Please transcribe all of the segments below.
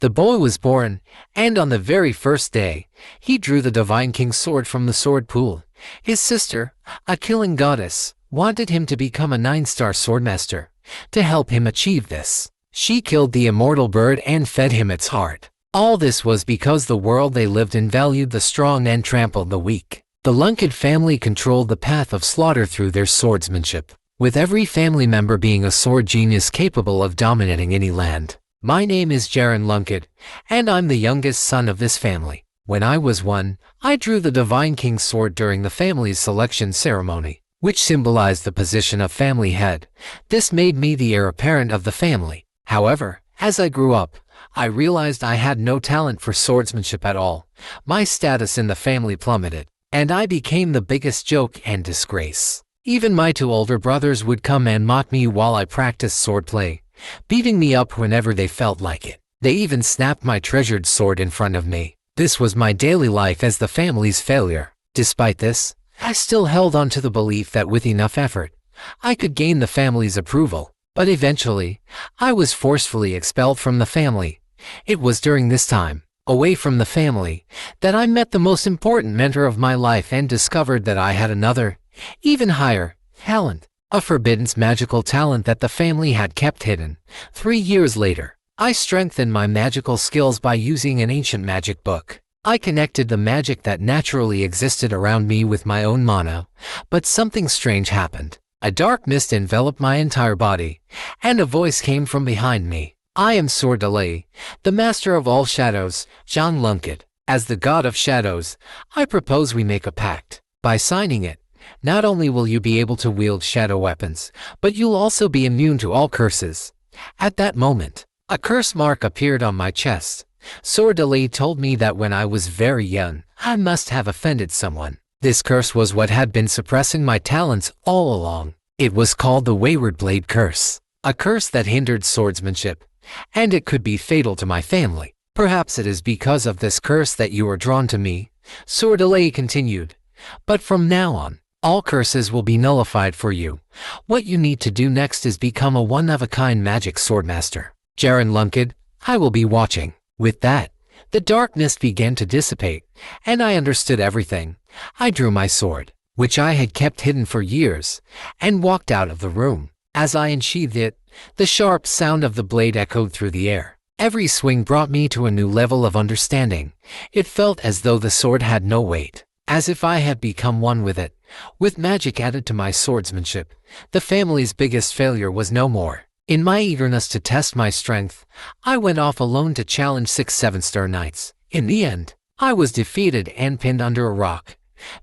The boy was born, and on the very first day, he drew the Divine King's sword from the sword pool. His sister, a killing goddess, wanted him to become a 9-star swordmaster. To help him achieve this, she killed the immortal bird and fed him its heart. All this was because the world they lived in valued the strong and trampled the weak. The Lunk family controlled the path of slaughter through their swordsmanship, with every family member being a sword genius capable of dominating any land. My name is Jaron Lunkett, and I'm the youngest son of this family. When I was 1, I drew the Divine King's sword during the family's selection ceremony, which symbolized the position of family head. This made me the heir apparent of the family. However, as I grew up, I realized I had no talent for swordsmanship at all. My status in the family plummeted, and I became the biggest joke and disgrace. Even my 2 older brothers would come and mock me while I practiced swordplay, beating me up whenever they felt like it. They even snapped my treasured sword in front of me. This was my daily life as the family's failure. Despite this, I still held on to the belief that with enough effort, I could gain the family's approval. But eventually, I was forcefully expelled from the family. It was during this time, away from the family, that I met the most important mentor of my life and discovered that I had another, even higher, talent. A forbidden magical talent that the family had kept hidden. 3 years later, I strengthened my magical skills by using an ancient magic book. I connected the magic that naturally existed around me with my own mana, but something strange happened. A dark mist enveloped my entire body, and a voice came from behind me. I am Sor Delay, the master of all shadows, John Lunkett. As the god of shadows, I propose we make a pact. By signing it, not only will you be able to wield shadow weapons, but you'll also be immune to all curses. At that moment, a curse mark appeared on my chest. Sor Delay told me that when I was very young, I must have offended someone. This curse was what had been suppressing my talents all along. It was called the Wayward Blade Curse, a curse that hindered swordsmanship, and it could be fatal to my family. Perhaps it is because of this curse that you are drawn to me, Sor Delay continued. But from now on, all curses will be nullified for you. What you need to do next is become a one-of-a-kind magic swordmaster. Jaron Lunkett, I will be watching. With that, the darkness began to dissipate, and I understood everything. I drew my sword, which I had kept hidden for years, and walked out of the room. As I unsheathed it, the sharp sound of the blade echoed through the air. Every swing brought me to a new level of understanding. It felt as though the sword had no weight, as if I had become one with it. With magic added to my swordsmanship, the family's biggest failure was no more. In my eagerness to test my strength, I went off alone to challenge 6 7-star knights. In the end, I was defeated and pinned under a rock,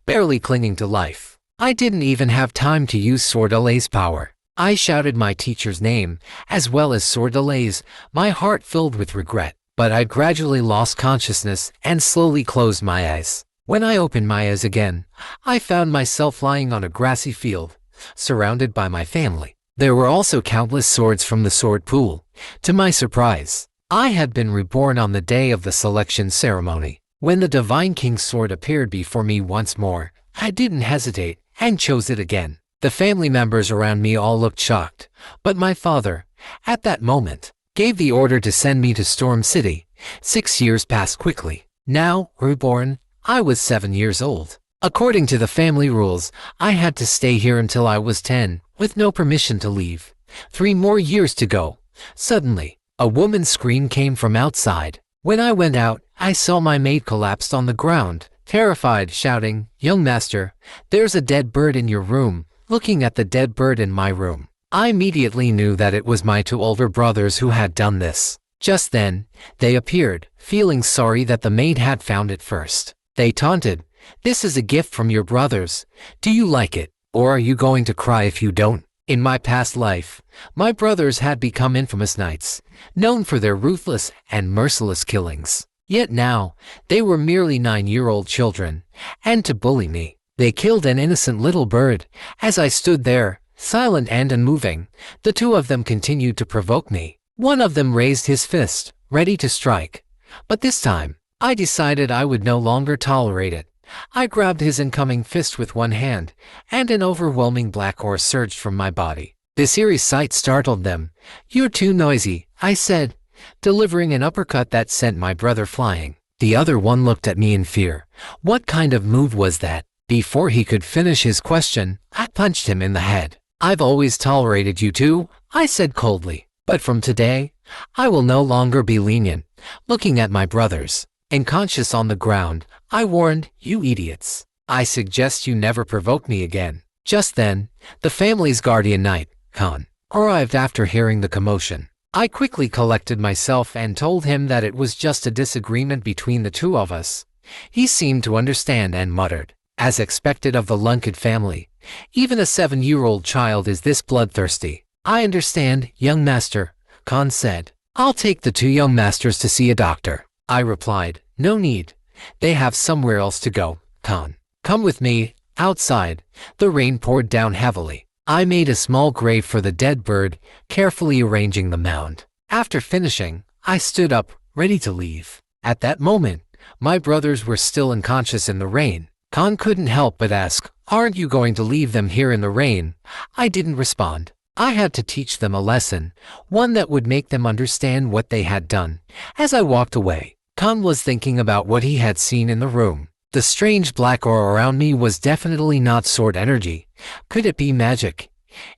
barely clinging to life. I didn't even have time to use Sor Delay's power. I shouted my teacher's name, as well as Sor Delay's, my heart filled with regret. But I gradually lost consciousness and slowly closed my eyes. When I opened my eyes again, I found myself lying on a grassy field, surrounded by my family. There were also countless swords from the sword pool. To my surprise, I had been reborn on the day of the selection ceremony. When the Divine King's sword appeared before me once more, I didn't hesitate and chose it again. The family members around me all looked shocked, but my father, at that moment, gave the order to send me to Storm City. 6 years passed quickly. Now, reborn, I was 7 years old. According to the family rules, I had to stay here until I was 10, with no permission to leave. 3 more years to go. Suddenly, a woman's scream came from outside. When I went out, I saw my maid collapsed on the ground, terrified, shouting, "Young master, there's a dead bird in your room." Looking at the dead bird in my room, I immediately knew that it was my 2 older brothers who had done this. Just then, they appeared, feeling sorry that the maid had found it first. They taunted, "This is a gift from your brothers. Do you like it, or are you going to cry if you don't?" In my past life, my brothers had become infamous knights, known for their ruthless and merciless killings. Yet now, they were merely 9-year-old children, and to bully me, they killed an innocent little bird. As I stood there, silent and unmoving, the 2 of them continued to provoke me. One of them raised his fist, ready to strike. But this time, I decided I would no longer tolerate it. I grabbed his incoming fist with one hand, and an overwhelming black horse surged from my body. This eerie sight startled them. "You're too noisy," I said. delivering an uppercut that sent my brother flying. The other one looked at me in fear. What kind of move was that? Before he could finish his question, I punched him in the head. I've always tolerated you two, I said coldly. But from today, I will no longer be lenient. Looking at my brothers, unconscious on the ground, I warned, you idiots. I suggest you never provoke me again. Just then, the family's guardian knight, Khan, arrived after hearing the commotion. I quickly collected myself and told him that it was just a disagreement between the two of us. He seemed to understand and muttered, as expected of the Lunk family, even a 7-year-old child is this bloodthirsty. I understand, young master, Khan said. I'll take the 2 young masters to see a doctor. I replied, no need. They have somewhere else to go, Khan. Come with me. Outside, the rain poured down heavily. I made a small grave for the dead bird, carefully arranging the mound. After finishing, I stood up, ready to leave. At that moment, my brothers were still unconscious in the rain. Khan couldn't help but ask, aren't you going to leave them here in the rain? I didn't respond. I had to teach them a lesson, one that would make them understand what they had done. As I walked away, Khan was thinking about what he had seen in the room. The strange black aura around me was definitely not sword energy. Could it be magic?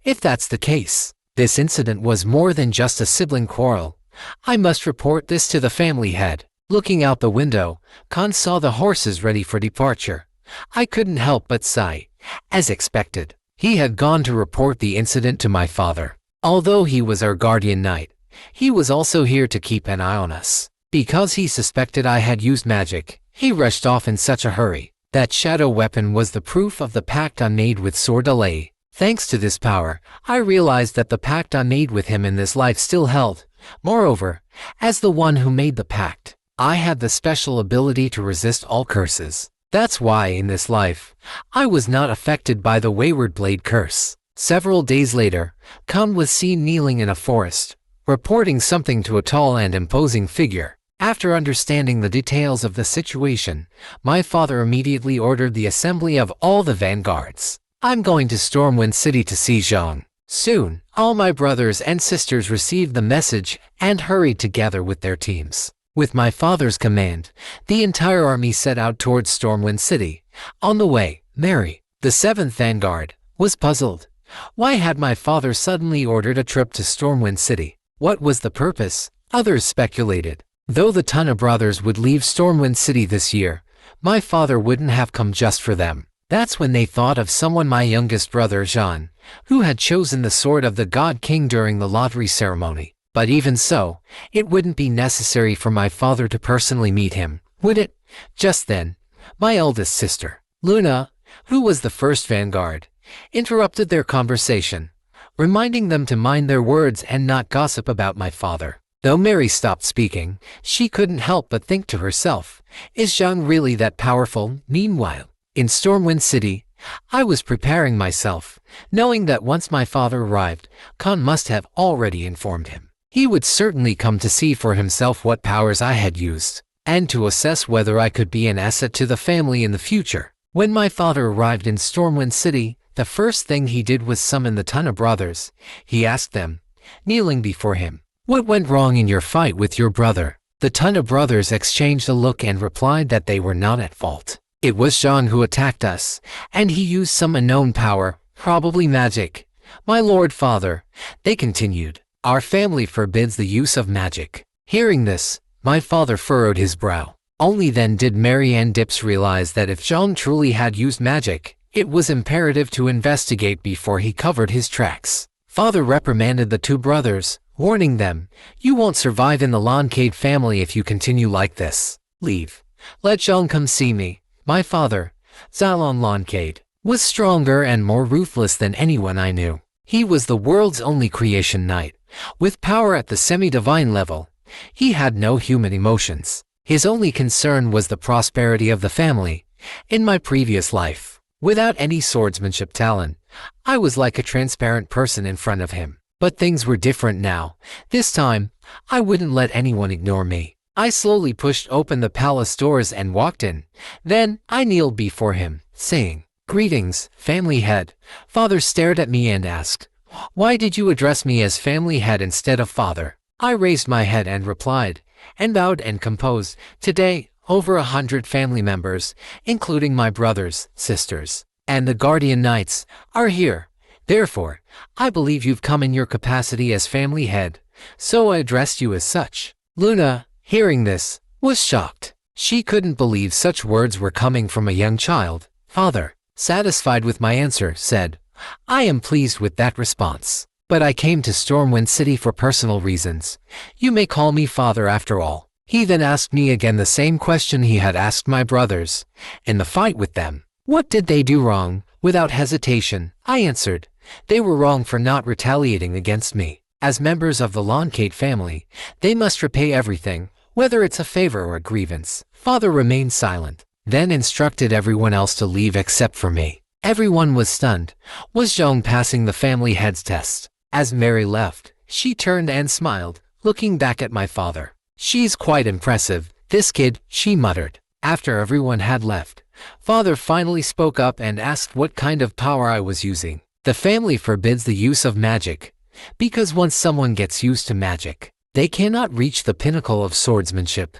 If that's the case, this incident was more than just a sibling quarrel. I must report this to the family head. Looking out the window, Khan saw the horses ready for departure. I couldn't help but sigh. As expected, he had gone to report the incident to my father. Although he was our guardian knight, he was also here to keep an eye on us. Because he suspected I had used magic, he rushed off in such a hurry. That shadow weapon was the proof of the pact I made with Sor Delay. Thanks to this power, I realized that the pact I made with him in this life still held. Moreover, as the one who made the pact, I had the special ability to resist all curses. That's why in this life, I was not affected by the wayward blade curse. Several days later, Khan was seen kneeling in a forest, reporting something to a tall and imposing figure. After understanding the details of the situation, my father immediately ordered the assembly of all the vanguards. I'm going to Stormwind City to see Zhang. Soon, all my brothers and sisters received the message and hurried together with their teams. With my father's command, the entire army set out towards Stormwind City. On the way, Mary, the 7th vanguard, was puzzled. Why had my father suddenly ordered a trip to Stormwind City? What was the purpose? Others speculated. Though the Tana brothers would leave Stormwind City this year, my father wouldn't have come just for them. That's when they thought of someone, my youngest brother Zhan, who had chosen the sword of the God King during the lottery ceremony. But even so, it wouldn't be necessary for my father to personally meet him, would it? Just then, my eldest sister, Luna, who was the 1st vanguard, interrupted their conversation, reminding them to mind their words and not gossip about my father. Though Mary stopped speaking, she couldn't help but think to herself, is Zhang really that powerful? Meanwhile, in Stormwind City, I was preparing myself, knowing that once my father arrived, Khan must have already informed him. He would certainly come to see for himself what powers I had used, and to assess whether I could be an asset to the family in the future. When my father arrived in Stormwind City, the first thing he did was summon the Tana brothers. He asked them, kneeling before him, "What went wrong in your fight with your brother?" The Tana brothers exchanged a look and replied that they were not at fault. It was Zhang who attacked us, and he used some unknown power, probably magic. My lord father, they continued, our family forbids the use of magic. Hearing this, my father furrowed his brow. Only then did Mary and Dips realize that if Zhang truly had used magic, it was imperative to investigate before he covered his tracks. Father reprimanded the 2 brothers, warning them, "You won't survive in the Lancade family if you continue like this. Leave. Let Zhang come see me." My father, Zalon Lancade, was stronger and more ruthless than anyone I knew. He was the world's only creation knight, with power at the semi-divine level. He had no human emotions. His only concern was the prosperity of the family. In my previous life, without any swordsmanship talent, I was like a transparent person in front of him. But things were different now. This time, I wouldn't let anyone ignore me. I slowly pushed open the palace doors and walked in. Then, I kneeled before him, saying, "Greetings, family head." Father stared at me and asked, "Why did you address me as family head instead of father?" I raised my head and replied, and bowed and composed, "Today, over 100 family members, including my brothers, sisters, and the guardian knights, are here. Therefore, I believe you've come in your capacity as family head, so I addressed you as such." Luna, hearing this, was shocked. She couldn't believe such words were coming from a young child. Father, satisfied with my answer, said, "I am pleased with that response. But I came to Stormwind City for personal reasons. You may call me father after all." He then asked me again the same question he had asked my brothers in the fight with them. What did they do wrong? Without hesitation, I answered, they were wrong for not retaliating against me. As members of the Lunk family, they must repay everything, whether it's a favor or a grievance. Father remained silent, then instructed everyone else to leave except for me. Everyone was stunned. Was Zhong passing the family head's test? As Mary left, she turned and smiled, looking back at my father. "She's quite impressive, this kid," she muttered. After everyone had left, Father finally spoke up and asked what kind of power I was using. The family forbids the use of magic, because once someone gets used to magic, they cannot reach the pinnacle of swordsmanship.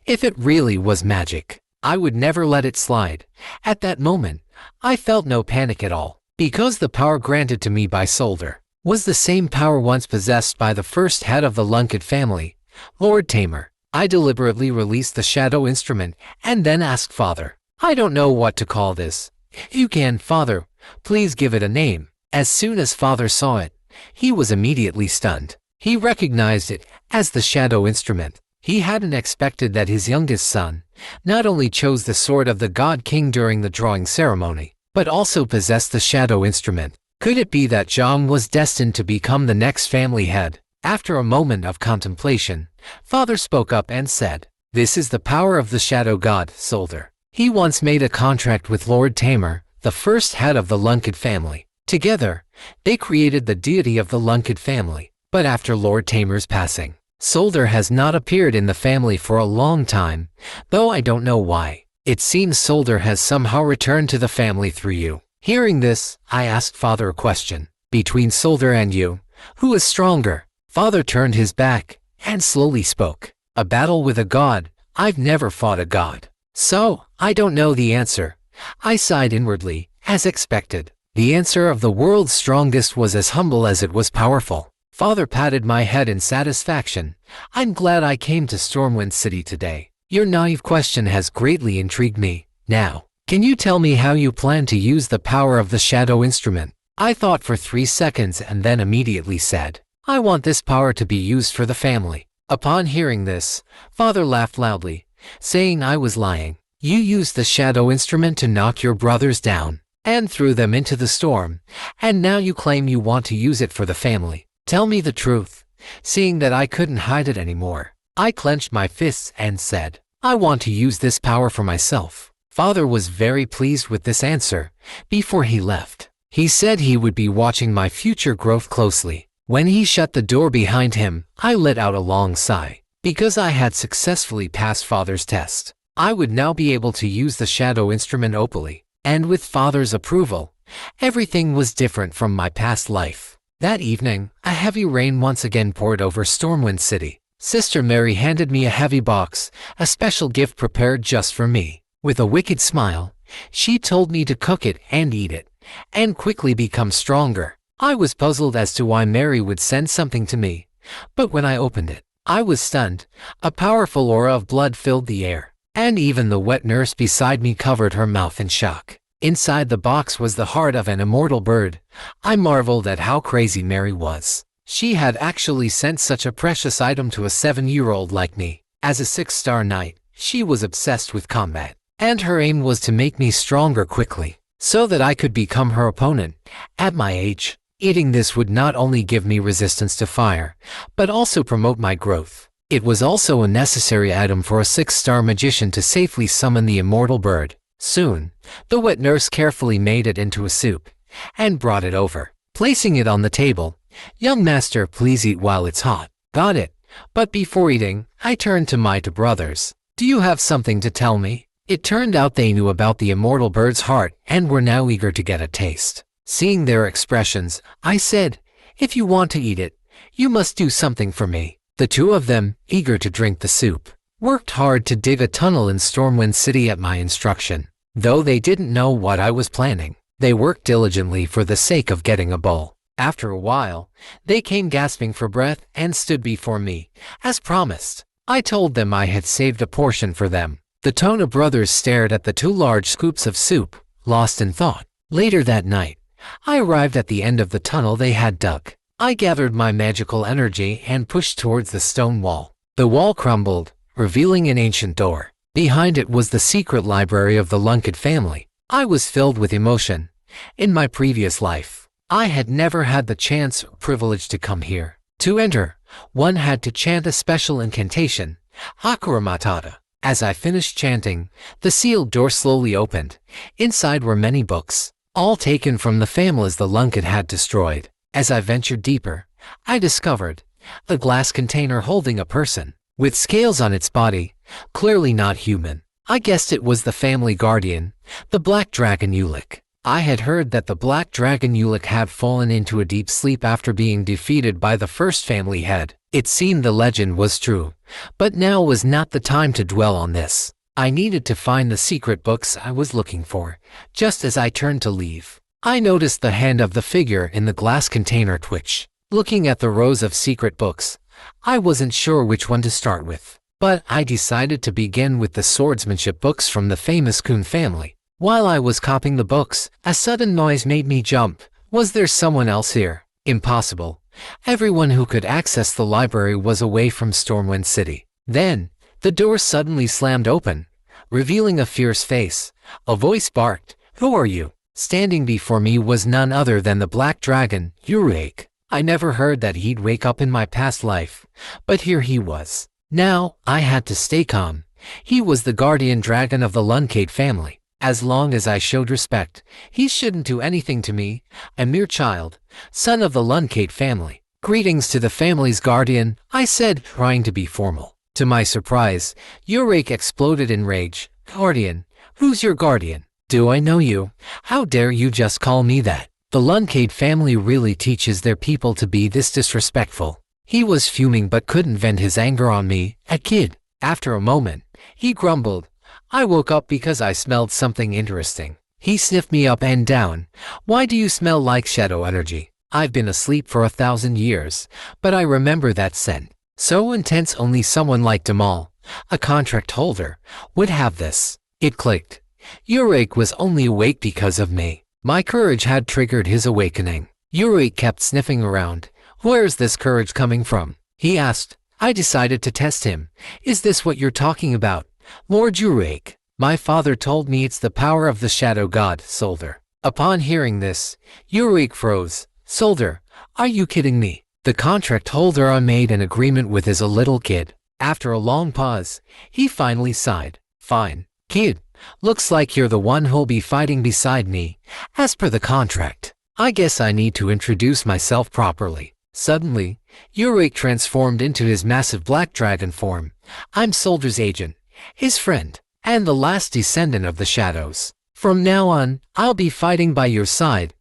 If it really was magic, I would never let it slide. At that moment, I felt no panic at all, because the power granted to me by Solder was the same power once possessed by the first head of the Lunk family, Lord Tamer. I deliberately released the shadow instrument and then asked Father, "I don't know what to call this. You can, Father, please give it a name." As soon as Father saw it, he was immediately stunned. He recognized it as the shadow instrument. He hadn't expected that his youngest son not only chose the sword of the God King during the drawing ceremony, but also possessed the shadow instrument. Could it be that Zhang was destined to become the next family head? After a moment of contemplation, Father spoke up and said, "This is the power of the shadow god, Solder. He once made a contract with Lord Tamer, the first head of the Lunk family. Together, they created the deity of the Lunk family. But after Lord Tamer's passing, Solder has not appeared in the family for a long time, though I don't know why. It seems Solder has somehow returned to the family through you." Hearing this, I asked Father a question. "Between Solder and you, who is stronger?" Father turned his back and slowly spoke. "A battle with a god. I've never fought a god, so I don't know the answer." I sighed inwardly, as expected. The answer of the world's strongest was as humble as it was powerful. Father patted my head in satisfaction. "I'm glad I came to Stormwind City today. Your naive question has greatly intrigued me. Now, can you tell me how you plan to use the power of the shadow instrument?" I thought for 3 seconds and then immediately said, "I want this power to be used for the family." Upon hearing this, Father laughed loudly, saying I was lying. "You used the shadow instrument to knock your brothers down and threw them into the storm, and now you claim you want to use it for the family. Tell me the truth." Seeing that I couldn't hide it anymore, I clenched my fists and said, "I want to use this power for myself." Father was very pleased with this answer. Before he left, he said he would be watching my future growth closely. When he shut the door behind him, I let out a long sigh. Because I had successfully passed Father's test, I would now be able to use the shadow instrument openly, and with Father's approval. Everything was different from my past life. That evening, a heavy rain once again poured over Stormwind City. Sister Mary handed me a heavy box, a special gift prepared just for me. With a wicked smile, she told me to cook it and eat it, and quickly become stronger. I was puzzled as to why Mary would send something to me, but when I opened it, I was stunned. A powerful aura of blood filled the air, and even the wet nurse beside me covered her mouth in shock. Inside the box was the heart of an immortal bird. I marveled at how crazy Mary was. She had actually sent such a precious item to a 7-year-old like me. As a 6-star knight, she was obsessed with combat, and her aim was to make me stronger quickly, so that I could become her opponent. At my age, eating this would not only give me resistance to fire, but also promote my growth. It was also a necessary item for a 6-star magician to safely summon the immortal bird. Soon, the wet nurse carefully made it into a soup, and brought it over, placing it on the table. "Young master, please eat while it's hot." Got it. But before eating, I turned to my two brothers. "Do you have something to tell me?" It turned out they knew about the immortal bird's heart and were now eager to get a taste. Seeing their expressions, I said, "If you want to eat it, you must do something for me." The two of them, eager to drink the soup, worked hard to dig a tunnel in Stormwind City at my instruction. Though they didn't know what I was planning, they worked diligently for the sake of getting a bowl. After a while, they came gasping for breath and stood before me, as promised. I told them I had saved a portion for them. The Tona brothers stared at the 2 large scoops of soup, lost in thought. Later that night, I arrived at the end of the tunnel they had dug. I gathered my magical energy and pushed towards the stone wall. The wall crumbled, revealing an ancient door. Behind it was the secret library of the Lunk family. I was filled with emotion. In my previous life, I had never had the chance or privilege to come here. To enter, one had to chant a special incantation, Hakura Matata. As I finished chanting, the sealed door slowly opened. Inside were many books, all taken from the families the Lunk had destroyed. As I ventured deeper, I discovered a glass container holding a person, with scales on its body, clearly not human. I guessed it was the family guardian, the Black Dragon Ulick. I had heard that the Black Dragon Ulick had fallen into a deep sleep after being defeated by the first family head. It seemed the legend was true, but now was not the time to dwell on this. I needed to find the secret books I was looking for. Just as I turned to leave, I noticed the hand of the figure in the glass container twitch. Looking at the rows of secret books, I wasn't sure which one to start with, but I decided to begin with the swordsmanship books from the famous Kun family. While I was copying the books, a sudden noise made me jump. Was there someone else here? Impossible. Everyone who could access the library was away from Stormwind City. Then, the door suddenly slammed open, revealing a fierce face. A voice barked, "Who are you?" Standing before me was none other than the Black Dragon, Ulick. I never heard that he'd wake up in my past life, but here he was. Now, I had to stay calm. He was the guardian dragon of the Lunk family. As long as I showed respect, he shouldn't do anything to me, a mere child, son of the Lunk family. "Greetings to the family's guardian," I said, trying to be formal. To my surprise, Ulick exploded in rage. "Guardian? Who's your guardian? Do I know you? How dare you just call me that? The Lunk family really teaches their people to be this disrespectful." He was fuming but couldn't vent his anger on me, a kid. After a moment, he grumbled, "I woke up because I smelled something interesting." He sniffed me up and down. "Why do you smell like shadow energy? I've been asleep for 1,000 years, but I remember that scent. So intense only someone like Damal, a contract holder, would have this." It clicked. Ulick was only awake because of me. My courage had triggered his awakening. Ulick kept sniffing around. "Where's this courage coming from?" he asked. I decided to test him. "Is this what you're talking about, Lord Ulick?" "My father told me it's the power of the shadow god, Solder." Upon hearing this, Ulick froze. "Solder, are you kidding me?" The contract holder made an agreement with his little kid. After a long pause, he finally sighed. "Fine, kid. Looks like you're the one who'll be fighting beside me, as per the contract. I guess I need to introduce myself properly." Suddenly, Ulick transformed into his massive black dragon form. "I'm Solder's agent, his friend, and the last descendant of the shadows. From now on, I'll be fighting by your side.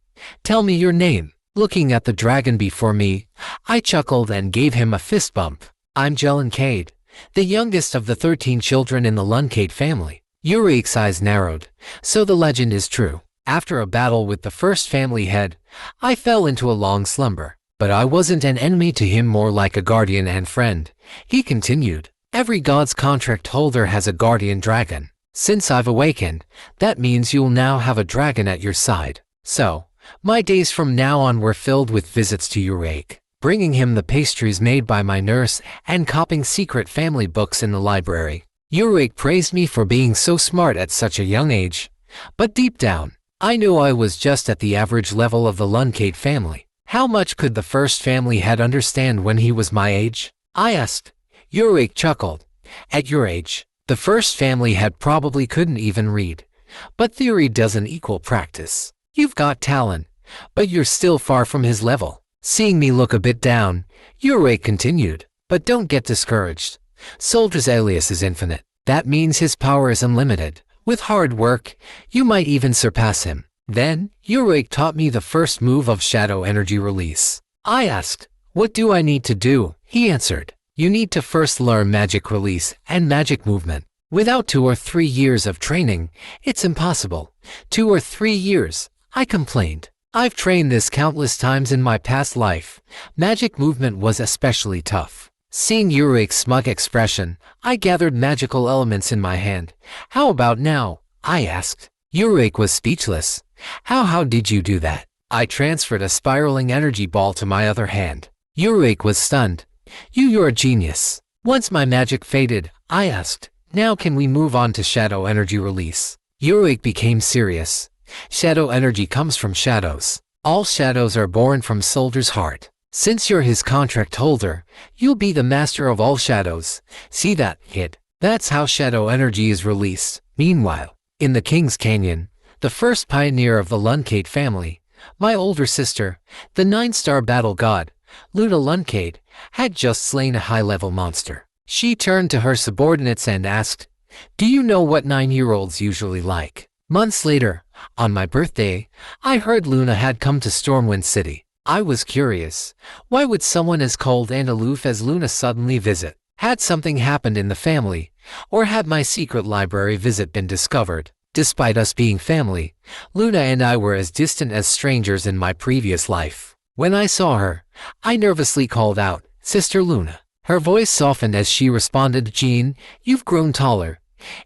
Tell me your name." Looking at the dragon before me, I chuckled and gave him a fist bump. "I'm Jelenkade, the youngest of the 13 children in the Lunk family." Ulick's eyes narrowed. So the legend is true. After a battle with the first family head, I fell into a long slumber. But I wasn't an enemy to him, more like a guardian and friend. He continued, "Every god's contract holder has a guardian dragon. Since I've awakened, that means you'll now have a dragon at your side." So, my days from now on were filled with visits to Ulick, bringing him the pastries made by my nurse and copying secret family books in the library. Ulick praised me for being so smart at such a young age, but deep down, I knew I was just at the average level of the Lunk family. How much could the first family head understand when he was my age? I asked. Ulick chuckled. "At your age, the first family head probably couldn't even read. But theory doesn't equal practice. You've got talent, but you're still far from his level." Seeing me look a bit down, Ulick continued, "But don't get discouraged. Solder's alias is infinite. That means his power is unlimited. With hard work, you might even surpass him." Then, Ulick taught me the first move of shadow energy release. I asked, "What do I need to do?" He answered, You need to first learn magic release and magic movement. Without 2 or 3 years of training, it's impossible. 2 or 3 years, I complained. I've trained this countless times in my past life. Magic movement was especially tough. Seeing Ulick's smug expression, I gathered magical elements in my hand. How about now? I asked. Ulick was speechless. How did you do that? I transferred a spiraling energy ball to my other hand. Ulick was stunned. You're a genius. Once my magic faded, I asked, now can we move on to shadow energy release? Ulick became serious. Shadow energy comes from shadows. All shadows are born from soldier's heart. Since you're his contract holder, you'll be the master of all shadows. See that, kid? That's how shadow energy is released. Meanwhile, in the King's Canyon, the first pioneer of the Lunk family, my older sister, the 9-star battle god, Luna Lunk, had just slain a high-level monster. She turned to her subordinates and asked, "Do you know what 9-year-olds usually like?" Months later, on my birthday, I heard Luna had come to Stormwind City. I was curious. Why would someone as cold and aloof as Luna suddenly visit? Had something happened in the family? Or had my secret library visit been discovered? Despite us being family, Luna and I were as distant as strangers in my previous life. When I saw her, I nervously called out, "Sister Luna." Her voice softened as she responded, "Jean, you've grown taller.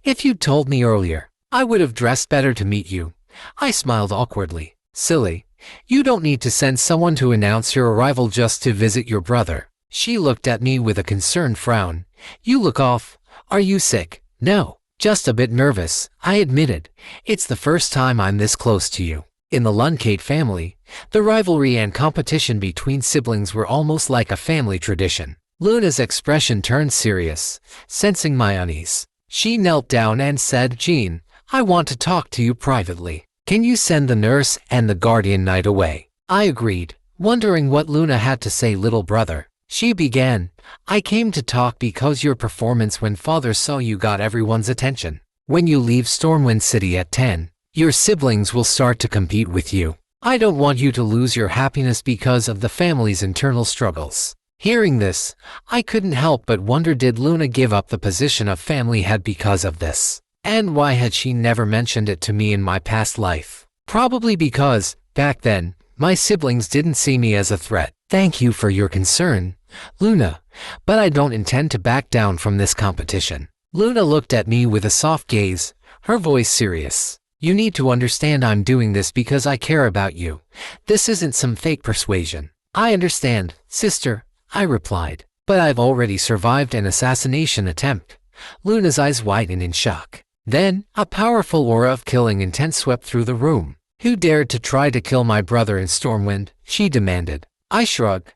If you'd told me earlier, I would have dressed better to meet you." I smiled awkwardly. "Silly. You don't need to send someone to announce your arrival just to visit your brother." She looked at me with a concerned frown. "You look off. Are you sick?" "No, just a bit nervous," I admitted. "It's the first time I'm this close to you." In the Lunk family, the rivalry and competition between siblings were almost like a family tradition. Luna's expression turned serious, sensing my unease. She knelt down and said, "Jean, I want to talk to you privately. Can you send the nurse and the guardian knight away?" I agreed, wondering what Luna had to say. "Little brother," she began, "I came to talk because your performance when father saw you got everyone's attention. When you leave Stormwind City at 10, your siblings will start to compete with you. I don't want you to lose your happiness because of the family's internal struggles." Hearing this, I couldn't help but wonder, did Luna give up the position of family head because of this? And why had she never mentioned it to me in my past life? Probably because, back then, my siblings didn't see me as a threat. "Thank you for your concern, Luna, but I don't intend to back down from this competition." Luna looked at me with a soft gaze, her voice serious. "You need to understand I'm doing this because I care about you. This isn't some fake persuasion." "I understand, sister," I replied, "but I've already survived an assassination attempt." Luna's eyes widened in shock. Then, a powerful aura of killing intent swept through the room. "Who dared to try to kill my brother in Stormwind?" she demanded. I shrugged.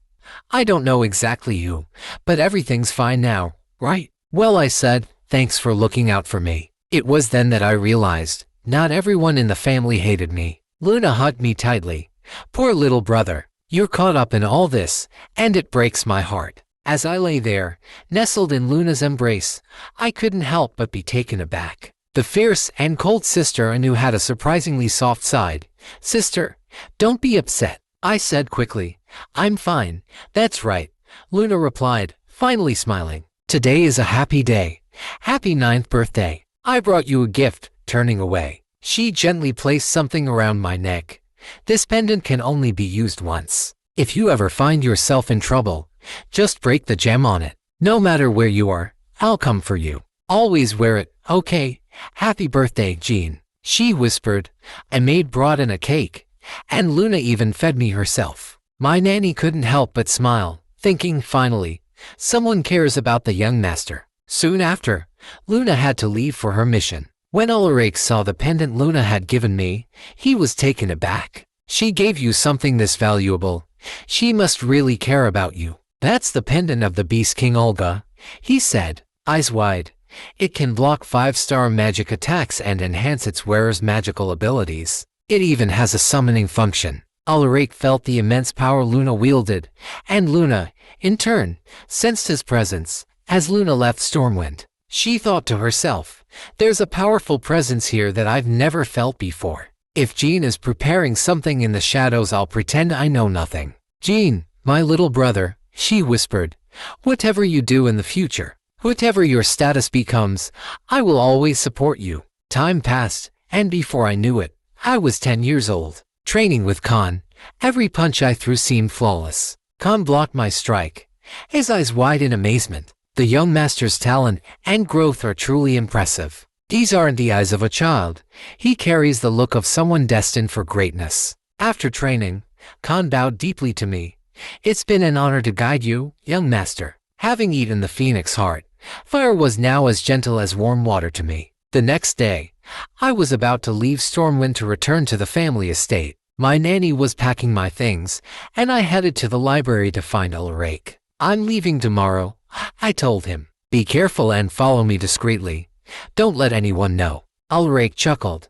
"I don't know exactly who, but everything's fine now, right?" "Well," I said, "thanks for looking out for me." It was then that I realized, not everyone in the family hated me. Luna hugged me tightly. "Poor little brother. You're caught up in all this, and it breaks my heart." As I lay there, nestled in Luna's embrace, I couldn't help but be taken aback. The fierce and cold sister I knew had a surprisingly soft side. "Sister, don't be upset," I said quickly. "I'm fine." "That's right," Luna replied, finally smiling. "Today is a happy day. Happy 9th birthday. I brought you a gift." Turning away, she gently placed something around my neck. "This pendant can only be used once. If you ever find yourself in trouble, just break the gem on it. No matter where you are, I'll come for you. Always wear it, okay? Happy birthday, Jean," she whispered. I made broth and a cake, and Luna even fed me herself. My nanny couldn't help but smile, thinking, finally, someone cares about the young master. Soon after, Luna had to leave for her mission. When Ulick saw the pendant Luna had given me, he was taken aback. "She gave you something this valuable. She must really care about you." "That's the pendant of the Beast King Olga," he said, eyes wide. "It can block 5-star magic attacks and enhance its wearer's magical abilities. It even has a summoning function." Ulick felt the immense power Luna wielded, and Luna, in turn, sensed his presence. As Luna left Stormwind, she thought to herself, "There's a powerful presence here that I've never felt before. If Jean is preparing something in the shadows, I'll pretend I know nothing." "Jean, my little brother," she whispered, Whatever you do in the future, whatever your status becomes, I will always support you. Time passed, and before I knew it, I was 10 years old. Training with Khan, every punch I threw seemed flawless. Khan blocked my strike, his eyes wide in amazement. The young master's talent and growth are truly impressive. These aren't the eyes of a child. He carries the look of someone destined for greatness. After training, Khan bowed deeply to me. It's been an honor to guide you, young master. Having eaten the phoenix heart, fire was now as gentle as warm water to me. The next day, I was about to leave Stormwind to return to the family estate. My nanny was packing my things, and I headed to the library to find Ulick. I'm leaving tomorrow, I told him. Be careful and follow me discreetly. Don't let anyone know. Ulick chuckled.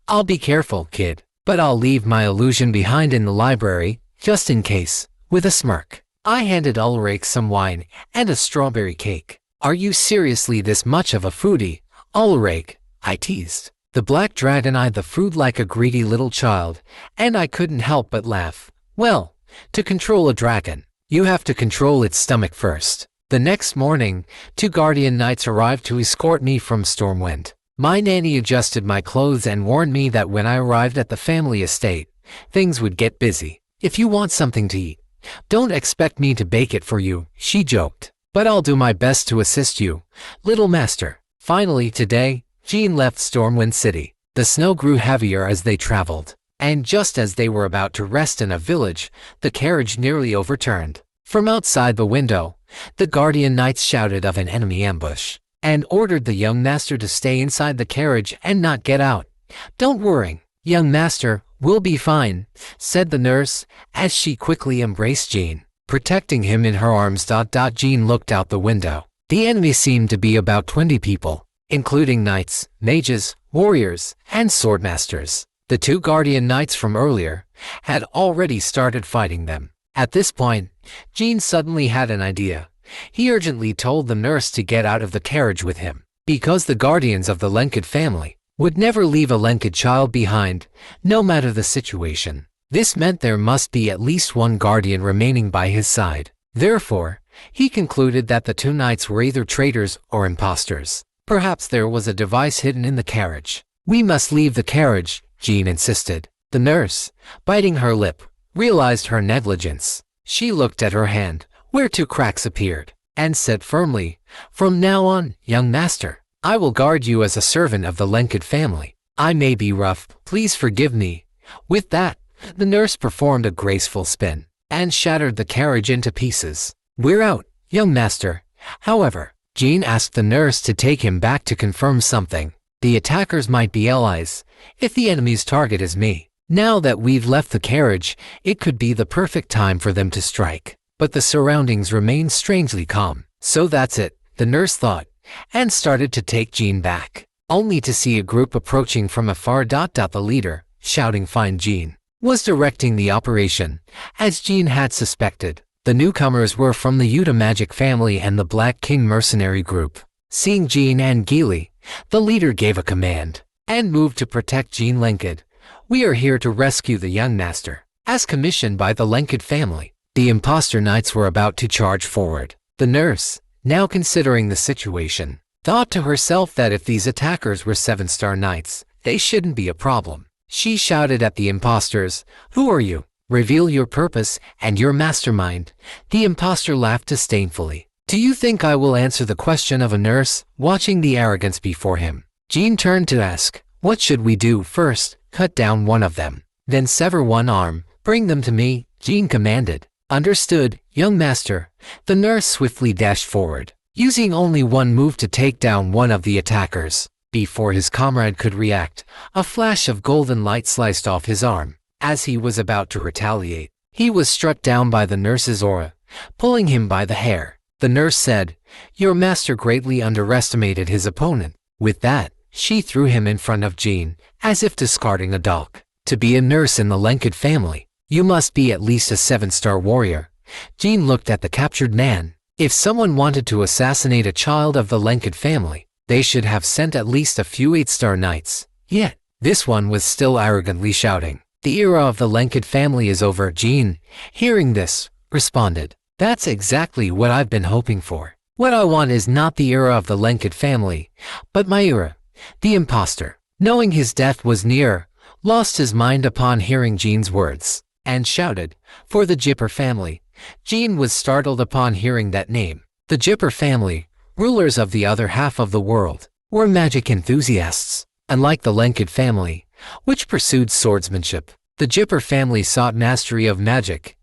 I'll be careful, kid, but I'll leave my illusion behind in the library, just in case, with a smirk. I handed Ulick some wine and a strawberry cake. Are you seriously this much of a foodie, Ulick? I teased. The black dragon eyed the food like a greedy little child, and I couldn't help but laugh. Well, to control a dragon, you have to control its stomach first. The next morning, 2 guardian knights arrived to escort me from Stormwind. My nanny adjusted my clothes and warned me that when I arrived at the family estate, things would get busy. If you want something to eat, don't expect me to bake it for you, she joked. But I'll do my best to assist you, little master. Finally today, Jean left Stormwind City. The snow grew heavier as they traveled, and just as they were about to rest in a village, the carriage nearly overturned. From outside the window, the guardian knights shouted of an enemy ambush, and ordered the young master to stay inside the carriage and not get out. Don't worry, young master, we'll be fine, said the nurse, as she quickly embraced Jean, protecting him in her arms. Jean looked out the window. The enemy seemed to be about 20 people, including knights, mages, warriors, and swordmasters. The 2 guardian knights from earlier had already started fighting them. At this point, Jean suddenly had an idea. He urgently told the nurse to get out of the carriage with him, because the guardians of the Lunk family would never leave a Lunk child behind, no matter the situation. This meant there must be at least 1 guardian remaining by his side. Therefore, he concluded that the 2 knights were either traitors or imposters. Perhaps there was a device hidden in the carriage. We must leave the carriage, Jean insisted. The nurse, biting her lip, realized her negligence. She looked at her hand, where 2 cracks appeared, and said firmly, "From now on, young master, I will guard you as a servant of the Lunk family. I may be rough, please forgive me." With that, the nurse performed a graceful spin, and shattered the carriage into pieces. "We're out, young master." However, Jean asked the nurse to take him back to confirm something. The attackers might be allies, if the enemy's target is me. Now that we've left the carriage, it could be the perfect time for them to strike. But the surroundings remain strangely calm. So that's it, the nurse thought, and started to take Jean back, only to see a group approaching from afar. The leader, shouting "Find Jean," was directing the operation, as Jean had suspected. The newcomers were from the Yuta magic family and the Black King mercenary group. Seeing Jean and Geely, the leader gave a command, and moved to protect Jean Linked. "We are here to rescue the young master, as commissioned by the Lunk family." The imposter knights were about to charge forward. The nurse, now considering the situation, thought to herself that if these attackers were 7-star knights, they shouldn't be a problem. She shouted at the imposters, "Who are you? Reveal your purpose and your mastermind." The imposter laughed disdainfully. "Do you think I will answer the question of a nurse?" Watching the arrogance before him, Jean turned to ask, "What should we do first?" "Cut down one of them, then sever one arm. Bring them to me," Jean commanded. "Understood, young master." The nurse swiftly dashed forward, using only one move to take down one of the attackers. Before his comrade could react, a flash of golden light sliced off his arm. As he was about to retaliate, he was struck down by the nurse's aura, pulling him by the hair. The nurse said, "Your master greatly underestimated his opponent." With that, she threw him in front of Jean, as if discarding a dog. To be a nurse in the Lunk family, you must be at least a 7-star warrior. Jean looked at the captured man. If someone wanted to assassinate a child of the Lunk family, they should have sent at least a few 8-star knights. Yet, this one was still arrogantly shouting, "The era of the Lunk family is over." Jean, hearing this, responded, That's exactly what I've been hoping for. What I want is not the era of the Lunk family, but my era, the imposter. Knowing his death was near, lost his mind upon hearing Jean's words, and shouted, "For the Jipper family." Jean was startled upon hearing that name. The Jipper family, rulers of the other half of the world, were magic enthusiasts. Unlike the Lunk family, which pursued swordsmanship, the Jipper family sought mastery of magic.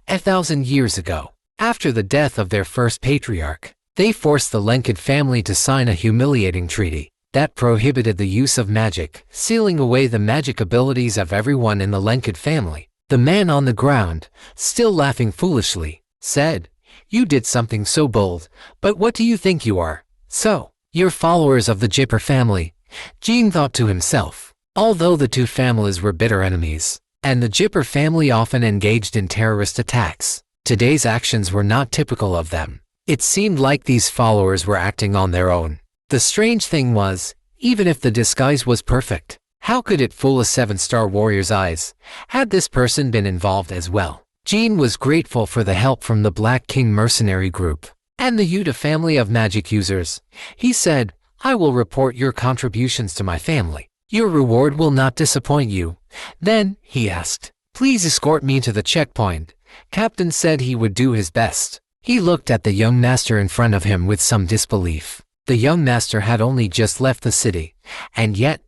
1,000 years ago, after the death of their first patriarch, they forced the Lunk family to sign a humiliating treaty that prohibited the use of magic, sealing away the magic abilities of everyone in the Lunk family. The man on the ground, still laughing foolishly, said, "You did something so bold, but what do you think you are? So, you're followers of the Jipper family." Jean thought to himself. Although the two families were bitter enemies, and the Jipper family often engaged in terrorist attacks, today's actions were not typical of them. It seemed like these followers were acting on their own. The strange thing was, even if the disguise was perfect, how could it fool a 7-star warrior's eyes? Had this person been involved as well? Jean was grateful for the help from the Black King mercenary group and the Yuta family of magic users. He said, "I will report your contributions to my family. Your reward will not disappoint you." Then, he asked, "Please escort me to the checkpoint." Captain said he would do his best. He looked at the young master in front of him with some disbelief. The young master had only just left the city, and yet,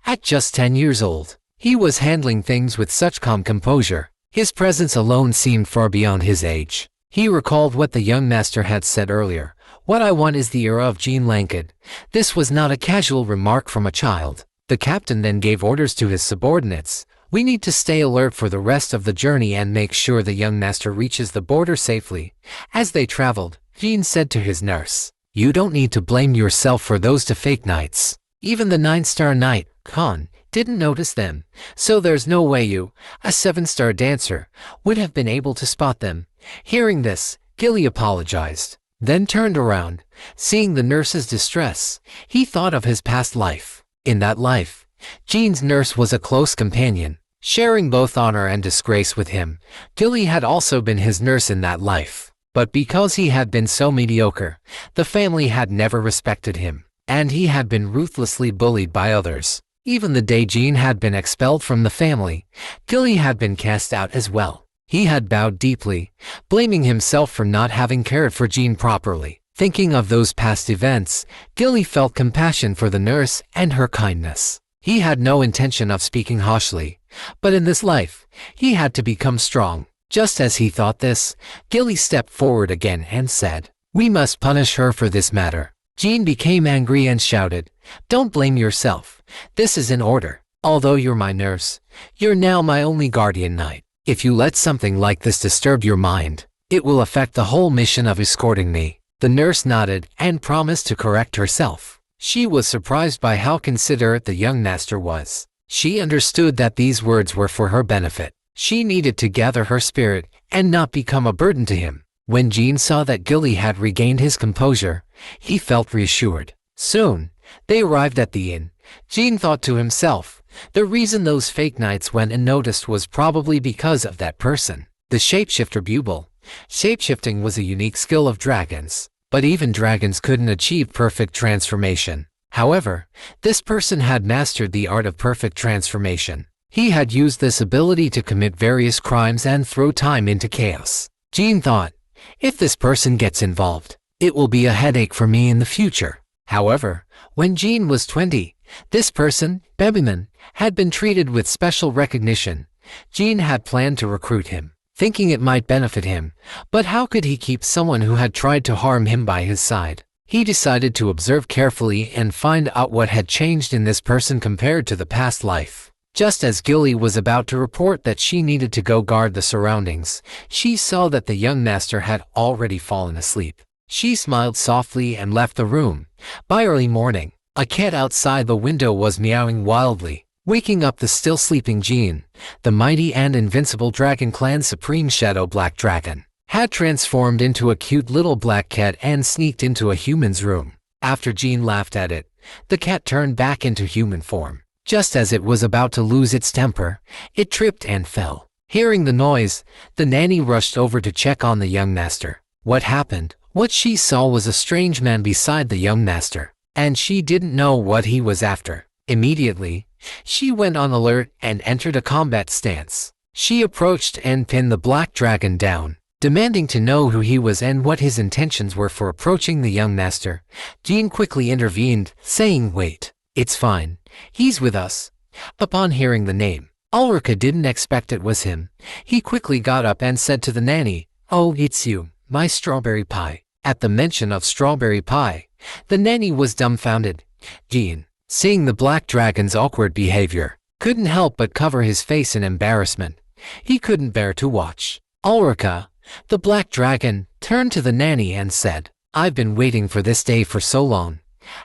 at just 10 years old, he was handling things with such calm composure. His presence alone seemed far beyond his age. He recalled what the young master had said earlier. "What I want is the era of Jean Lankid." This was not a casual remark from a child. The captain then gave orders to his subordinates. "We need to stay alert for the rest of the journey and make sure the young master reaches the border safely." As they traveled, Jean said to his nurse, "You don't need to blame yourself for those two fake knights. Even the 9-star knight, Khan, didn't notice them, so there's no way you, a 7-star dancer, would have been able to spot them." Hearing this, Gilly apologized, then turned around. Seeing the nurse's distress, he thought of his past life. In that life, Jean's nurse was a close companion, sharing both honor and disgrace with him. Gilly had also been his nurse in that life, but because he had been so mediocre, the family had never respected him, and he had been ruthlessly bullied by others. Even the day Jean had been expelled from the family, Gilly had been cast out as well. He had bowed deeply, blaming himself for not having cared for Jean properly. Thinking of those past events, Gilly felt compassion for the nurse and her kindness. He had no intention of speaking harshly, but in this life, he had to become strong. Just as he thought this, Gilly stepped forward again and said, "We must punish her for this matter." Jean became angry and shouted, "Don't blame yourself. This is an order. Although you're my nurse, you're now my only guardian knight. If you let something like this disturb your mind, it will affect the whole mission of escorting me." The nurse nodded and promised to correct herself. She was surprised by how considerate the young master was. She understood that these words were for her benefit. She needed to gather her spirit and not become a burden to him. When Jean saw that Gilly had regained his composure, he felt reassured. Soon, they arrived at the inn. Jean thought to himself, the reason those fake knights went unnoticed was probably because of that person. The shapeshifter Buble. Shapeshifting was a unique skill of dragons, but even dragons couldn't achieve perfect transformation. However, this person had mastered the art of perfect transformation. He had used this ability to commit various crimes and throw time into chaos. Jean thought, if this person gets involved, it will be a headache for me in the future. However, when Jean was 20, this person, Bebeman, had been treated with special recognition. Jean had planned to recruit him, thinking it might benefit him, but how could he keep someone who had tried to harm him by his side? He decided to observe carefully and find out what had changed in this person compared to the past life. Just as Gilly was about to report that she needed to go guard the surroundings, she saw that the young master had already fallen asleep. She smiled softly and left the room. By early morning, a cat outside the window was meowing wildly, waking up the still sleeping Jean. The mighty and invincible Dragon Clan's supreme shadow Black Dragon had transformed into a cute little black cat and sneaked into a human's room. After Jean laughed at it, the cat turned back into human form. Just as it was about to lose its temper, it tripped and fell. Hearing the noise, the nanny rushed over to check on the young master. What happened? What she saw was a strange man beside the young master, and she didn't know what he was after. Immediately, she went on alert and entered a combat stance. She approached and pinned the black dragon down, demanding to know who he was and what his intentions were for approaching the young master. Jean quickly intervened, saying, "Wait, it's fine. He's with us." Upon hearing the name, Ulrika didn't expect it was him. He quickly got up and said to the nanny, "Oh, it's you, my strawberry pie." At the mention of strawberry pie, the nanny was dumbfounded. Jean, seeing the black dragon's awkward behavior, couldn't help but cover his face in embarrassment. He couldn't bear to watch. Ulrika, the black dragon, turned to the nanny and said, "I've been waiting for this day for so long.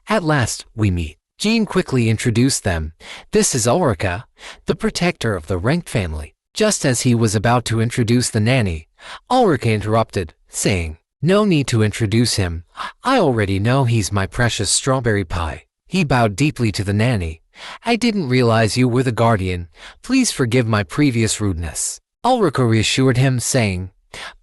At last, we meet." Jean quickly introduced them. "This is Ulrika, the protector of the ranked family." Just as he was about to introduce the nanny, Ulrika interrupted, saying, "No need to introduce him. I already know he's my precious strawberry pie." He bowed deeply to the nanny. "I didn't realize you were the guardian. Please forgive my previous rudeness." Ulrika reassured him, saying,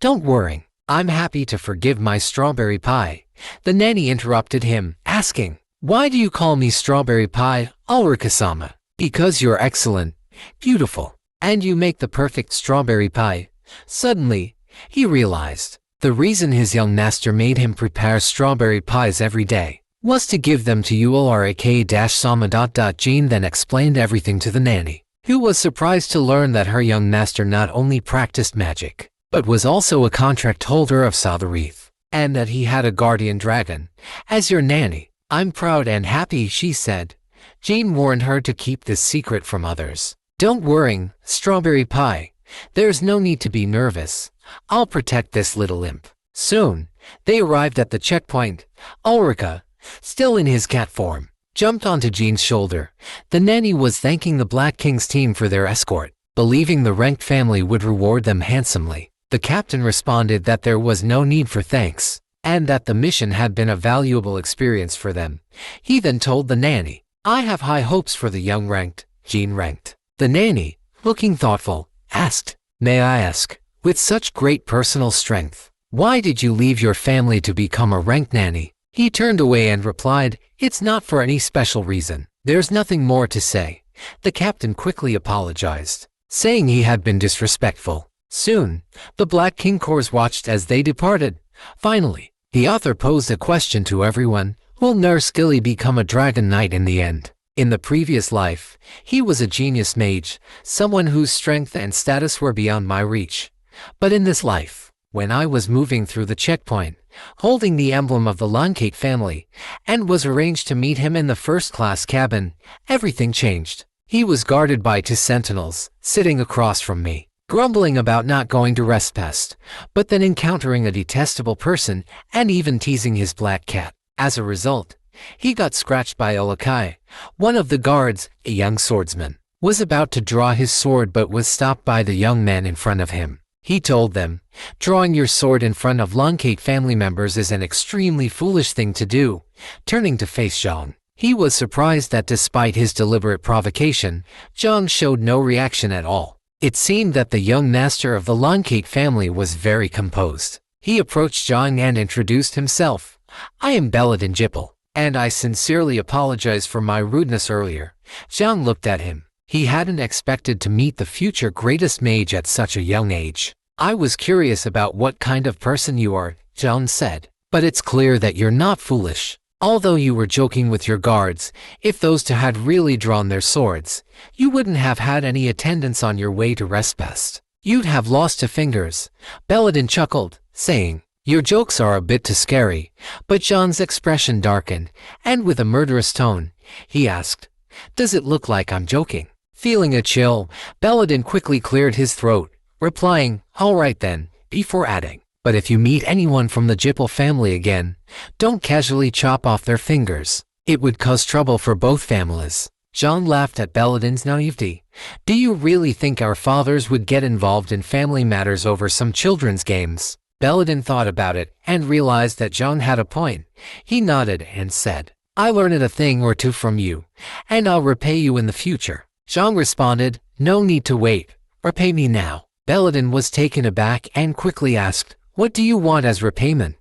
"Don't worry. I'm happy to forgive my strawberry pie." The nanny interrupted him, asking, "Why do you call me strawberry pie, Ulrika-sama?" "Because you're excellent, beautiful, and you make the perfect strawberry pie." Suddenly, he realized the reason his young master made him prepare strawberry pies every day was to give them to Ulrika-sama. Jean then explained everything to the nanny, who was surprised to learn that her young master not only practiced magic, but was also a contract holder of Sothereth, and that he had a guardian dragon. "As your nanny, I'm proud and happy," she said. Jean warned her to keep this secret from others. "Don't worry, strawberry pie. There's no need to be nervous. I'll protect this little imp." Soon, they arrived at the checkpoint. Ulrika, still in his cat form, jumped onto Jean's shoulder. The nanny was thanking the Black King's team for their escort, believing the ranked family would reward them handsomely. The captain responded that there was no need for thanks, and that the mission had been a valuable experience for them. He then told the nanny, "I have high hopes for the young ranked, Jean ranked." The nanny, looking thoughtful, asked, "May I ask, with such great personal strength, why did you leave your family to become a ranked nanny?" He turned away and replied, "It's not for any special reason. There's nothing more to say." The captain quickly apologized, saying he had been disrespectful. Soon, the Black King Corps watched as they departed. Finally, the author posed a question to everyone: will Nurse Gilly become a dragon knight in the end? In the previous life, he was a genius mage, someone whose strength and status were beyond my reach. But in this life, when I was moving through the checkpoint, holding the emblem of the Lunk family, and was arranged to meet him in the first-class cabin, everything changed. He was guarded by 2 sentinels, sitting across from me, grumbling about not going to rest pest, but then encountering a detestable person and even teasing his black cat. As a result, he got scratched by Ulick. One of the guards, a young swordsman, was about to draw his sword but was stopped by the young man in front of him. He told them, "Drawing your sword in front of Lunk family members is an extremely foolish thing to do." Turning to face Zhang, he was surprised that despite his deliberate provocation, Zhang showed no reaction at all. It seemed that the young master of the Lunk family was very composed. He approached Zhang and introduced himself. "I am Belladin Jipper, and I sincerely apologize for my rudeness earlier." Zhang looked at him. He hadn't expected to meet the future greatest mage at such a young age. "I was curious about what kind of person you are," Zhang said, "but it's clear that you're not foolish. Although you were joking with your guards, if those 2 had really drawn their swords, you wouldn't have had any attendance on your way to rest pest. You'd have lost 2 fingers." Belladin chuckled, saying, "Your jokes are a bit too scary." But Zhang's expression darkened, and with a murderous tone, he asked, "Does it look like I'm joking?" Feeling a chill, Belladin quickly cleared his throat, replying, "All right then," before adding, "But if you meet anyone from the Jipper family again, don't casually chop off their fingers. It would cause trouble for both families." Zhang laughed at Belladin's naivety. "Do you really think our fathers would get involved in family matters over some children's games?" Belladin thought about it and realized that Zhang had a point. He nodded and said, "I learned a thing or 2 from you, and I'll repay you in the future." Zhang responded, "No need to wait. Repay me now." Belladin was taken aback and quickly asked, What do you want as repayment?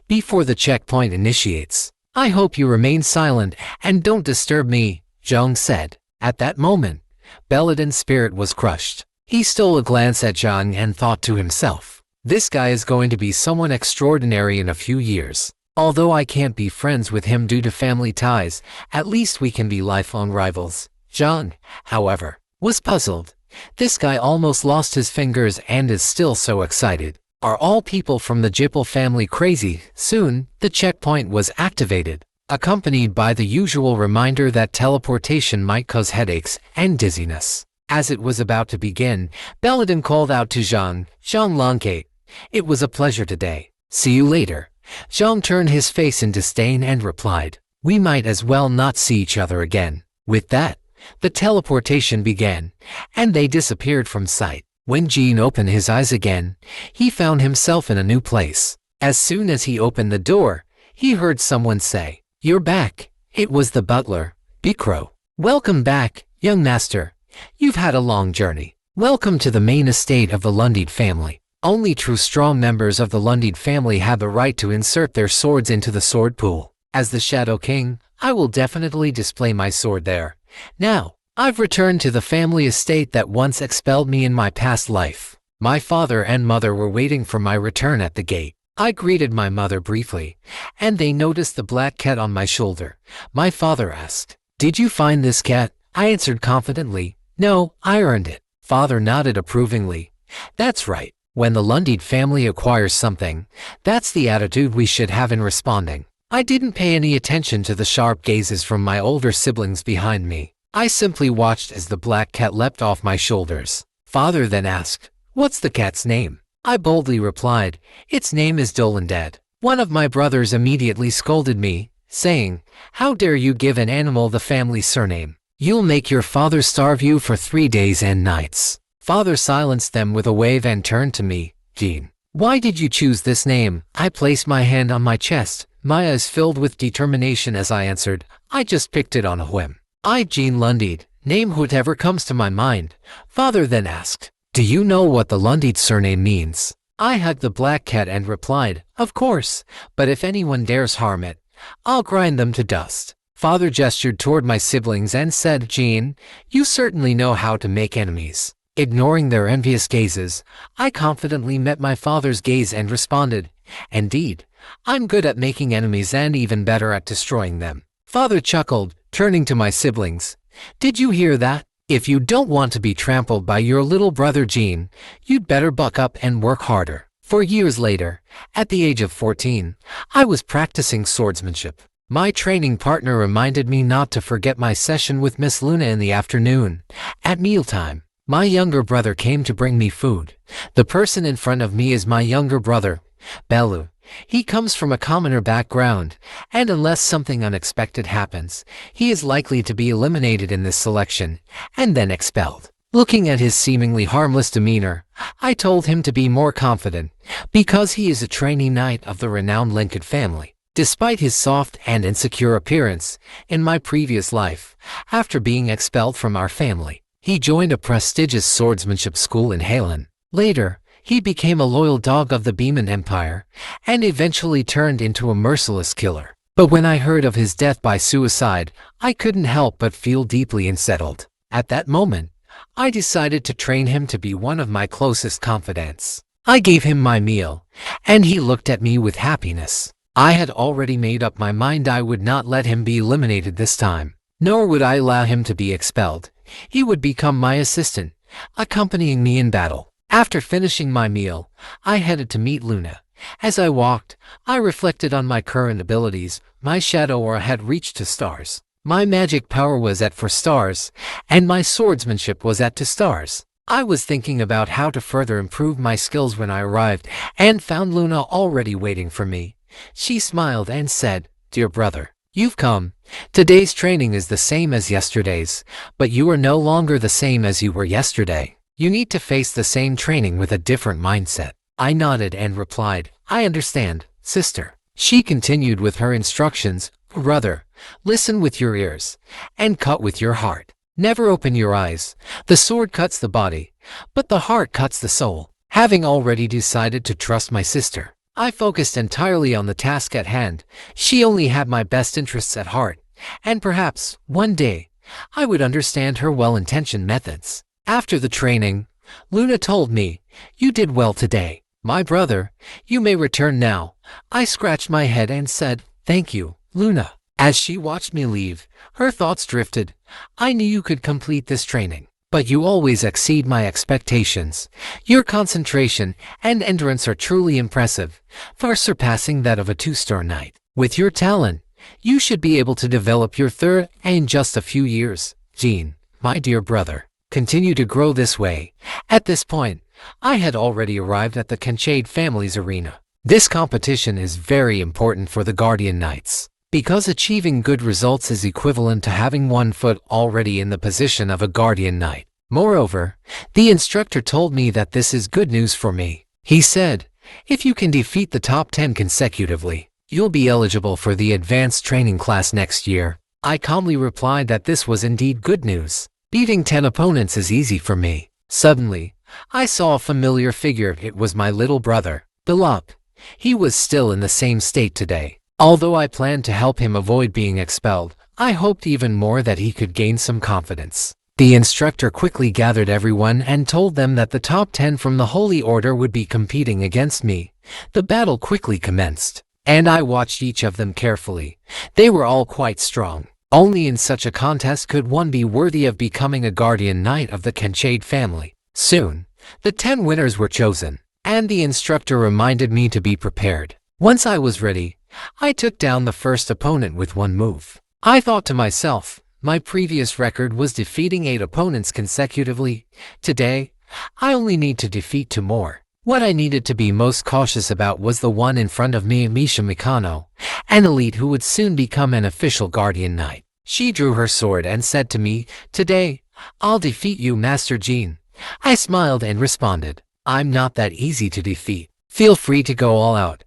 Before the checkpoint initiates, I hope you remain silent and don't disturb me, Zhang said. At that moment, Belladin's spirit was crushed. He stole a glance at Zhang and thought to himself, this guy is going to be someone extraordinary in a few years. Although I can't be friends with him due to family ties, at least we can be lifelong rivals. Zhang, however, was puzzled. This guy almost lost his fingers and is still so excited. Are all people from the Jipper family crazy? Soon, the checkpoint was activated, accompanied by the usual reminder that teleportation might cause headaches and dizziness. As it was about to begin, Belladin called out to Zhang, Zhang Lunk, it was a pleasure today. See you later. Zhang turned his face in disdain and replied, we might as well not see each other again. With that, the teleportation began, and they disappeared from sight. When Jean opened his eyes again, he found himself in a new place. As soon as he opened the door, he heard someone say, you're back. It was the butler, Bikro. Welcome back, young master. You've had a long journey. Welcome to the main estate of the Lundid family. Only true strong members of the Lundid family have the right to insert their swords into the sword pool. As the Shadow King, I will definitely display my sword there. Now, I've returned to the family estate that once expelled me in my past life. My father and mother were waiting for my return at the gate. I greeted my mother briefly, and they noticed the black cat on my shoulder. My father asked, did you find this cat? I answered confidently, no, I earned it. Father nodded approvingly. That's right. When the Lundid family acquires something, that's the attitude we should have in responding. I didn't pay any attention to the sharp gazes from my older siblings behind me. I simply watched as the black cat leapt off my shoulders. Father then asked, what's the cat's name? I boldly replied, its name is Dolendad. One of my brothers immediately scolded me, saying, how dare you give an animal the family surname? You'll make your father starve you for 3 days and nights. Father silenced them with a wave and turned to me, Jean. Why did you choose this name? I placed my hand on my chest, my eyes filled with determination as I answered, I just picked it on a whim. I, Jean Lundid, name whatever comes to my mind. Father then asked, do you know what the Lundid surname means? I hugged the black cat and replied, of course, but if anyone dares harm it, I'll grind them to dust. Father gestured toward my siblings and said, Jean, you certainly know how to make enemies. Ignoring their envious gazes, I confidently met my father's gaze and responded, indeed, I'm good at making enemies and even better at destroying them. Father chuckled, turning to my siblings. Did you hear that? If you don't want to be trampled by your little brother Jean, you'd better buck up and work harder. For years later, at the age of 14, I was practicing swordsmanship. My training partner reminded me not to forget my session with Miss Luna in the afternoon. At mealtime, my younger brother came to bring me food. The person in front of me is my younger brother, Belu. He comes from a commoner background, and unless something unexpected happens, he is likely to be eliminated in this selection, and then expelled. Looking at his seemingly harmless demeanor, I told him to be more confident, because he is a trainee knight of the renowned Lunk family. Despite his soft and insecure appearance, in my previous life, after being expelled from our family, he joined a prestigious swordsmanship school in Halen. Later, he became a loyal dog of the Beeman Empire, and eventually turned into a merciless killer. But when I heard of his death by suicide, I couldn't help but feel deeply unsettled. At that moment, I decided to train him to be one of my closest confidants. I gave him my meal, and he looked at me with happiness. I had already made up my mind I would not let him be eliminated this time, nor would I allow him to be expelled. He would become my assistant, accompanying me in battle. After finishing my meal, I headed to meet Luna. As I walked, I reflected on my current abilities. My shadow aura had reached to stars. My magic power was at 4 stars, and my swordsmanship was at 2 stars. I was thinking about how to further improve my skills when I arrived, and found Luna already waiting for me. She smiled and said, dear brother, you've come. Today's training is the same as yesterday's, but you are no longer the same as you were yesterday. You need to face the same training with a different mindset. I nodded and replied, I understand, sister. She continued with her instructions, brother, listen with your ears, and cut with your heart. Never open your eyes. The sword cuts the body, but the heart cuts the soul. Having already decided to trust my sister, I focused entirely on the task at hand. She only had my best interests at heart, and perhaps, one day, I would understand her well-intentioned methods. After the training, Luna told me, "You did well today, my brother. You may return now." I scratched my head and said, "Thank you, Luna." As she watched me leave, her thoughts drifted. "I knew you could complete this training, but you always exceed my expectations. Your concentration and endurance are truly impressive, far surpassing that of a 2-star knight. With your talent, you should be able to develop your third in just a few years. Jean, my dear brother, continue to grow this way." At this point, I had already arrived at the Kinshade family's arena. This competition is very important for the Guardian Knights, because achieving good results is equivalent to having one foot already in the position of a Guardian Knight. Moreover, the instructor told me that this is good news for me. He said, "If you can defeat the top 10 consecutively, you'll be eligible for the advanced training class next year." I calmly replied that this was indeed good news. Beating 10 opponents is easy for me. Suddenly, I saw a familiar figure. It was my little brother, Bilop. He was still in the same state today. Although I planned to help him avoid being expelled, I hoped even more that he could gain some confidence. The instructor quickly gathered everyone and told them that the top 10 from the Holy Order would be competing against me. The battle quickly commenced, and I watched each of them carefully. They were all quite strong. Only in such a contest could one be worthy of becoming a Guardian Knight of the Kinshade family. Soon, the 10 winners were chosen, and the instructor reminded me to be prepared. Once I was ready, I took down the first opponent with one move. I thought to myself, my previous record was defeating 8 opponents consecutively. Today, I only need to defeat 2 more. What I needed to be most cautious about was the one in front of me, Misha Mikano, an elite who would soon become an official Guardian Knight. She drew her sword and said to me, "Today, I'll defeat you, Master Jean." I smiled and responded, "I'm not that easy to defeat. Feel free to go all out."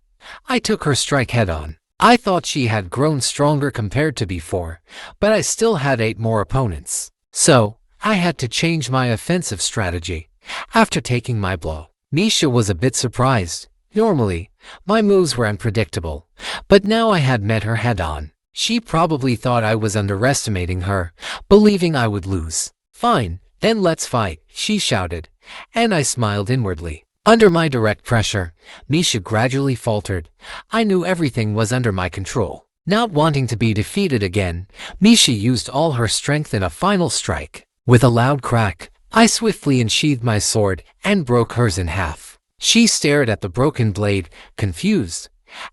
I took her strike head-on. I thought she had grown stronger compared to before, but I still had 8 more opponents. So, I had to change my offensive strategy. After taking my blow, Misha was a bit surprised. Normally, my moves were unpredictable, but now I had met her head-on. She probably thought I was underestimating her, believing I would lose. "Fine, then let's fight," she shouted, and I smiled inwardly. Under my direct pressure, Misha gradually faltered. I knew everything was under my control. Not wanting to be defeated again, Misha used all her strength in a final strike. With a loud crack, I swiftly unsheathed my sword and broke hers in half. She stared at the broken blade, confused.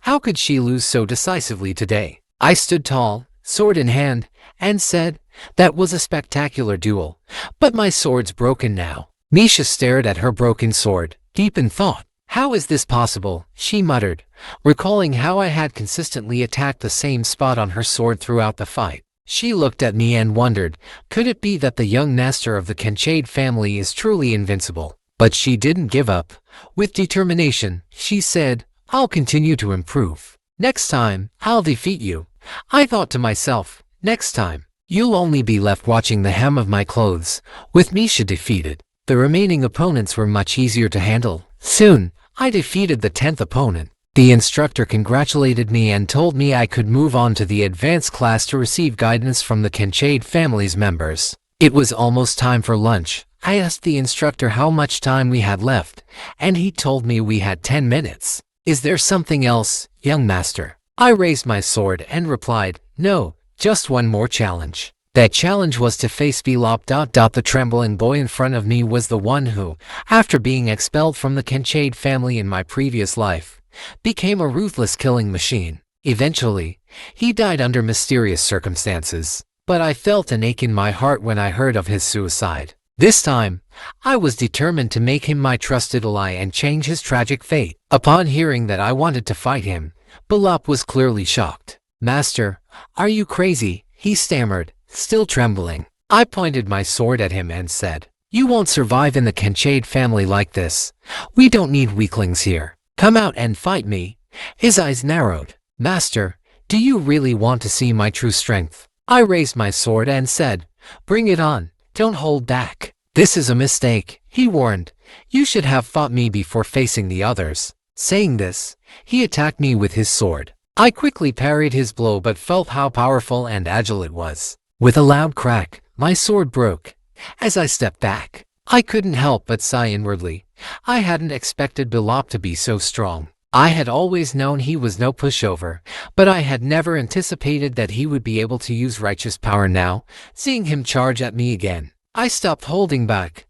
How could she lose so decisively today? I stood tall, sword in hand, and said, "That was a spectacular duel, but my sword's broken now." Misha stared at her broken sword, deep in thought. "How is this possible?" she muttered, recalling how I had consistently attacked the same spot on her sword throughout the fight. She looked at me and wondered, could it be that the young master of the Kinshade family is truly invincible? But she didn't give up. With determination, she said, "I'll continue to improve. Next time, I'll defeat you." I thought to myself, next time, you'll only be left watching the hem of my clothes. With Misha defeated, the remaining opponents were much easier to handle. Soon, I defeated the 10th opponent. The instructor congratulated me and told me I could move on to the advanced class to receive guidance from the Kinshade family's members. It was almost time for lunch. I asked the instructor how much time we had left, and he told me we had 10 minutes. "Is there something else, young master?" I raised my sword and replied, "No, just one more challenge." That challenge was to face Bilop. The trembling boy in front of me was the one who, after being expelled from the Kinshade family in my previous life, became a ruthless killing machine. Eventually, he died under mysterious circumstances, but I felt an ache in my heart when I heard of his suicide. This time, I was determined to make him my trusted ally and change his tragic fate. Upon hearing that I wanted to fight him, Bilop was clearly shocked. "Master, are you crazy?" he stammered, still trembling. I pointed my sword at him and said, "You won't survive in the Kinshade family like this. We don't need weaklings here. Come out and fight me." His eyes narrowed. "Master, do you really want to see my true strength?" I raised my sword and said, "Bring it on. Don't hold back." "This is a mistake," he warned. You should have fought me before facing the others." Saying this, he attacked me with his sword. I quickly parried his blow but felt how powerful and agile it was. With a loud crack, my sword broke. As I stepped back, I couldn't help but sigh inwardly. I hadn't expected Bilop to be so strong. I had always known he was no pushover, but I had never anticipated that he would be able to use righteous power now. Seeing him charge at me again, I stopped holding back.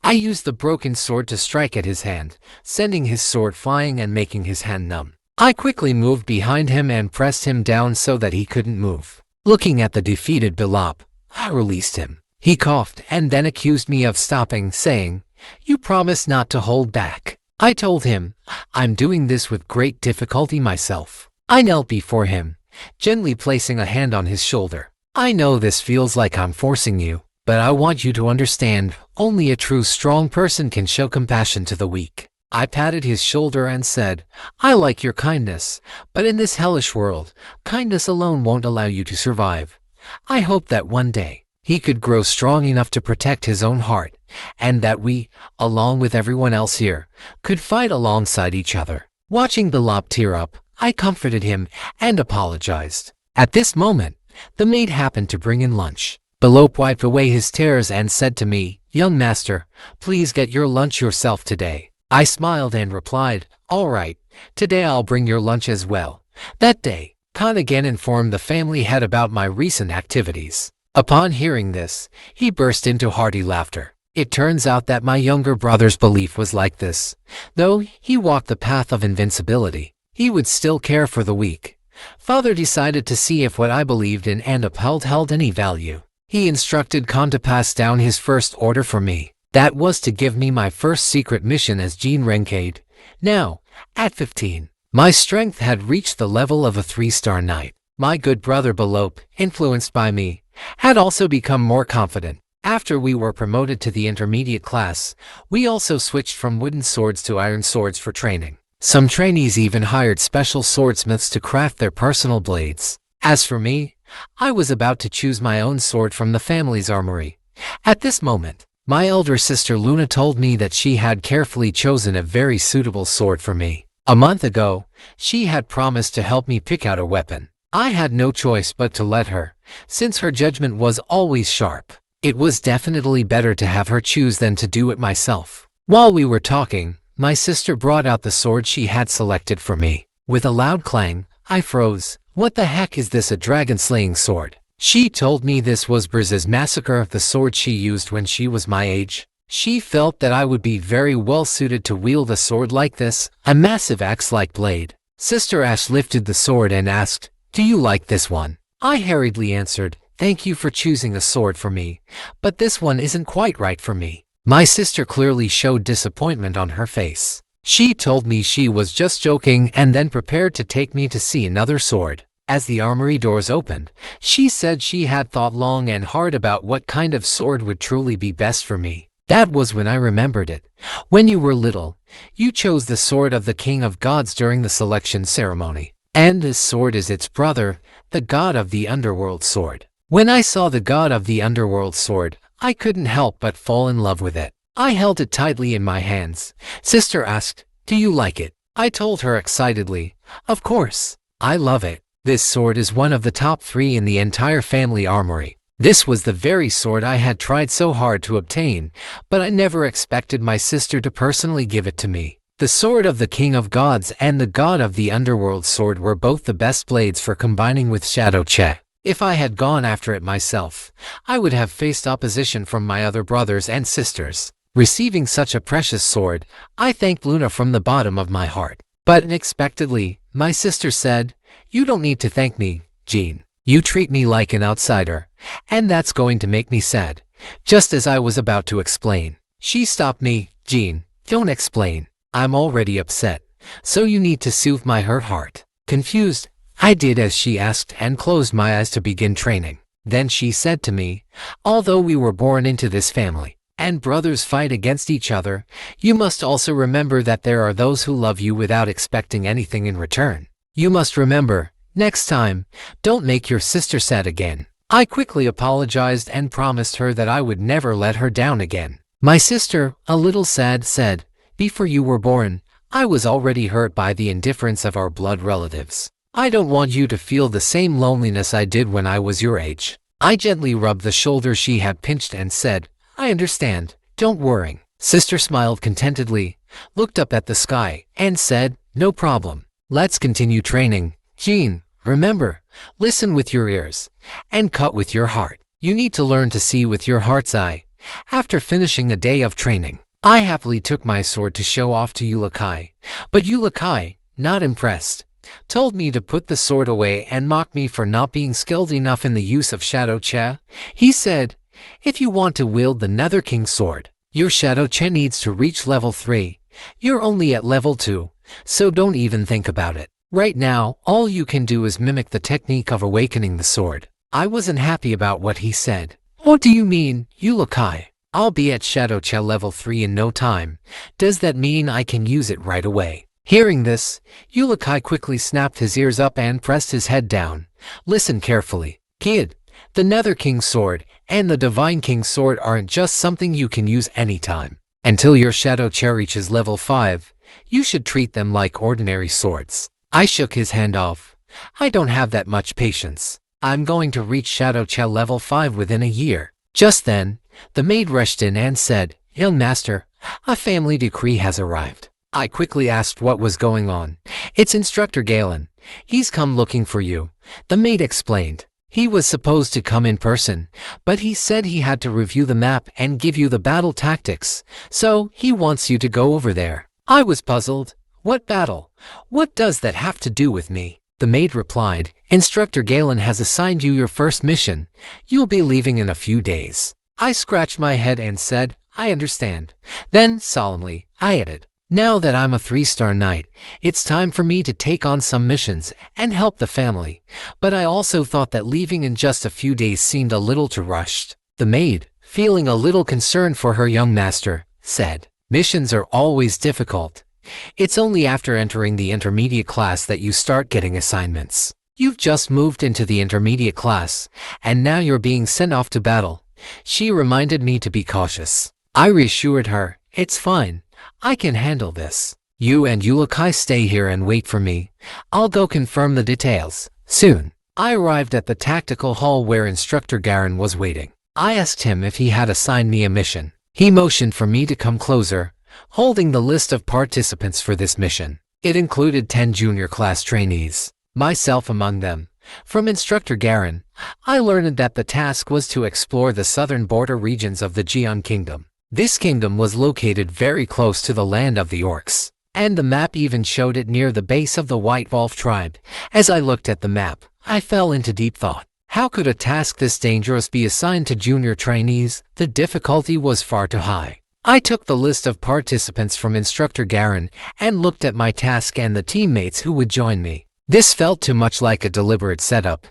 I used the broken sword to strike at his hand, sending his sword flying and making his hand numb. I quickly moved behind him and pressed him down so that he couldn't move. Looking at the defeated Bilop, I released him. He coughed and then accused me of stopping, saying, "You promised not to hold back." I told him, "I'm doing this with great difficulty myself." I knelt before him, gently placing a hand on his shoulder. "I know this feels like I'm forcing you, but I want you to understand, only a true strong person can show compassion to the weak." I patted his shoulder and said, "I like your kindness, but in this hellish world, kindness alone won't allow you to survive. I hope that one day, he could grow strong enough to protect his own heart, and that we, along with everyone else here, could fight alongside each other." Watching Bilop tear up, I comforted him and apologized. At this moment, the maid happened to bring in lunch. Bilop wiped away his tears and said to me, "Young master, please get your lunch yourself today." I smiled and replied, "All right, today I'll bring your lunch as well." That day, Khan again informed the family head about my recent activities. Upon hearing this, he burst into hearty laughter. It turns out that my younger brother's belief was like this. Though he walked the path of invincibility, he would still care for the weak. Father decided to see if what I believed in and upheld held any value. He instructed Khan to pass down his first order for me. That was to give me my first secret mission as Gene Renkade. Now, at 15, my strength had reached the level of a 3-star knight. My good brother Bilop, influenced by me, had also become more confident. After we were promoted to the intermediate class, we also switched from wooden swords to iron swords for training. Some trainees even hired special swordsmiths to craft their personal blades. As for me, I was about to choose my own sword from the family's armory. At this moment, my elder sister Luna told me that she had carefully chosen a very suitable sword for me. A month ago, she had promised to help me pick out a weapon. I had no choice but to let her, since her judgment was always sharp. It was definitely better to have her choose than to do it myself. While we were talking, my sister brought out the sword she had selected for me. With a loud clang, I froze. What the heck is this, a dragon-slaying sword? She told me this was Briz's massacre of the sword she used when she was my age. She felt that I would be very well suited to wield a sword like this, a massive axe-like blade. Sister Ash lifted the sword and asked, "Do you like this one?" I hurriedly answered, "Thank you for choosing a sword for me, but this one isn't quite right for me." My sister clearly showed disappointment on her face. She told me she was just joking and then prepared to take me to see another sword. As the armory doors opened, she said she had thought long and hard about what kind of sword would truly be best for me. That was when I remembered it. When you were little, you chose the sword of the King of Gods during the selection ceremony. And this sword is its brother, the god of the underworld sword. When I saw the god of the underworld sword, I couldn't help but fall in love with it. I held it tightly in my hands. Sister asked, "Do you like it?" I told her excitedly, "Of course, I love it. This sword is one of the top 3 in the entire family armory." This was the very sword I had tried so hard to obtain, but I never expected my sister to personally give it to me. The sword of the King of Gods and the god of the underworld sword were both the best blades for combining with Shadow Che. If I had gone after it myself, I would have faced opposition from my other brothers and sisters. Receiving such a precious sword, I thanked Luna from the bottom of my heart. But unexpectedly, my sister said, "You don't need to thank me, Jean. You treat me like an outsider, and that's going to make me sad." Just as I was about to explain, she stopped me. "Jean, don't explain. I'm already upset, so you need to soothe my hurt heart." Confused, I did as she asked and closed my eyes to begin training. Then she said to me, "Although we were born into this family, and brothers fight against each other, you must also remember that there are those who love you without expecting anything in return. You must remember, next time, don't make your sister sad again." I quickly apologized and promised her that I would never let her down again. My sister, a little sad, said, "Before you were born, I was already hurt by the indifference of our blood relatives. I don't want you to feel the same loneliness I did when I was your age." I gently rubbed the shoulder she had pinched and said, "I understand, don't worry." Sister smiled contentedly, looked up at the sky, and said, "No problem. Let's continue training. Jean, remember, listen with your ears and cut with your heart. You need to learn to see with your heart's eye." After finishing a day of training, I happily took my sword to show off to Ulick, but Ulick, not impressed, told me to put the sword away and mocked me for not being skilled enough in the use of Shadow Cha. He said, "If you want to wield the Nether King's sword, your Shadow Cha needs to reach level 3. You're only at level 2, so don't even think about it. Right now, all you can do is mimic the technique of awakening the sword." I wasn't happy about what he said. "What do you mean, Ulick? I'll be at Shadow Cha level 3 in no time. Does that mean I can use it right away?" Hearing this, Ulick quickly snapped his ears up and pressed his head down. "Listen carefully, kid. The Nether King's sword and the Divine King's sword aren't just something you can use anytime. Until your Shadow Cha reaches level 5, you should treat them like ordinary swords." I shook his hand off. "I don't have that much patience. I'm going to reach Shadow Cha level 5 within a year." Just then, the maid rushed in and said, "Young master, a family decree has arrived." I quickly asked what was going on. "It's Instructor Galen. He's come looking for you," the maid explained. "He was supposed to come in person, but he said he had to review the map and give you the battle tactics, so he wants you to go over there." I was puzzled. "What battle? What does that have to do with me?" The maid replied, "Instructor Galen has assigned you your first mission. You'll be leaving in a few days." I scratched my head and said, "I understand." Then, solemnly, I added, "Now that I'm a 3-star knight, it's time for me to take on some missions and help the family." But I also thought that leaving in just a few days seemed a little too rushed. The maid, feeling a little concerned for her young master, said, "Missions are always difficult. It's only after entering the intermediate class that you start getting assignments. You've just moved into the intermediate class, and now you're being sent off to battle." She reminded me to be cautious. I reassured her, "It's fine. I can handle this. You and Ulick stay here and wait for me. I'll go confirm the details soon." I arrived at the tactical hall where Instructor Garen was waiting. I asked him if he had assigned me a mission. He motioned for me to come closer, holding the list of participants for this mission. It included 10 junior class trainees, myself among them. From Instructor Garen, I learned that the task was to explore the southern border regions of the Jian Kingdom. This kingdom was located very close to the land of the orcs, and the map even showed it near the base of the White Wolf tribe. As I looked at the map, I fell into deep thought. How could a task this dangerous be assigned to junior trainees? The difficulty was far too high. I took the list of participants from Instructor Garen and looked at my task and the teammates who would join me. This felt too much like a deliberate setup.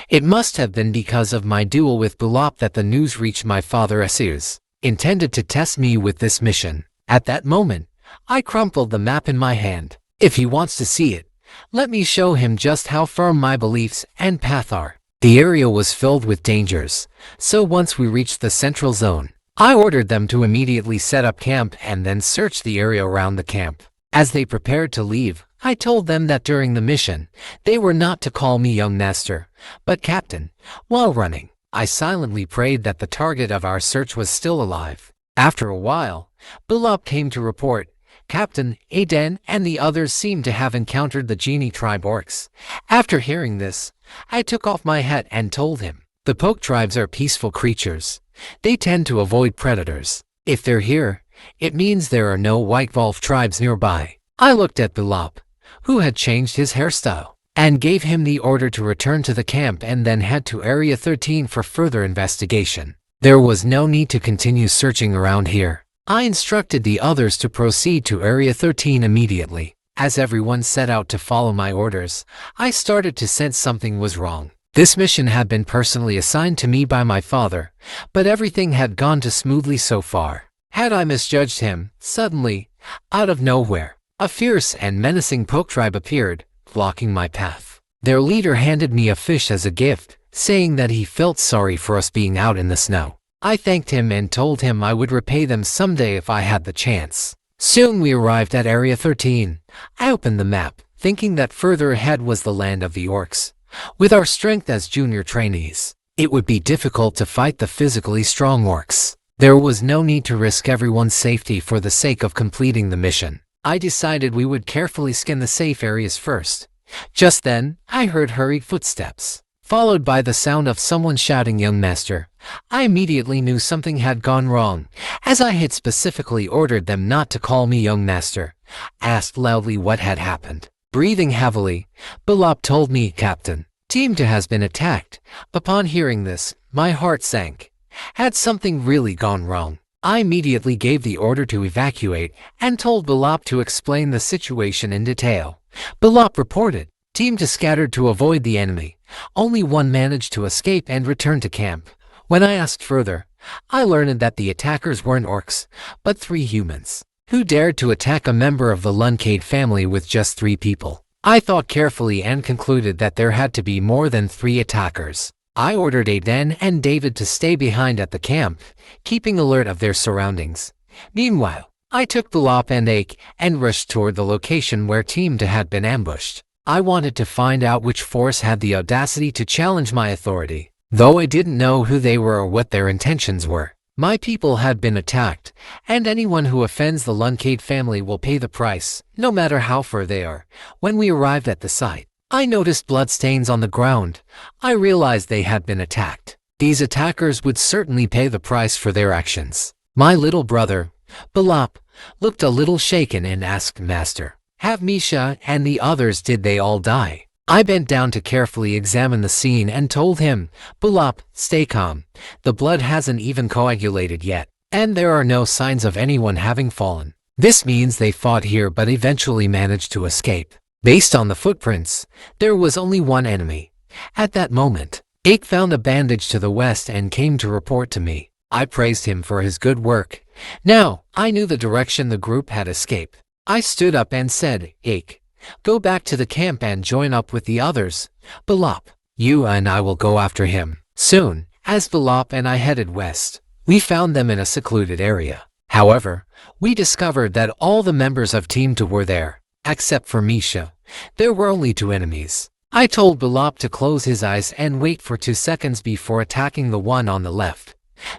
It must have been because of my duel with Bulop that the news reached my father's ears, intended to test me with this mission. At that moment, I crumpled the map in my hand. If he wants to see it, let me show him just how firm my beliefs and path are. The area was filled with dangers, so once we reached the central zone, I ordered them to immediately set up camp and then search the area around the camp. As they prepared to leave, I told them that during the mission, they were not to call me young master, but captain. While running, I silently prayed that the target of our search was still alive. After a while, Bulop came to report, "Captain, Aden and the others seem to have encountered the Genie tribe orcs." After hearing this, I took off my hat and told him, "The Poke tribes are peaceful creatures. They tend to avoid predators. If they're here, it means there are no White Wolf tribes nearby." I looked at Bulop, who had changed his hairstyle, and gave him the order to return to the camp and then head to Area 13 for further investigation. There was no need to continue searching around here. I instructed the others to proceed to Area 13 immediately. As everyone set out to follow my orders, I started to sense something was wrong. This mission had been personally assigned to me by my father, but everything had gone too smoothly so far. Had I misjudged him? Suddenly, out of nowhere, a fierce and menacing Poke tribe appeared, blocking my path. Their leader handed me a fish as a gift, saying that he felt sorry for us being out in the snow. I thanked him and told him I would repay them someday if I had the chance. Soon we arrived at Area 13. I opened the map, thinking that further ahead was the land of the orcs. With our strength as junior trainees, it would be difficult to fight the physically strong orcs. There was no need to risk everyone's safety for the sake of completing the mission. I decided we would carefully scan the safe areas first. Just then, I heard hurried footsteps, followed by the sound of someone shouting, "Young master." I immediately knew something had gone wrong, as I had specifically ordered them not to call me young master. I asked loudly what had happened. Breathing heavily, Balop told me, "Captain, Team 2 has been attacked." Upon hearing this, my heart sank. Had something really gone wrong? I immediately gave the order to evacuate and told Balop to explain the situation in detail. Balop reported, Team 2 scattered to avoid the enemy. Only one managed to escape and return to camp. When I asked further, I learned that the attackers weren't orcs, but 3 humans, who dared to attack a member of the Lunk family with just 3 people. I thought carefully and concluded that there had to be more than 3 attackers. I ordered Aiden and David to stay behind at the camp, keeping alert of their surroundings. Meanwhile, I took Balop and Ake and rushed toward the location where Team 2 had been ambushed. I wanted to find out which force had the audacity to challenge my authority, though I didn't know who they were or what their intentions were. My people had been attacked, and anyone who offends the Lunkade family will pay the price, no matter how far they are. When we arrived at the site, I noticed bloodstains on the ground. I realized they had been attacked. These attackers would certainly pay the price for their actions. My little brother, Balop, looked a little shaken and asked, "Master, have Misha and the others, did they all die?" I bent down to carefully examine the scene and told him, "Balop, stay calm. The blood hasn't even coagulated yet, and there are no signs of anyone having fallen. This means they fought here but eventually managed to escape. Based on the footprints, there was only one enemy." At that moment, Ake found a bandage to the west and came to report to me. I praised him for his good work. Now, I knew the direction the group had escaped. I stood up and said, "Ake, go back to the camp and join up with the others. Balop, you and I will go after him." Soon, as Balop and I headed west, we found them in a secluded area. However, we discovered that all the members of Team 2 were there, except for Misha. There were only 2 enemies. I told Balop to close his eyes and wait for 2 seconds before attacking the one on the left.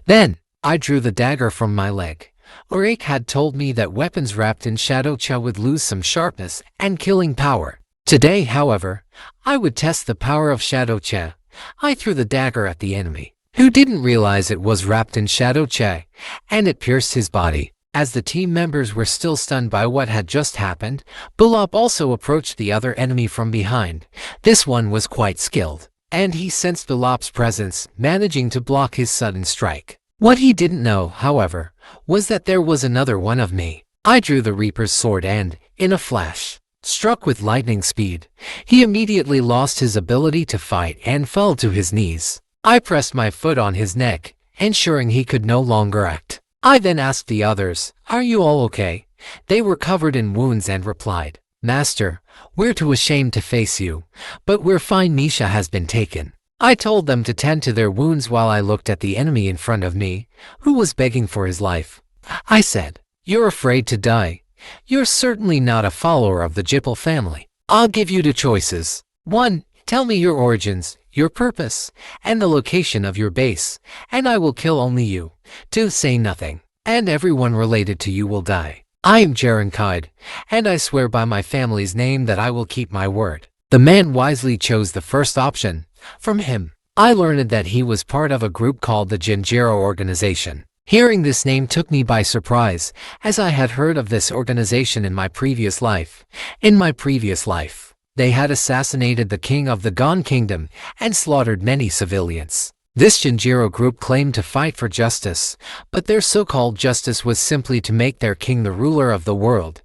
Then, I drew the dagger from my leg. Ake had told me that weapons wrapped in Shadow Cha would lose some sharpness and killing power. Today, however, I would test the power of Shadow Cha. I threw the dagger at the enemy, who didn't realize it was wrapped in Shadow Cha, and it pierced his body. As the team members were still stunned by what had just happened, Balop also approached the other enemy from behind. This one was quite skilled, and he sensed Balop's presence, managing to block his sudden strike. What he didn't know, however, was that there was another one of me. I drew the Reaper's sword and, in a flash, struck with lightning speed. He immediately lost his ability to fight and fell to his knees. I pressed my foot on his neck, ensuring he could no longer act. I then asked the others, "Are you all okay?" They were covered in wounds and replied, "Master, we're too ashamed to face you, but we're fine. Misha has been taken." I told them to tend to their wounds while I looked at the enemy in front of me, who was begging for his life. I said, "You're afraid to die. You're certainly not a follower of the Jipper family. I'll give you 2 choices. 1. Tell me your origins, your purpose, and the location of your base, and I will kill only you. 2. Say nothing, and everyone related to you will die. I am Jaren Kaid, and I swear by my family's name that I will keep my word." The man wisely chose the first option. From him, I learned that he was part of a group called the Jinjiro Organization. Hearing this name took me by surprise, as I had heard of this organization in my previous life. In my previous life, they had assassinated the king of the Gon Kingdom and slaughtered many civilians. This Jinjiro group claimed to fight for justice, but their so-called justice was simply to make their king the ruler of the world.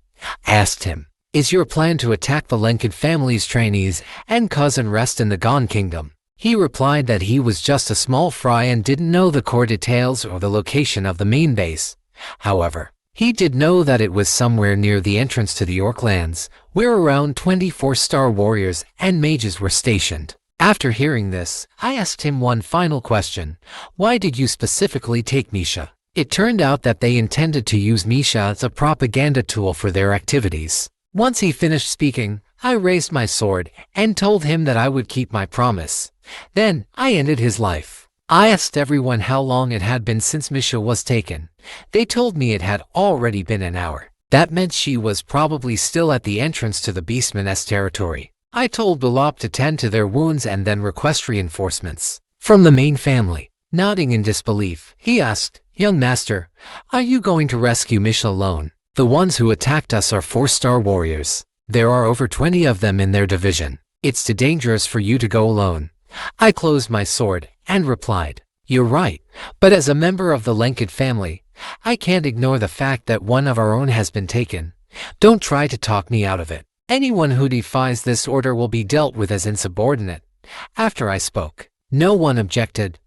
I asked him, "Is your plan to attack the Lunkade family's trainees and cause unrest in the Gon Kingdom?" He replied that he was just a small fry and didn't know the core details or the location of the main base. However, he did know that it was somewhere near the entrance to the Orc lands, where around 24 star warriors and mages were stationed. After hearing this, I asked him one final question. Why did you specifically take Misha? It turned out that they intended to use Misha as a propaganda tool for their activities. Once he finished speaking, I raised my sword and told him that I would keep my promise. Then, I ended his life. I asked everyone how long it had been since Misha was taken. They told me it had already been an hour. That meant she was probably still at the entrance to the Beastman's territory. I told Bulop to tend to their wounds and then request reinforcements from the main family. Nodding in disbelief, he asked, "Young master, are you going to rescue Misha alone? The ones who attacked us are 4-star warriors. There are over 20 of them in their division. It's too dangerous for you to go alone." I closed my sword and replied, "You're right, but as a member of the Lunk family, I can't ignore the fact that one of our own has been taken. Don't try to talk me out of it. Anyone who defies this order will be dealt with as insubordinate." After I spoke, no one objected.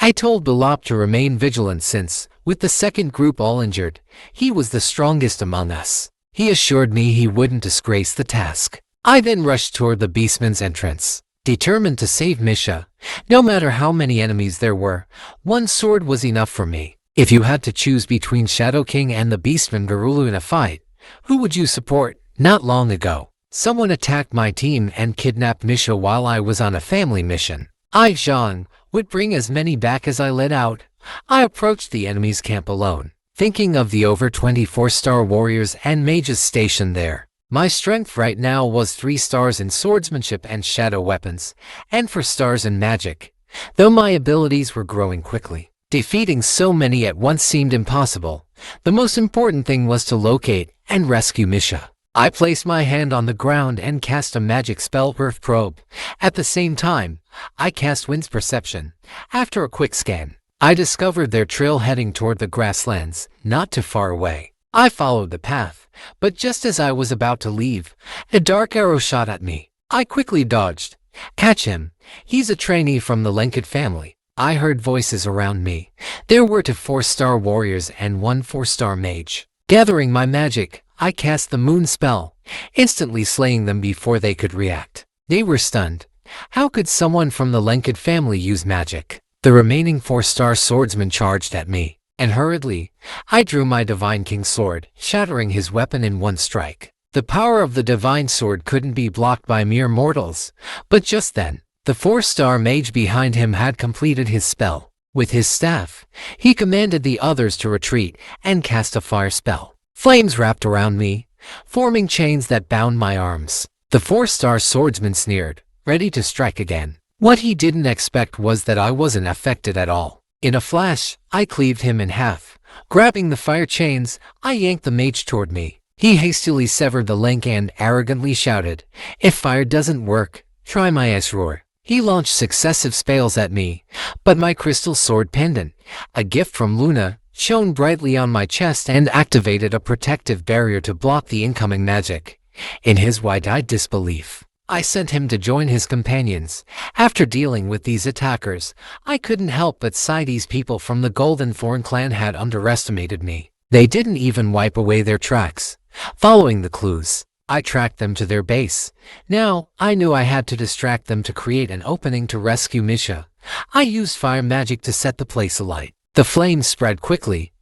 I told Bulop to remain vigilant since, with the second group all injured, he was the strongest among us. He assured me he wouldn't disgrace the task. I then rushed toward the Beastman's entrance, determined to save Misha. No matter how many enemies there were, one sword was enough for me. If you had to choose between Shadow King and the Beastman Garulu in a fight, who would you support? Not long ago, someone attacked my team and kidnapped Misha while I was on a family mission. I, Zhang, would bring as many back as I let out. I approached the enemy's camp alone, thinking of the over 24-star warriors and mages stationed there. My strength right now was 3 stars in swordsmanship and shadow weapons, and 4 stars in magic, though my abilities were growing quickly. Defeating so many at once seemed impossible. The most important thing was to locate and rescue Misha. I placed my hand on the ground and cast a magic spell, Earth Probe. At the same time, I cast Wind's Perception. After a quick scan, I discovered their trail heading toward the grasslands, not too far away. I followed the path, but just as I was about to leave, a dark arrow shot at me. I quickly dodged. "Catch him. He's a trainee from the Lunk family." I heard voices around me. There were 2 4-star warriors and 1 4-star mage. Gathering my magic, I cast the moon spell, instantly slaying them before they could react. They were stunned. How could someone from the Lunk family use magic? The remaining 4-star swordsman charged at me, and hurriedly, I drew my Divine King's sword, shattering his weapon in one strike. The power of the Divine Sword couldn't be blocked by mere mortals, but just then, the 4-star mage behind him had completed his spell. With his staff, he commanded the others to retreat and cast a fire spell. Flames wrapped around me, forming chains that bound my arms. The 4-star swordsman sneered, ready to strike again. What he didn't expect was that I wasn't affected at all. In a flash, I cleaved him in half. Grabbing the fire chains, I yanked the mage toward me. He hastily severed the link and arrogantly shouted, "If fire doesn't work, try my ice roar." He launched successive spells at me, but my crystal sword pendant, a gift from Luna, shone brightly on my chest and activated a protective barrier to block the incoming magic. In his wide-eyed disbelief, I sent him to join his companions. After dealing with these attackers, I couldn't help but sigh. These people from the Golden Thorn clan had underestimated me. They didn't even wipe away their tracks. Following the clues, I tracked them to their base. Now, I knew I had to distract them to create an opening to rescue Misha. I used fire magic to set the place alight. The flames spread quickly,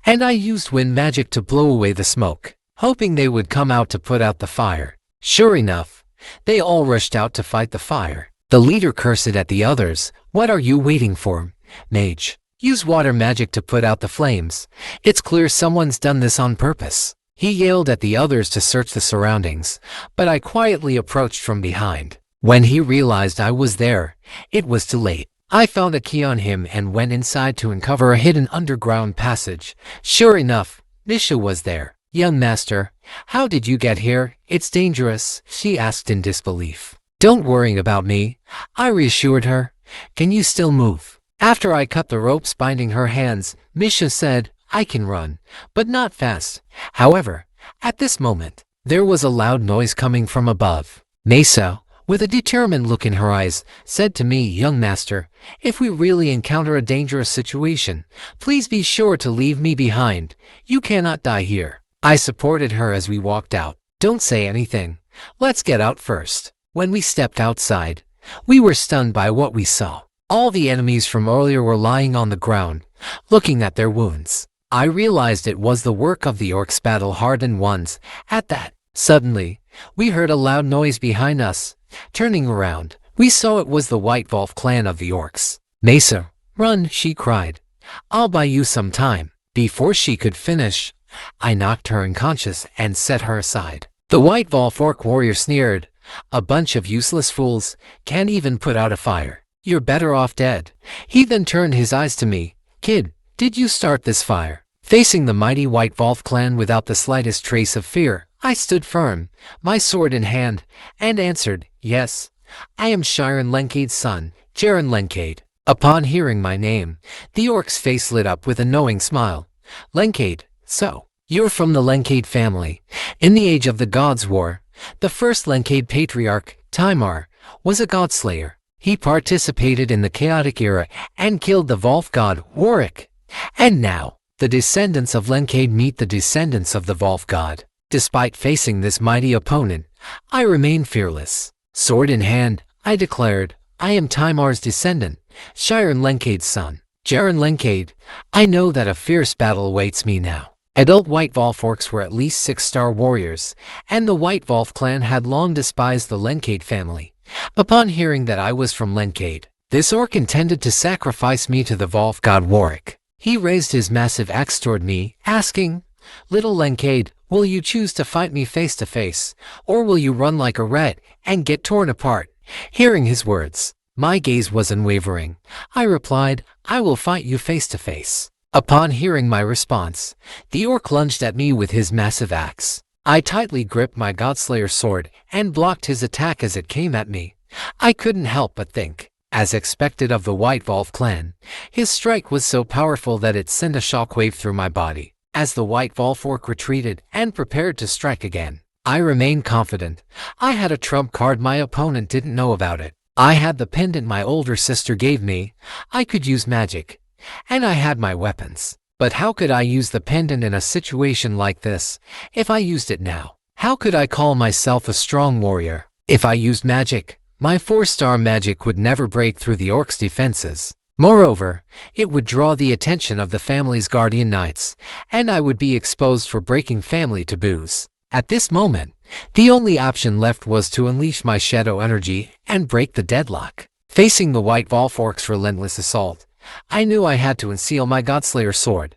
and I used wind magic to blow away the smoke, hoping they would come out to put out the fire. Sure enough, they all rushed out to fight the fire. The leader cursed at the others. "What are you waiting for, mage? Use water magic to put out the flames. It's clear someone's done this on purpose." He yelled at the others to search the surroundings, but I quietly approached from behind. When he realized I was there, it was too late. I found a key on him and went inside to uncover a hidden underground passage. Sure enough, Misha was there. "Young master, how did you get here? It's dangerous," she asked in disbelief. "Don't worry about me," I reassured her. "Can you still move?" After I cut the ropes binding her hands, Misha said, "I can run, but not fast." However, at this moment, there was a loud noise coming from above. Mesa, with a determined look in her eyes, said to me, "Young master, if we really encounter a dangerous situation, please be sure to leave me behind. You cannot die here." I supported her as we walked out. "Don't say anything. Let's get out first." When we stepped outside, We were stunned by what we saw. All the enemies from earlier were lying on the ground, looking at their wounds. I realized it was the work of the orcs' battle-hardened ones. At that, suddenly, we heard a loud noise behind us. Turning around, we saw it was the White Wolf clan of the orcs. "Mesa, run," she cried. "I'll buy you some time." Before she could finish, I knocked her unconscious and set her aside. The White Wolf orc warrior sneered, "A bunch of useless fools, can't even put out a fire. You're better off dead." He then turned his eyes to me. "Kid, did you start this fire?" Facing the mighty White Wolf clan without the slightest trace of fear, I stood firm, my sword in hand, and answered, "Yes, I am Shiren Lenkade's son, Jaren Lenkade." Upon hearing my name, the orc's face lit up with a knowing smile. "Lenkade, so you're from the Lenkade family." In the Age of the Gods War, the first Lenkade patriarch, Timar, was a godslayer. He participated in the chaotic era and killed the Wolf god, Ulick. And now, the descendants of Lenkade meet the descendants of the Wolf god. Despite facing this mighty opponent, I remained fearless. Sword in hand, I declared, "I am Timar's descendant, Shiren Lenkade's son, Jaren Lenkade. I know that a fierce battle awaits me now." Adult White Wolf orcs were at least 6-star warriors, and the White Wolf clan had long despised the Lenkade family. Upon hearing that I was from Lenkade, this orc intended to sacrifice me to the Wolf god Ulick. He raised his massive axe toward me, asking, "Little Lenkade, will you choose to fight me face to face, or will you run like a rat and get torn apart?" Hearing his words, my gaze was unwavering. I replied, "I will fight you face to face." Upon hearing my response, the orc lunged at me with his massive axe. I tightly gripped my Godslayer sword and blocked his attack as it came at me. I couldn't help but think, as expected of the White Wolf clan, his strike was so powerful that it sent a shockwave through my body. As the White Wolf orc retreated and prepared to strike again, I remained confident. I had a trump card my opponent didn't know about it. I had the pendant my older sister gave me. I could use magic, and I had my weapons. But how could I use the pendant in a situation like this? If I used it now, how could I call myself a strong warrior? If I used magic, my 4-star magic would never break through the orc's defenses. Moreover, it would draw the attention of the family's guardian knights, and I would be exposed for breaking family taboos. At this moment, the only option left was to unleash my shadow energy and break the deadlock. Facing the White Wolf orc's relentless assault, I knew I had to unseal my Godslayer sword.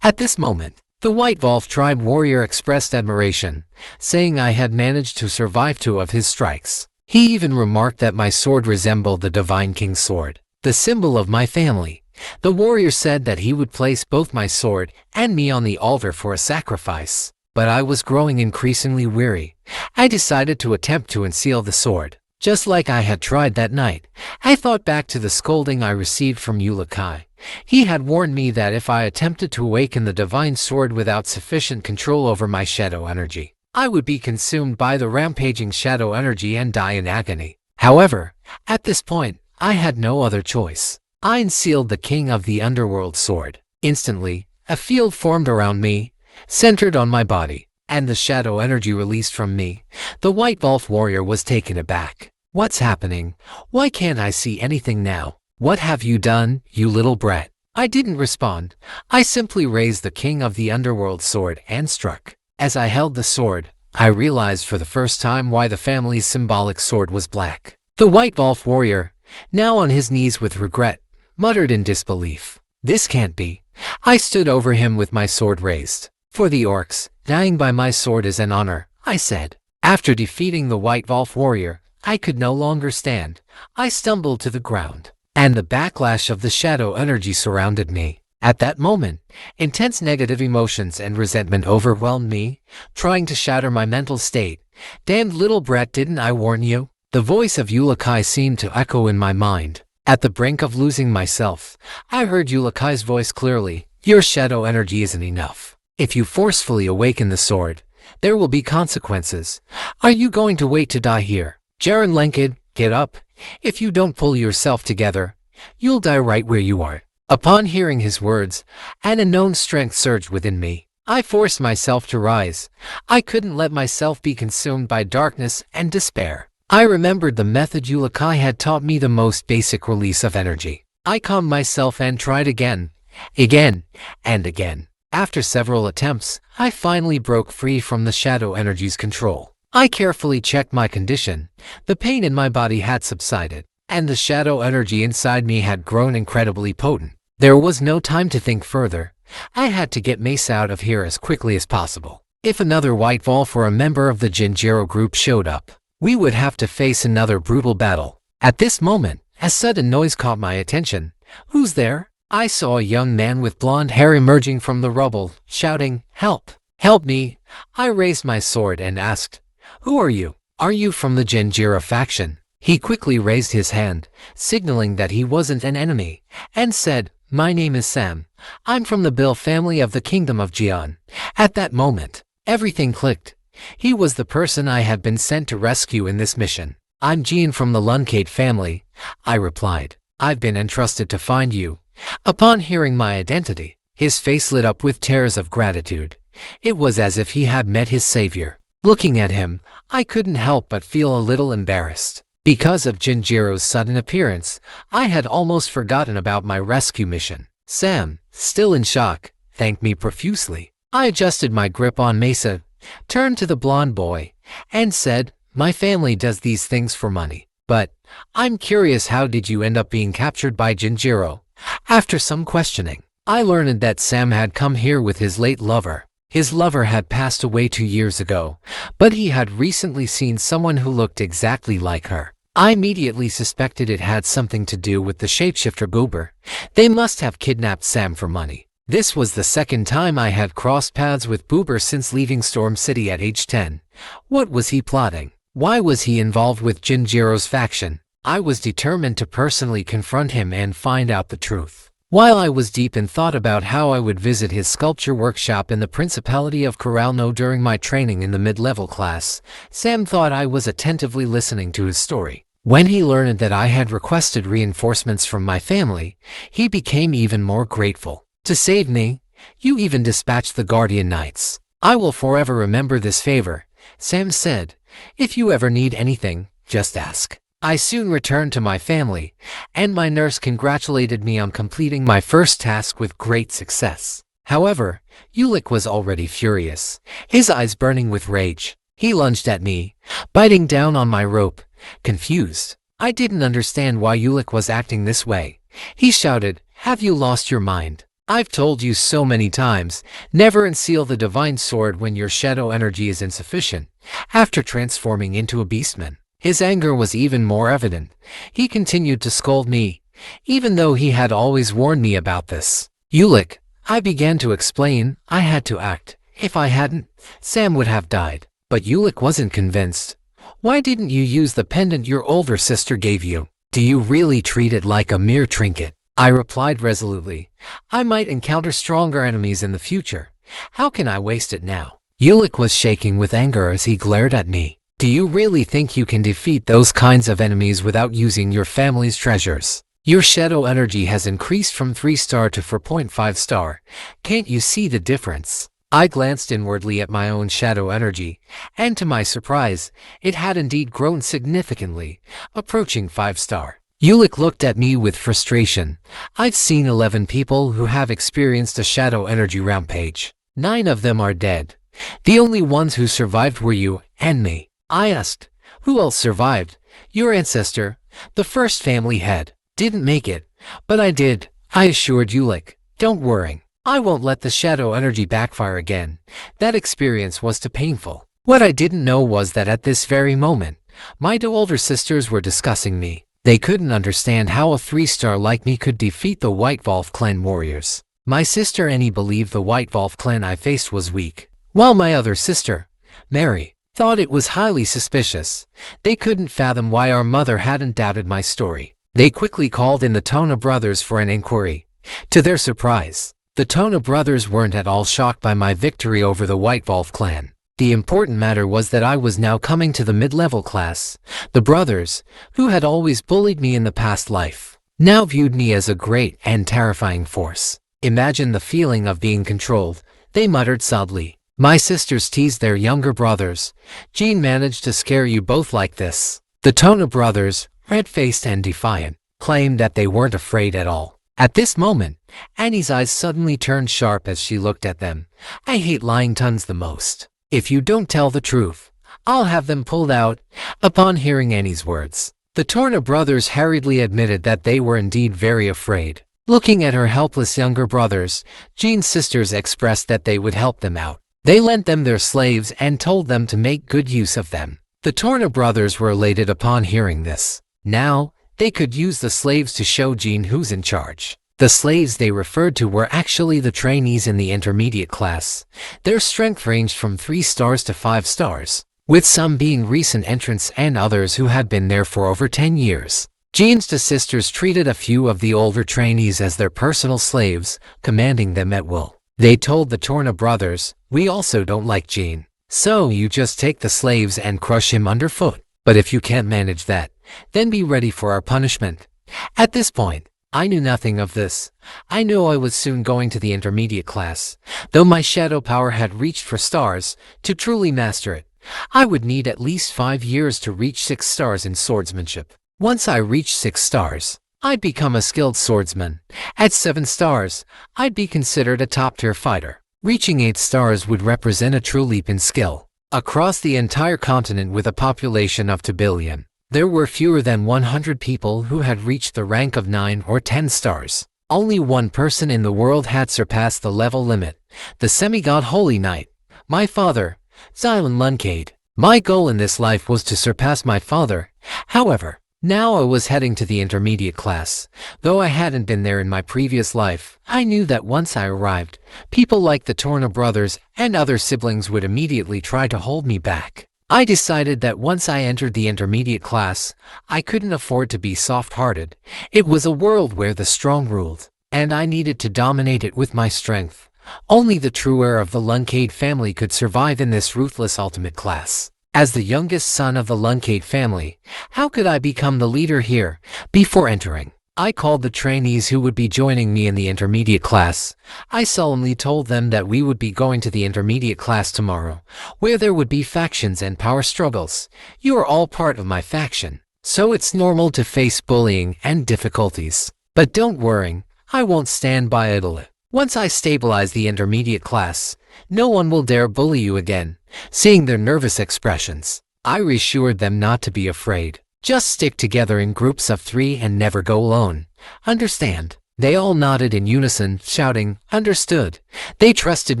At this moment, the White Wolf tribe warrior expressed admiration, saying I had managed to survive 2 of his strikes. He even remarked that my sword resembled the Divine King's sword, the symbol of my family. The warrior said that he would place both my sword and me on the altar for a sacrifice. But I was growing increasingly weary. I decided to attempt to unseal the sword. Just like I had tried that night, I thought back to the scolding I received from Ulick. He had warned me that if I attempted to awaken the divine sword without sufficient control over my shadow energy, I would be consumed by the rampaging shadow energy and die in agony. However, at this point, I had no other choice. I unsealed the King of the Underworld sword. Instantly, a field formed around me, centered on my body, and the shadow energy released from me. The White Wolf warrior was taken aback. "What's happening? Why can't I see anything now? What have you done, you little brat?" I didn't respond. I simply raised the King of the Underworld sword and struck. As I held the sword, I realized for the first time why the family's symbolic sword was black. The White Wolf warrior, now on his knees with regret, muttered in disbelief, "This can't be." I stood over him with my sword raised. "For the orcs, dying by my sword is an honor," I said. After defeating the White Wolf warrior, I could no longer stand. I stumbled to the ground, and the backlash of the shadow energy surrounded me. At that moment, intense negative emotions and resentment overwhelmed me, trying to shatter my mental state. "Damned little brat, didn't I warn you?" The voice of Ulick seemed to echo in my mind. At the brink of losing myself, I heard Ulick's voice clearly. "Your shadow energy isn't enough. If you forcefully awaken the sword, there will be consequences. Are you going to wait to die here? Jaren Lenkade, get up. If you don't pull yourself together, you'll die right where you are." Upon hearing his words, an unknown strength surged within me. I forced myself to rise. I couldn't let myself be consumed by darkness and despair. I remembered the method Ulick had taught me, the most basic release of energy. I calmed myself and tried again, and again. After several attempts, I finally broke free from the shadow energy's control. I carefully checked my condition. The pain in my body had subsided, and the shadow energy inside me had grown incredibly potent. There was no time to think further. I had to get Mace out of here as quickly as possible. If another White Wolf or a member of the Jinjiro group showed up, we would have to face another brutal battle. At this moment, a sudden noise caught my attention. "Who's there?" I saw a young man with blonde hair emerging from the rubble, shouting, "Help! Help me!" I raised my sword and asked, "Who are you? Are you from the Jinjiro faction?" He quickly raised his hand, signaling that he wasn't an enemy, and said, "My name is Sam. I'm from the Bill family of the Kingdom of Jian." At that moment, everything clicked. He was the person I had been sent to rescue in this mission. "I'm Jean from the Lunk family," I replied. "I've been entrusted to find you." Upon hearing my identity, his face lit up with tears of gratitude. It was as if he had met his savior. Looking at him, I couldn't help but feel a little embarrassed. Because of Jinjiro's sudden appearance, I had almost forgotten about my rescue mission. Sam, still in shock, thanked me profusely. I adjusted my grip on Mesa, turned to the blonde boy, and said, "My family does these things for money. But I'm curious, how did you end up being captured by Jinjiro?" After some questioning, I learned that Sam had come here with his late lover. His lover had passed away 2 years ago, but he had recently seen someone who looked exactly like her. I immediately suspected it had something to do with the shapeshifter Boober. They must have kidnapped Sam for money. This was the second time I had crossed paths with Boober since leaving Storm City at age 10. What was he plotting? Why was he involved with Jinjiro's faction? I was determined to personally confront him and find out the truth. While I was deep in thought about how I would visit his sculpture workshop in the Principality of Coralno during my training in the mid-level class, Sam thought I was attentively listening to his story. When he learned that I had requested reinforcements from my family, he became even more grateful. "To save me, you even dispatched the Guardian Knights. I will forever remember this favor," Sam said. "If you ever need anything, just ask." I soon returned to my family, and my nurse congratulated me on completing my first task with great success. However, Ulick was already furious, his eyes burning with rage. He lunged at me, biting down on my rope. Confused, I didn't understand why Ulick was acting this way. He shouted, "Have you lost your mind? I've told you so many times, never unseal the divine sword when your shadow energy is insufficient." After transforming into a beastman, his anger was even more evident. He continued to scold me, even though he had always warned me about this. "Ulick," I began to explain, "I had to act. If I hadn't, Sam would have died." But Ulick wasn't convinced. "Why didn't you use the pendant your older sister gave you? Do you really treat it like a mere trinket?" I replied resolutely, "I might encounter stronger enemies in the future. How can I waste it now?" Ulick was shaking with anger as he glared at me. "Do you really think you can defeat those kinds of enemies without using your family's treasures? Your shadow energy has increased from 3-star to 4.5-star. Can't you see the difference?" I glanced inwardly at my own shadow energy, and to my surprise, it had indeed grown significantly, approaching 5-star. Ulick looked at me with frustration. "I've seen 11 people who have experienced a shadow energy rampage. 9 of them are dead. The only ones who survived were you and me." I asked, "Who else survived?" "Your ancestor, the first family head, didn't make it, but I did," I assured Ulick. "Don't worry, I won't let the shadow energy backfire again. That experience was too painful." What I didn't know was that at this very moment, my 2 older sisters were discussing me. They couldn't understand how a 3-star like me could defeat the White Wolf clan warriors. My sister Annie believed the White Wolf clan I faced was weak, while my other sister, Mary, thought it was highly suspicious. They couldn't fathom why our mother hadn't doubted my story. They quickly called in the Tona brothers for an inquiry. To their surprise, the Tona brothers weren't at all shocked by my victory over the White Wolf clan. The important matter was that I was now coming to the mid-level class. The brothers, who had always bullied me in the past life, now viewed me as a great and terrifying force. "Imagine the feeling of being controlled," they muttered sadly. "My sisters teased their younger brothers. Jean managed to scare you both like this." The Tona brothers, red-faced and defiant, claimed that they weren't afraid at all. At this moment, Annie's eyes suddenly turned sharp as she looked at them. I hate lying tons the most. If you don't tell the truth, I'll have them pulled out. Upon hearing Annie's words, the Tona brothers hurriedly admitted that they were indeed very afraid. Looking at her helpless younger brothers, Jean's sisters expressed that they would help them out. They lent them their slaves and told them to make good use of them. The Tona brothers were elated upon hearing this. Now, they could use the slaves to show Jean who's in charge. The slaves they referred to were actually the trainees in the intermediate class. Their strength ranged from 3 stars to 5 stars, with some being recent entrants and others who had been there for over 10 years. Jean's sisters treated a few of the older trainees as their personal slaves, commanding them at will. They told the Tona brothers, "We also don't like Jean, so you just take the slaves and crush him underfoot. But if you can't manage that, then be ready for our punishment." At this point, I knew nothing of this. I knew I was soon going to the intermediate class. Though my shadow power had reached for stars, to truly master it, I would need at least 5 years to reach 6 stars in swordsmanship. Once I reached 6 stars, I'd become a skilled swordsman. At 7 stars, I'd be considered a top-tier fighter. Reaching 8 stars would represent a true leap in skill. Across the entire continent with a population of 2 billion, there were fewer than 100 people who had reached the rank of 9 or 10 stars. Only one person in the world had surpassed the level limit, the semi-god Holy Knight, my father, Xylan Lunkade. My goal in this life was to surpass my father. However, now I was heading to the intermediate class. Though I hadn't been there in my previous life, I knew that once I arrived, people like the Tona brothers and other siblings would immediately try to hold me back. I decided that once I entered the intermediate class, I couldn't afford to be soft-hearted. It was a world where the strong ruled, and I needed to dominate it with my strength. Only the true heir of the Lunkade family could survive in this ruthless ultimate class. As the youngest son of the Lunkade family, how could I become the leader here? Before entering, I called the trainees who would be joining me in the intermediate class. I solemnly told them that we would be going to the intermediate class tomorrow, where there would be factions and power struggles. You are all part of my faction, so it's normal to face bullying and difficulties. But don't worry, I won't stand by idle. Once I stabilize the intermediate class, no one will dare bully you again. Seeing their nervous expressions, I reassured them not to be afraid. Just stick together in groups of 3 and never go alone. Understand? They all nodded in unison, shouting, "Understood." They trusted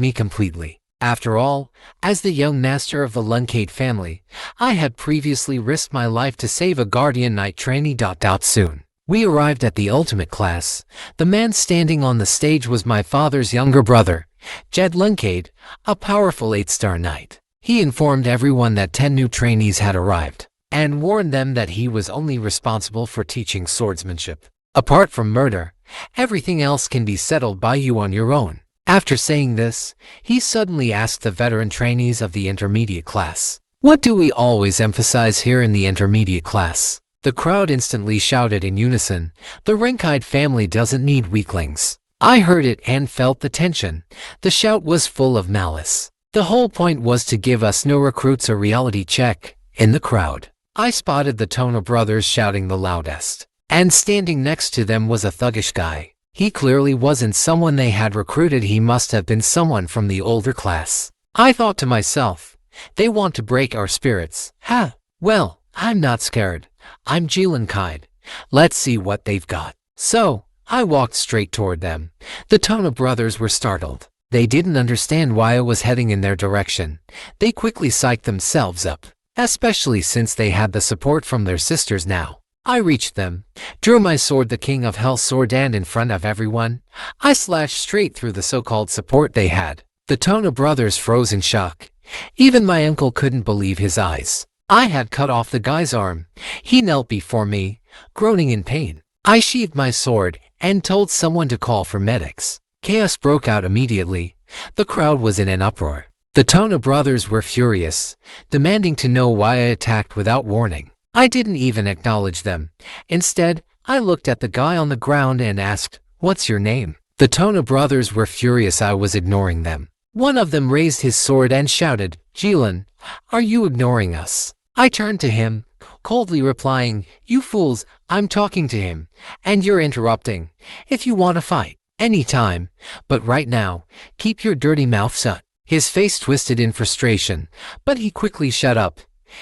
me completely. After all, as the young master of the Lunkade family, I had previously risked my life to save a Guardian Knight trainee. Soon, we arrived at the ultimate class. The man standing on the stage was my father's younger brother, Jed Lunkade, a powerful 8-star knight. He informed everyone that 10 new trainees had arrived, and warned them that he was only responsible for teaching swordsmanship. Apart from murder, everything else can be settled by you on your own. After saying this, he suddenly asked the veteran trainees of the intermediate class, "What do we always emphasize here in the intermediate class?" The crowd instantly shouted in unison, "The Lunkade family doesn't need weaklings." I heard it and felt the tension. The shout was full of malice. The whole point was to give us new recruits a reality check. In the crowd, I spotted the Tona brothers shouting the loudest, and standing next to them was a thuggish guy. He clearly wasn't someone they had recruited. He must have been someone from the older class. I thought to myself, they want to break our spirits. Ha! Well, I'm not scared. I'm Lunkade. Let's see what they've got. So, I walked straight toward them. The Tona brothers were startled. They didn't understand why I was heading in their direction. They quickly psyched themselves up, especially since they had the support from their sisters now. I reached them, drew my sword, the King of Hell sword, and in front of everyone, I slashed straight through the so-called support they had. The Tona brothers froze in shock. Even my uncle couldn't believe his eyes. I had cut off the guy's arm. He knelt before me, groaning in pain. I sheathed my sword and told someone to call for medics. Chaos broke out immediately. The crowd was in an uproar. The Tona brothers were furious, demanding to know why I attacked without warning. I didn't even acknowledge them. Instead, I looked at the guy on the ground and asked, "What's your name?" The Tona brothers were furious I was ignoring them. One of them raised his sword and shouted, "Jilan, are you ignoring us?" I turned to him, coldly replying, "You fools, I'm talking to him, and you're interrupting. If you want to fight, anytime, but right now, keep your dirty mouth shut." His face twisted in frustration, but he quickly shut up.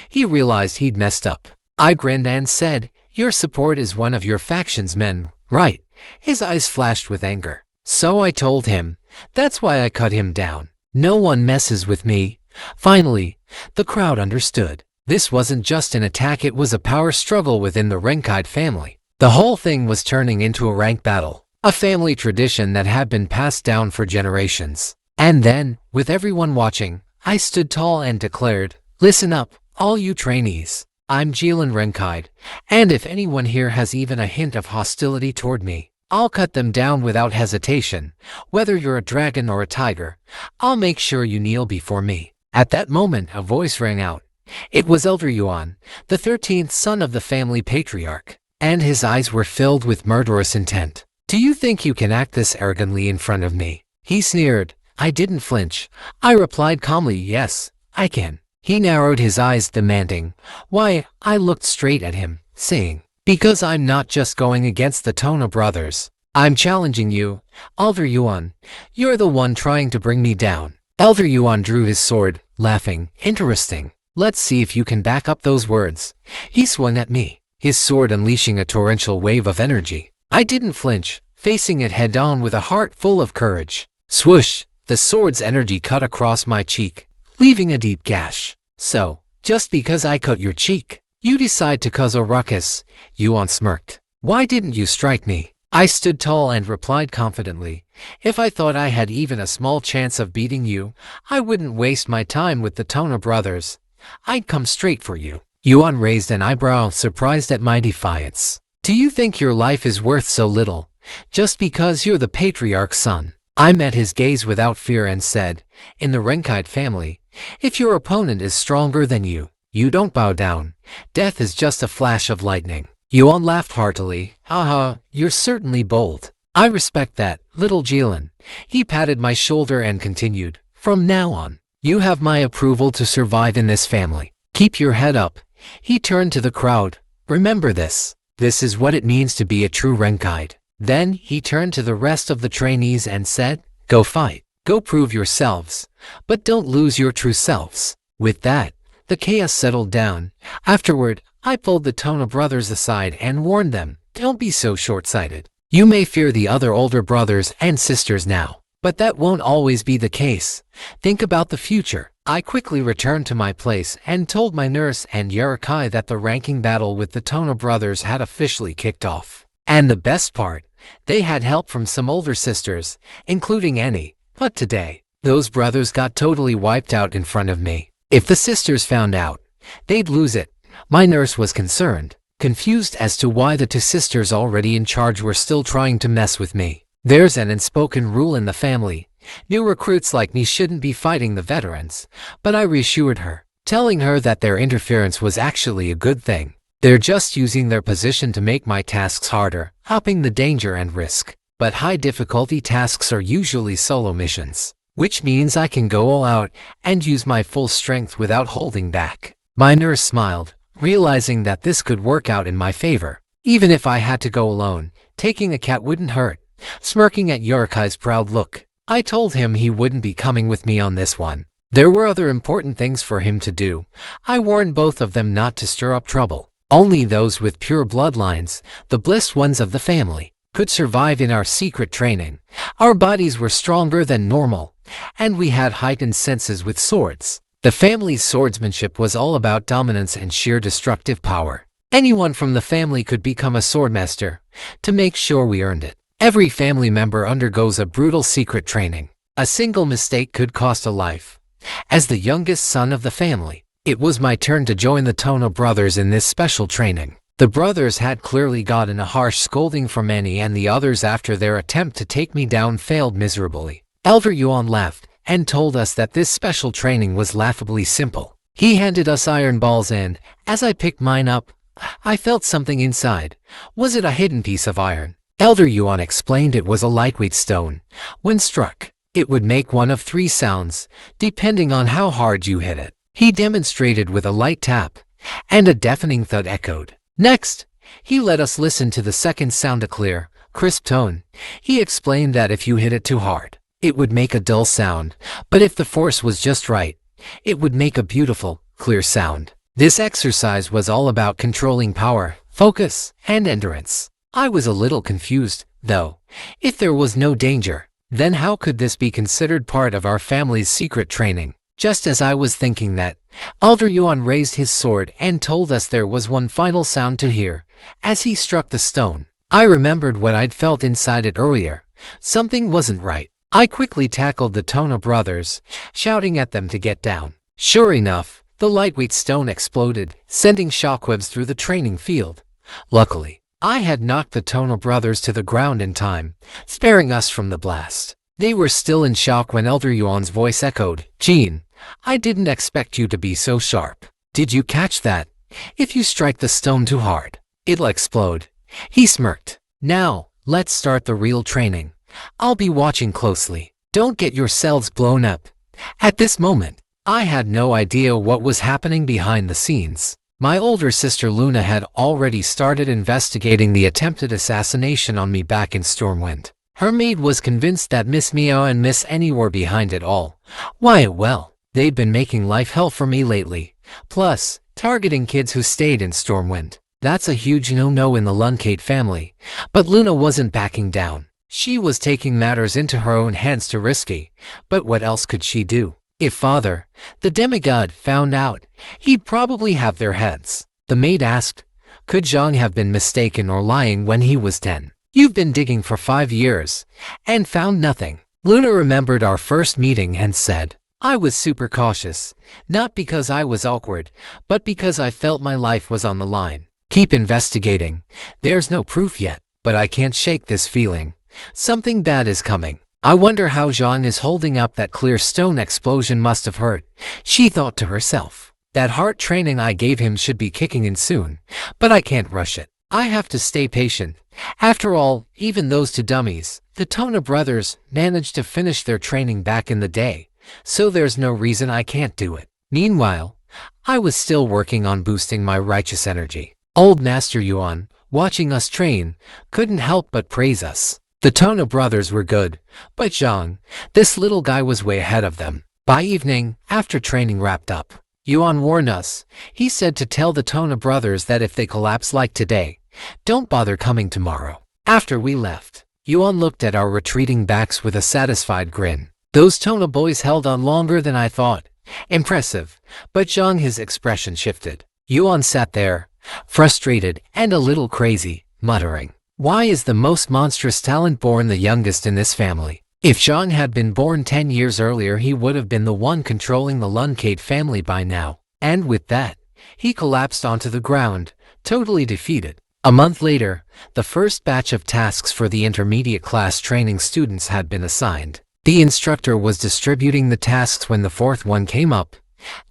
He realized he'd messed up. I grinned and said, "Your support is one of your faction's men, right?" His eyes flashed with anger. So I told him, that's why I cut him down. No one messes with me. Finally, the crowd understood. This wasn't just an attack, it was a power struggle within the Renkide family. The whole thing was turning into a rank battle, a family tradition that had been passed down for generations. And then, with everyone watching, I stood tall and declared, "Listen up, all you trainees. I'm Jilin Renkide, and if anyone here has even a hint of hostility toward me, I'll cut them down without hesitation. Whether you're a dragon or a tiger, I'll make sure you kneel before me." At that moment, a voice rang out. It was Elder Yuan, the 13th son of the family patriarch, and his eyes were filled with murderous intent. "Do you think you can act this arrogantly in front of me?" He sneered. I didn't flinch. I replied calmly, "Yes, I can." He narrowed his eyes, demanding, "Why?" I looked straight at him, saying, "Because I'm not just going against the Tona brothers. I'm challenging you, Elder Yuan. You're the one trying to bring me down." Elder Yuan drew his sword, laughing. "Interesting. Let's see if you can back up those words." He swung at me, his sword unleashing a torrential wave of energy. I didn't flinch, facing it head-on with a heart full of courage. Swoosh! The sword's energy cut across my cheek, leaving a deep gash. "So, just because I cut your cheek, you decide to cause a ruckus?" Yuan smirked. "Why didn't you strike me?" I stood tall and replied confidently, "If I thought I had even a small chance of beating you, I wouldn't waste my time with the Tona brothers. I'd come straight for you." Yuan raised an eyebrow, surprised at my defiance. "Do you think your life is worth so little, just because you're the patriarch's son?" I met his gaze without fear and said, "In the Renkide family, if your opponent is stronger than you, you don't bow down. Death is just a flash of lightning." Yuan laughed heartily. "Haha, you're certainly bold. I respect that, little Jilin." He patted my shoulder and continued, "From now on, you have my approval to survive in this family. Keep your head up." He turned to the crowd. "Remember this. This is what it means to be a true Renkide." Then he turned to the rest of the trainees and said, "Go fight. Go prove yourselves. But don't lose your true selves." With that, the chaos settled down. Afterward, I pulled the Tona brothers aside and warned them, "Don't be so short-sighted. You may fear the other older brothers and sisters now, but that won't always be the case. Think about the future." I quickly returned to my place and told my nurse and Yarakai that the ranking battle with the Tona brothers had officially kicked off. And the best part, they had help from some older sisters, including Annie. But today, those brothers got totally wiped out in front of me. If the sisters found out, they'd lose it. My nurse was concerned, confused as to why the two sisters already in charge were still trying to mess with me. There's an unspoken rule in the family. New recruits like me shouldn't be fighting the veterans. But I reassured her, telling her that their interference was actually a good thing. They're just using their position to make my tasks harder, upping the danger and risk. But high-difficulty tasks are usually solo missions, which means I can go all out and use my full strength without holding back. My nurse smiled, realizing that this could work out in my favor. Even if I had to go alone, taking a cat wouldn't hurt. Smirking at Yorakai's proud look, I told him he wouldn't be coming with me on this one. There were other important things for him to do. I warned both of them not to stir up trouble. Only those with pure bloodlines, the blessed ones of the family, could survive in our secret training. Our bodies were stronger than normal, and we had heightened senses with swords. The family's swordsmanship was all about dominance and sheer destructive power. Anyone from the family could become a swordmaster, to make sure we earned it. Every family member undergoes a brutal secret training. A single mistake could cost a life. As the youngest son of the family, it was my turn to join the Tona brothers in this special training. The brothers had clearly gotten a harsh scolding from Annie, and the others after their attempt to take me down failed miserably. Elder Yuan laughed and told us that this special training was laughably simple. He handed us iron balls, and as I picked mine up, I felt something inside. Was it a hidden piece of iron? Elder Yuan explained it was a lightweight stone. When struck, it would make one of three sounds, depending on how hard you hit it. He demonstrated with a light tap, and a deafening thud echoed. Next, he let us listen to the second sound, a clear, crisp tone. He explained that if you hit it too hard, it would make a dull sound, but if the force was just right, it would make a beautiful, clear sound. This exercise was all about controlling power, focus, and endurance. I was a little confused, though. If there was no danger, then how could this be considered part of our family's secret training? Just as I was thinking that, Elder Yuan raised his sword and told us there was one final sound to hear. As he struck the stone, I remembered what I'd felt inside it earlier. Something wasn't right. I quickly tackled the Tona brothers, shouting at them to get down. Sure enough, the lightweight stone exploded, sending shockwaves through the training field. Luckily, I had knocked the Tona brothers to the ground in time, sparing us from the blast. They were still in shock when Elder Yuan's voice echoed, "Jean, I didn't expect you to be so sharp. Did you catch that? If you strike the stone too hard, it'll explode." He smirked. "Now, let's start the real training. I'll be watching closely. Don't get yourselves blown up." At this moment, I had no idea what was happening behind the scenes. My older sister Luna had already started investigating the attempted assassination on me back in Stormwind. Her maid was convinced that Miss Meow and Miss Annie were behind it all. Why, well, they'd been making life hell for me lately. Plus, targeting kids who stayed in Stormwind. That's a huge no-no in the Lunk family. But Luna wasn't backing down. She was taking matters into her own hands too risky. But what else could she do? If Father, the demigod, found out, he'd probably have their heads. The maid asked, could Zhang have been mistaken or lying when he was 10? You've been digging for 5 years and found nothing. Luna remembered our first meeting and said, I was super cautious, not because I was awkward, but because I felt my life was on the line. Keep investigating. There's no proof yet, but I can't shake this feeling. Something bad is coming. I wonder how Zhang is holding up. That clear stone explosion must have hurt. She thought to herself. That heart training I gave him should be kicking in soon, but I can't rush it. I have to stay patient. After all, even those two dummies, the Tona brothers, managed to finish their training back in the day, so there's no reason I can't do it. Meanwhile, I was still working on boosting my righteous energy. Old Master Yuan, watching us train, couldn't help but praise us. The Tona brothers were good, but Zhang, this little guy, was way ahead of them. By evening, after training wrapped up, Yuan warned us. He said to tell the Tona brothers that if they collapse like today, don't bother coming tomorrow. After we left, Yuan looked at our retreating backs with a satisfied grin. Those Tona boys held on longer than I thought. Impressive. But Zhang, his expression shifted. Yuan sat there, frustrated and a little crazy, muttering, why is the most monstrous talent born the youngest in this family? If Zhang had been born 10 years earlier, he would have been the one controlling the Lunk family by now. And with that, he collapsed onto the ground, totally defeated. A month later, the first batch of tasks for the intermediate class training students had been assigned. The instructor was distributing the tasks when the fourth one came up.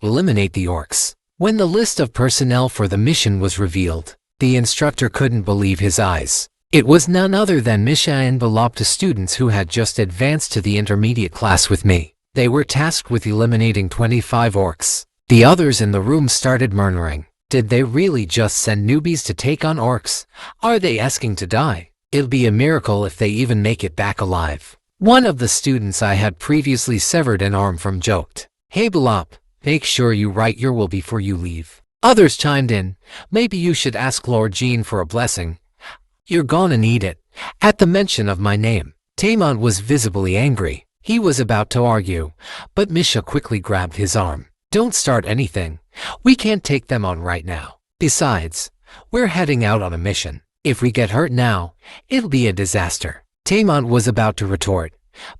Eliminate the orcs. When the list of personnel for the mission was revealed, the instructor couldn't believe his eyes. It was none other than Misha and Balopta, students who had just advanced to the intermediate class with me. They were tasked with eliminating 25 orcs. The others in the room started murmuring. Did they really just send newbies to take on orcs? Are they asking to die? It'll be a miracle if they even make it back alive. One of the students I had previously severed an arm from joked, Hey Balop, make sure you write your will before you leave. Others chimed in, maybe you should ask Lord Jean for a blessing. You're gonna need it. At the mention of my name, Taemon was visibly angry. He was about to argue, but Misha quickly grabbed his arm. Don't start anything. We can't take them on right now. Besides, we're heading out on a mission. If we get hurt now, it'll be a disaster. Taemon was about to retort,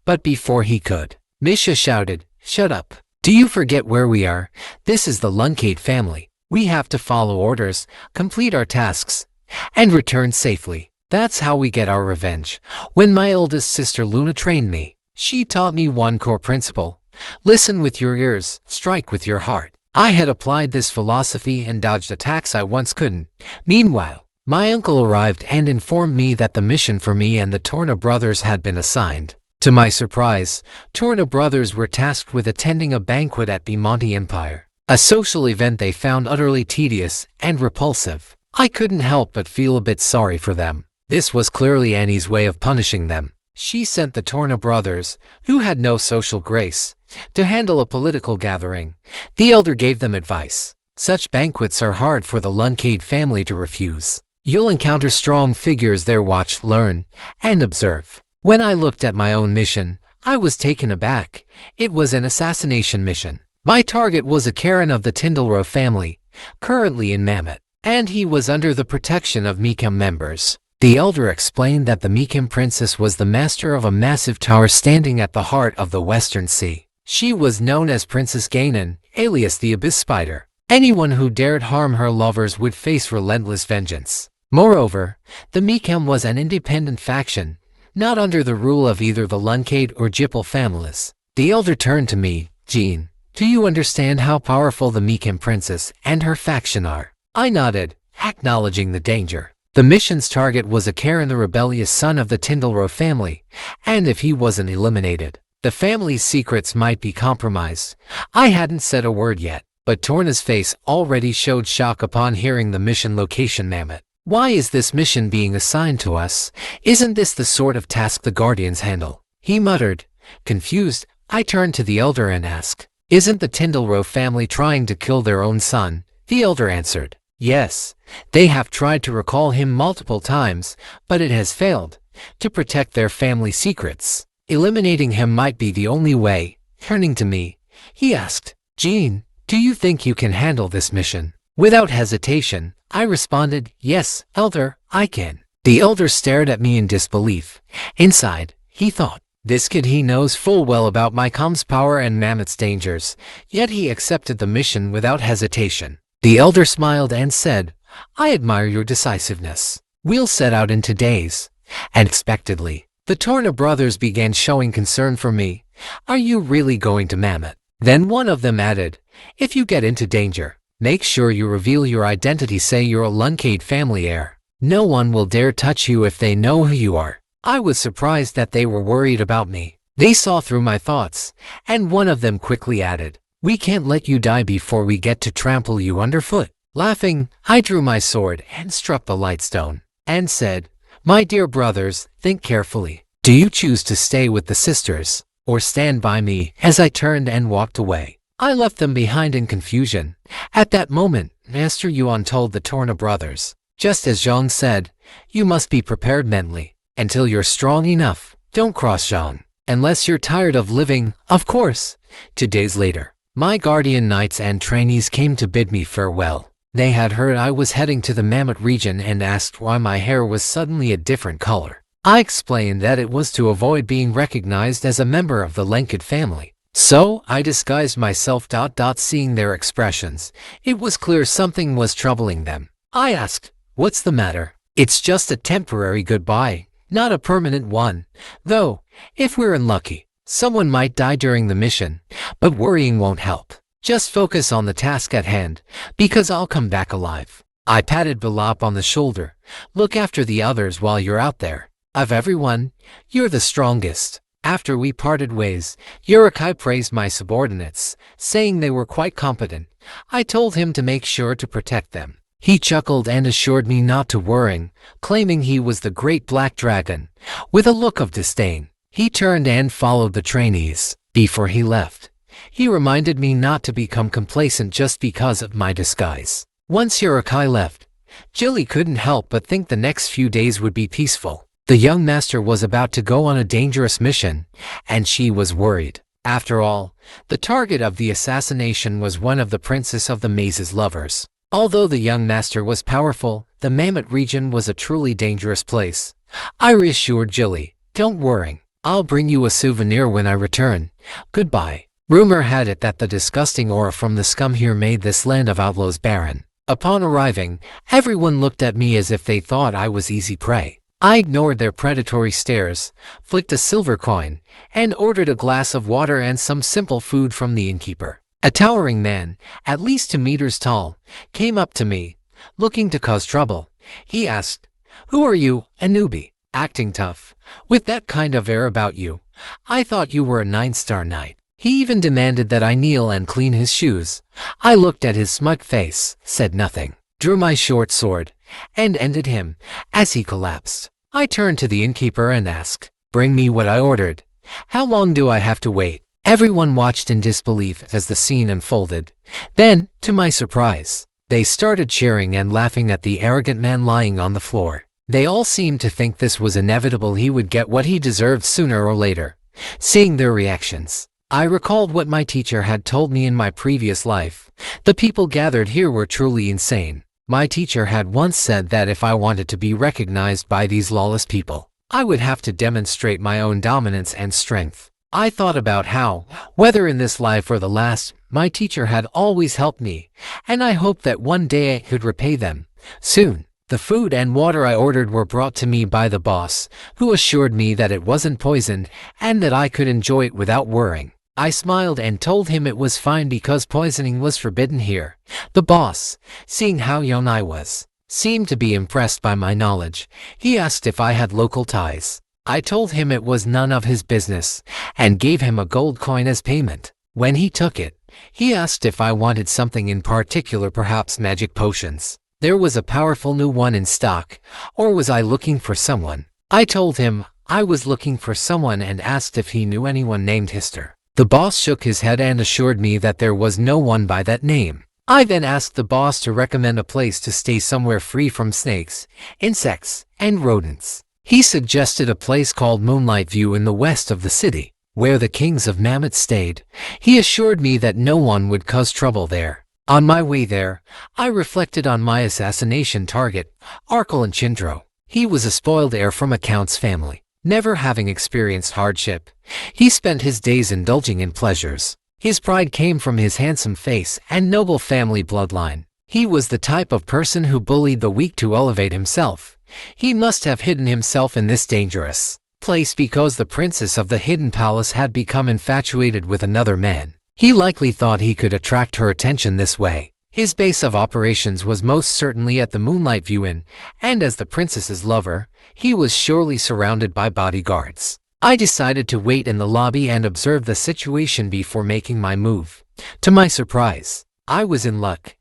but before he could, Misha shouted, shut up. Do you forget where we are? This is the Lunk family. We have to follow orders, complete our tasks, and return safely. That's how we get our revenge. When my oldest sister Luna trained me, she taught me one core principle. Listen with your ears, strike with your heart. I had applied this philosophy and dodged attacks I once couldn't. Meanwhile, my uncle arrived and informed me that the mission for me and the Torna brothers had been assigned. To my surprise, Torna brothers were tasked with attending a banquet at Bimonti Empire. a social event they found utterly tedious and repulsive. I couldn't help but feel a bit sorry for them. This was clearly Annie's way of punishing them. She sent the Torna brothers, who had no social grace, to handle a political gathering. The elder gave them advice. Such banquets are hard for the Lunk family to refuse. You'll encounter strong figures there. Watch, learn, and observe. When I looked at my own mission, I was taken aback. It was an assassination mission. My target was a Karen of the Tindalro family, currently in Mammoth, and he was under the protection of Mikem members. The elder explained that the Mikem princess was the master of a massive tower standing at the heart of the Western Sea. She was known as Princess Gainan, alias the Abyss Spider. Anyone who dared harm her lovers would face relentless vengeance. Moreover, the Mikem was an independent faction, not under the rule of either the Lunkade or Jipper families. The elder turned to me. Jean, do you understand how powerful the Mikem princess and her faction are? I nodded, acknowledging the danger. The mission's target was a Karen, the rebellious son of the Tindalro family, and if he wasn't eliminated, the family's secrets might be compromised. I hadn't said a word yet, but Torna's face already showed shock upon hearing the mission location. Mammoth. Why is this mission being assigned to us? Isn't this the sort of task the Guardians handle? He muttered. Confused, I turned to the elder and asked, isn't the Tindalro family trying to kill their own son? The elder answered, yes, they have tried to recall him multiple times, but it has failed. To protect their family secrets, eliminating him might be the only way. Turning to me, he asked, Jean, do you think you can handle this mission? Without hesitation, I responded, yes, elder, I can. The elder stared at me in disbelief. Inside, he thought, this kid, he knows full well about my comms power and Mammoth's dangers, yet he accepted the mission without hesitation. The elder smiled and said, I admire your decisiveness. We'll set out in 2 days. Unexpectedly, the Torna brothers began showing concern for me. Are you really going to Mammoth? Then one of them added, if you get into danger, make sure you reveal your identity. Say you're a Lunkade family heir. No one will dare touch you if they know who you are. I was surprised that they were worried about me. They saw through my thoughts, and one of them quickly added, we can't let you die before we get to trample you underfoot. Laughing, I drew my sword and struck the lightstone, and said, my dear brothers, think carefully. Do you choose to stay with the sisters, or stand by me? As I turned and walked away, I left them behind in confusion. At that moment, Master Yuan told the Torna brothers, just as Zhang said, you must be prepared mentally. Until you're strong enough, don't cross Zhang, unless you're tired of living, of course. 2 days later, my guardian knights and trainees came to bid me farewell. They had heard I was heading to the Mammoth region and asked why my hair was suddenly a different color. I explained that it was to avoid being recognized as a member of the Lunkade family. So I disguised myself. Seeing their expressions, it was clear something was troubling them. I asked, what's the matter? It's just a temporary goodbye, not a permanent one. Though, if we're unlucky, someone might die during the mission, but worrying won't help. Just focus on the task at hand, because I'll come back alive. I patted Balop on the shoulder. Look after the others while you're out there. Of everyone, you're the strongest. After we parted ways, Ulick praised my subordinates, saying they were quite competent. I told him to make sure to protect them. He chuckled and assured me not to worry, claiming he was the great black dragon. With a look of disdain, he turned and followed the trainees. Before he left, he reminded me not to become complacent just because of my disguise. Once Ulick left, Jilly couldn't help but think the next few days would be peaceful. The young master was about to go on a dangerous mission, and she was worried. After all, the target of the assassination was one of the Princess of the Maze's lovers. Although the young master was powerful, the Mammoth region was a truly dangerous place. I reassured Jilly, don't worry, I'll bring you a souvenir when I return. Goodbye. Rumor had it that the disgusting aura from the scum here made this land of outlaws barren. Upon arriving, everyone looked at me as if they thought I was easy prey. I ignored their predatory stares, flicked a silver coin, and ordered a glass of water and some simple food from the innkeeper. A towering man, at least 2 meters tall, came up to me, looking to cause trouble. He asked, who are you, a newbie? Acting tough, with that kind of air about you. I thought you were a 9-star knight. He even demanded that I kneel and clean his shoes. I looked at his smug face, said nothing, drew my short sword, and ended him as he collapsed. I turned to the innkeeper and asked, "Bring me what I ordered. How long do I have to wait?" Everyone watched in disbelief as the scene unfolded. Then, to my surprise, they started cheering and laughing at the arrogant man lying on the floor. They all seemed to think this was inevitable. He would get what he deserved sooner or later. Seeing their reactions, I recalled what my teacher had told me in my previous life. The people gathered here were truly insane. My teacher had once said that if I wanted to be recognized by these lawless people, I would have to demonstrate my own dominance and strength. I thought about how, whether in this life or the last, my teacher had always helped me, and I hoped that one day I could repay them. Soon, the food and water I ordered were brought to me by the boss, who assured me that it wasn't poisoned and that I could enjoy it without worrying. I smiled and told him it was fine because poisoning was forbidden here. The boss, seeing how young I was, seemed to be impressed by my knowledge. He asked if I had local ties. I told him it was none of his business and gave him a gold coin as payment. When he took it, he asked if I wanted something in particular, perhaps magic potions. There was a powerful new one in stock, or was I looking for someone? I told him I was looking for someone and asked if he knew anyone named Hister. The boss shook his head and assured me that there was no one by that name. I then asked the boss to recommend a place to stay somewhere free from snakes, insects, and rodents. He suggested a place called Moonlight View in the west of the city, where the kings of Mammoth stayed. He assured me that no one would cause trouble there. On my way there, I reflected on my assassination target, Arkolan Chindro. He was a spoiled heir from a count's family, never having experienced hardship. He spent his days indulging in pleasures. His pride came from his handsome face and noble family bloodline. He was the type of person who bullied the weak to elevate himself. He must have hidden himself in this dangerous place because the princess of the hidden palace had become infatuated with another man. He likely thought he could attract her attention this way. His base of operations was most certainly at the Moonlight View Inn, and as the princess's lover, he was surely surrounded by bodyguards. I decided to wait in the lobby and observe the situation before making my move. To my surprise, I was in luck.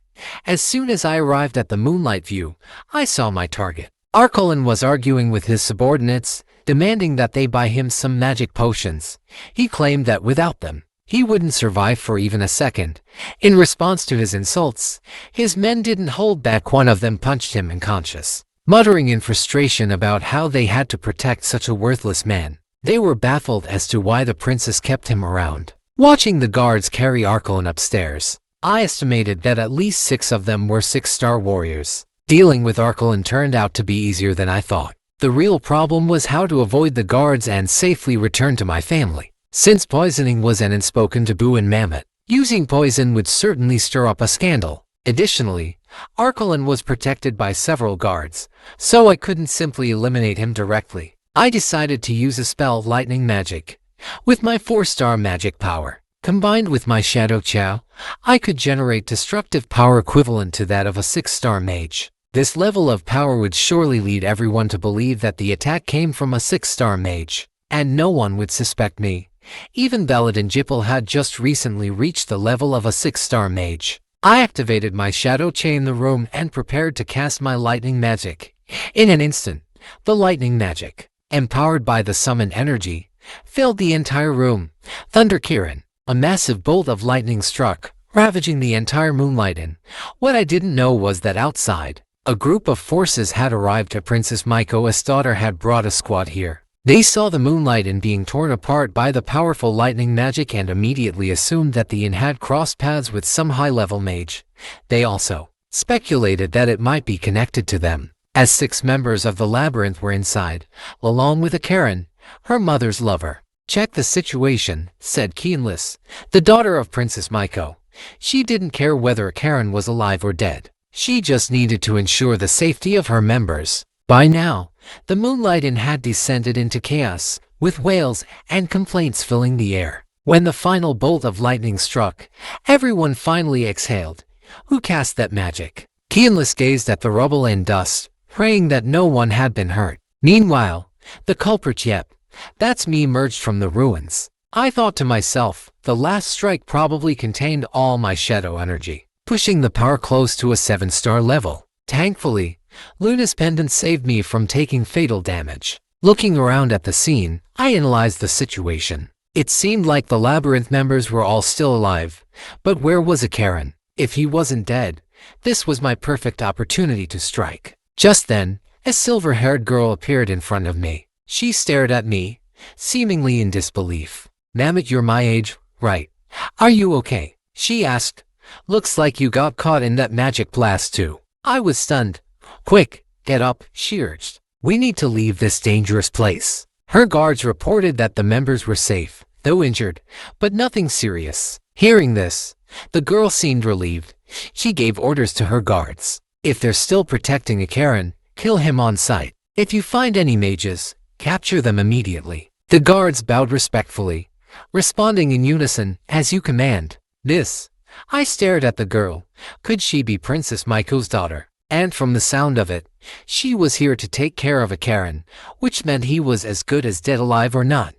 As soon as I arrived at the Moonlight View, I saw my target. Arkolan was arguing with his subordinates, demanding that they buy him some magic potions. He claimed that without them, he wouldn't survive for even a second. In response to his insults, his men didn't hold back. One of them punched him unconscious, muttering in frustration about how they had to protect such a worthless man. They were baffled as to why the princess kept him around. Watching the guards carry Arkolan upstairs, I estimated that at least 6 of them were 6-star warriors. Dealing with Arkolan turned out to be easier than I thought. The real problem was how to avoid the guards and safely return to my family. Since poisoning was an unspoken taboo in Mammoth, using poison would certainly stir up a scandal. Additionally, Arkolan was protected by several guards, so I couldn't simply eliminate him directly. I decided to use a spell, Lightning Magic. With my 4-star magic power, combined with my Shadow Chow, I could generate destructive power equivalent to that of a 6-star mage. This level of power would surely lead everyone to believe that the attack came from a 6-star mage, and no one would suspect me. Even Ballad and Jipper had just recently reached the level of a 6-star mage. I activated my Shadow Chain in the room and prepared to cast my Lightning Magic. In an instant, the Lightning Magic, empowered by the summoned energy, filled the entire room. Thunder Kiran, a massive bolt of lightning struck, ravaging the entire Moonlight Inn. What I didn't know was that outside, a group of forces had arrived. Princess Maiko's daughter had brought a squad here. They saw the Moonlight Inn being torn apart by the powerful lightning magic and immediately assumed that the inn had crossed paths with some high-level mage. They also speculated that it might be connected to them, as 6 members of the labyrinth were inside, along with a Karen, her mother's lover. "Check the situation," said Keenless, the daughter of Princess Maiko. She didn't care whether Karen was alive or dead. She just needed to ensure the safety of her members. By now, the Moonlight Inn had descended into chaos, with wails and complaints filling the air. When the final bolt of lightning struck, everyone finally exhaled. Who cast that magic? Keenless gazed at the rubble and dust, praying that no one had been hurt. Meanwhile, the culprit, yep, that's me, emerged from the ruins. I thought to myself, the last strike probably contained all my shadow energy, pushing the power close to a 7-star level. Thankfully, Luna's pendant saved me from taking fatal damage. Looking around at the scene, I analyzed the situation. It seemed like the labyrinth members were all still alive, but where was Karen? If he wasn't dead, this was my perfect opportunity to strike. Just then, a silver-haired girl appeared in front of me. She stared at me, seemingly in disbelief. "Mammoth, you're my age, right? Are you okay?" she asked. "Looks like you got caught in that magic blast too." I was stunned. "Quick, get up," she urged. "We need to leave this dangerous place." Her guards reported that the members were safe, though injured, but nothing serious. Hearing this, the girl seemed relieved. She gave orders to her guards. "If they're still protecting Karen, kill him on sight. If you find any mages, capture them immediately." The guards bowed respectfully, responding in unison, "As you command." I stared at the girl. Could she be Princess Maiko's daughter? And from the sound of it, she was here to take care of Karen, which meant he was as good as dead, alive or not.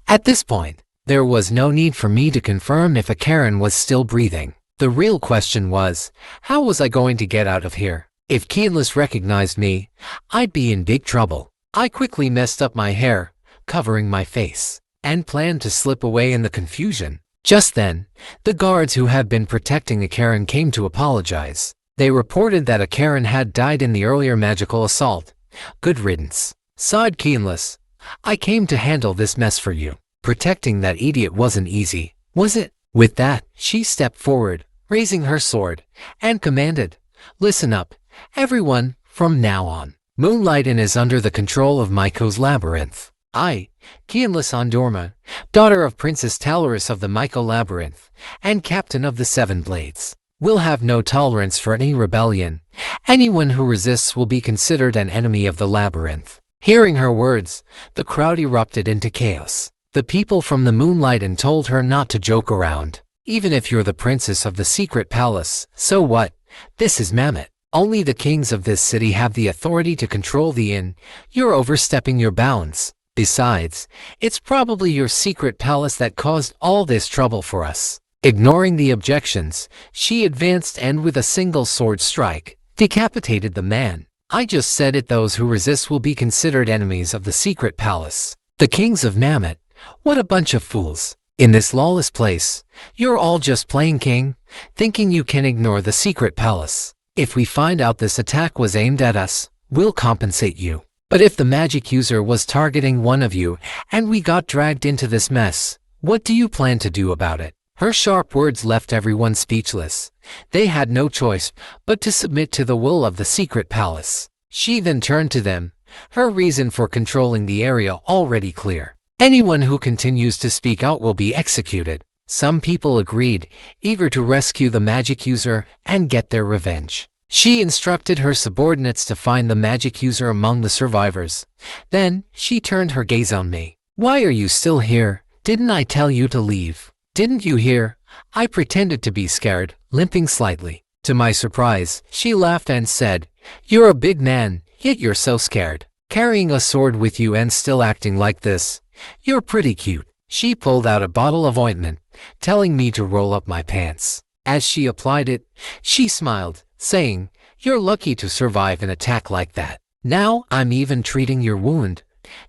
At this point, there was no need for me to confirm if Karen was still breathing. The real question was, how was I going to get out of here? If Keenless recognized me, I'd be in big trouble. I quickly messed up my hair, covering my face, and planned to slip away in the confusion. Just then, the guards who had been protecting Karen came to apologize. They reported that Karen had died in the earlier magical assault. "Good riddance," sighed Keenless. "I came to handle this mess for you. Protecting that idiot wasn't easy, was it?" With that, she stepped forward, raising her sword, and commanded, "Listen up, everyone, from now on. Moonlight Inn is under the control of Maiko's labyrinth. I, Keenless Ondorma, daughter of Princess Talaris of the Maiko Labyrinth, and captain of the Seven Blades, will have no tolerance for any rebellion. Anyone who resists will be considered an enemy of the labyrinth." Hearing her words, the crowd erupted into chaos. The people from the Moonlight Inn told her not to joke around. "Even if you're the princess of the secret palace, so what? This is Mammoth. Only the kings of this city have the authority to control the inn. You're overstepping your bounds. Besides, it's probably your secret palace that caused all this trouble for us." Ignoring the objections, she advanced and with a single sword strike, decapitated the man. "I just said it, those who resist will be considered enemies of the secret palace. The kings of Mammoth, what a bunch of fools. In this lawless place, you're all just playing king, thinking you can ignore the secret palace. If we find out this attack was aimed at us, we'll compensate you. But if the magic user was targeting one of you and we got dragged into this mess, what do you plan to do about it?" Her sharp words left everyone speechless. They had no choice but to submit to the will of the secret palace. She then turned to them, her reason for controlling the area already clear. "Anyone who continues to speak out will be executed." Some people agreed, eager to rescue the magic user and get their revenge. She instructed her subordinates to find the magic user among the survivors. Then, she turned her gaze on me. "Why are you still here? Didn't I tell you to leave? Didn't you hear?" I pretended to be scared, limping slightly. To my surprise, she laughed and said, "You're a big man, yet you're so scared. Carrying a sword with you and still acting like this. You're pretty cute." She pulled out a bottle of ointment, telling me to roll up my pants. As she applied it, she smiled, saying, "You're lucky to survive an attack like that. Now I'm even treating your wound.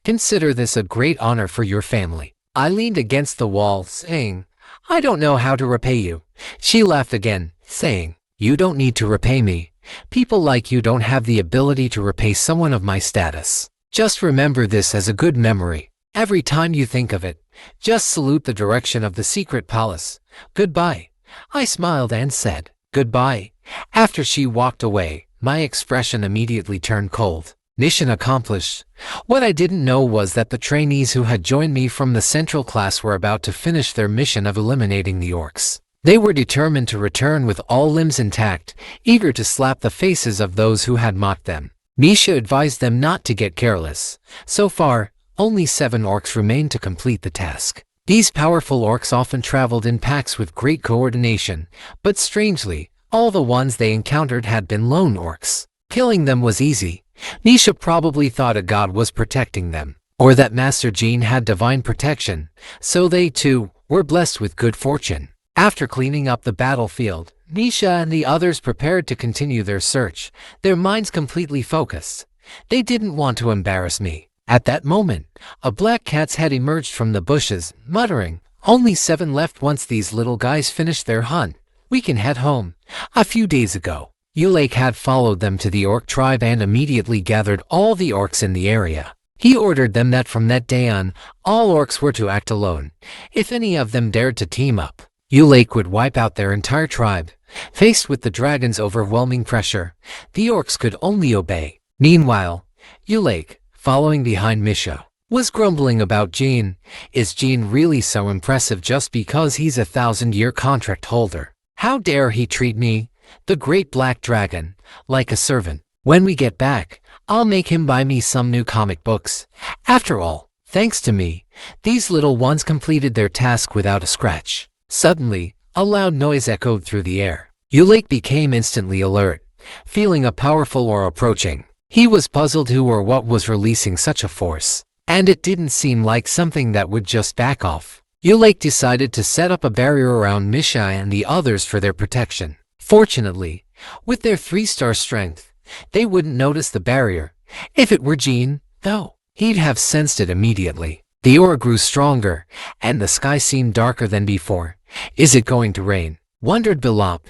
Consider this a great honor for your family." I leaned against the wall, saying, "I don't know how to repay you." She laughed again, saying, "You don't need to repay me. People like you don't have the ability to repay someone of my status. Just remember this as a good memory. Every time you think of it, just salute the direction of the secret palace. Goodbye." I smiled and said, "Goodbye." After she walked away, my expression immediately turned cold. Mission accomplished. What I didn't know was that the trainees who had joined me from the central class were about to finish their mission of eliminating the orcs. They were determined to return with all limbs intact, eager to slap the faces of those who had mocked them. Misha advised them not to get careless. So far, only 7 orcs remained to complete the task. These powerful orcs often traveled in packs with great coordination, but strangely, all the ones they encountered had been lone orcs. Killing them was easy. Misha probably thought a god was protecting them. or that Master Jean had divine protection, so they too were blessed with good fortune. After cleaning up the battlefield, Misha and the others prepared to continue their search, their minds completely focused. They didn't want to embarrass me. At that moment, a black cat's head emerged from the bushes, muttering, "Only 7 left. Once these little guys finish their hunt, we can head home." A few days ago, Ulick had followed them to the orc tribe and immediately gathered all the orcs in the area. He ordered them that from that day on, all orcs were to act alone. If any of them dared to team up, Ulick would wipe out their entire tribe. Faced with the dragon's overwhelming pressure, the orcs could only obey. Meanwhile, Ulick, following behind Misha, was grumbling about Jean. Is Jean really so impressive just because he's a 1,000-year contract holder? How dare he treat me, the great black dragon, like a servant? When we get back, I'll make him buy me some new comic books. After all, thanks to me, these little ones completed their task without a scratch. Suddenly, a loud noise echoed through the air. Ulick became instantly alert, feeling a powerful aura approaching. He was puzzled who or what was releasing such a force, and it didn't seem like something that would just back off. Ulick decided to set up a barrier around Misha and the others for their protection. Fortunately, with their 3-star strength, they wouldn't notice the barrier. If it were Jean, though, he'd have sensed it immediately. The aura grew stronger, and the sky seemed darker than before. Is it going to rain? Wondered Bilop.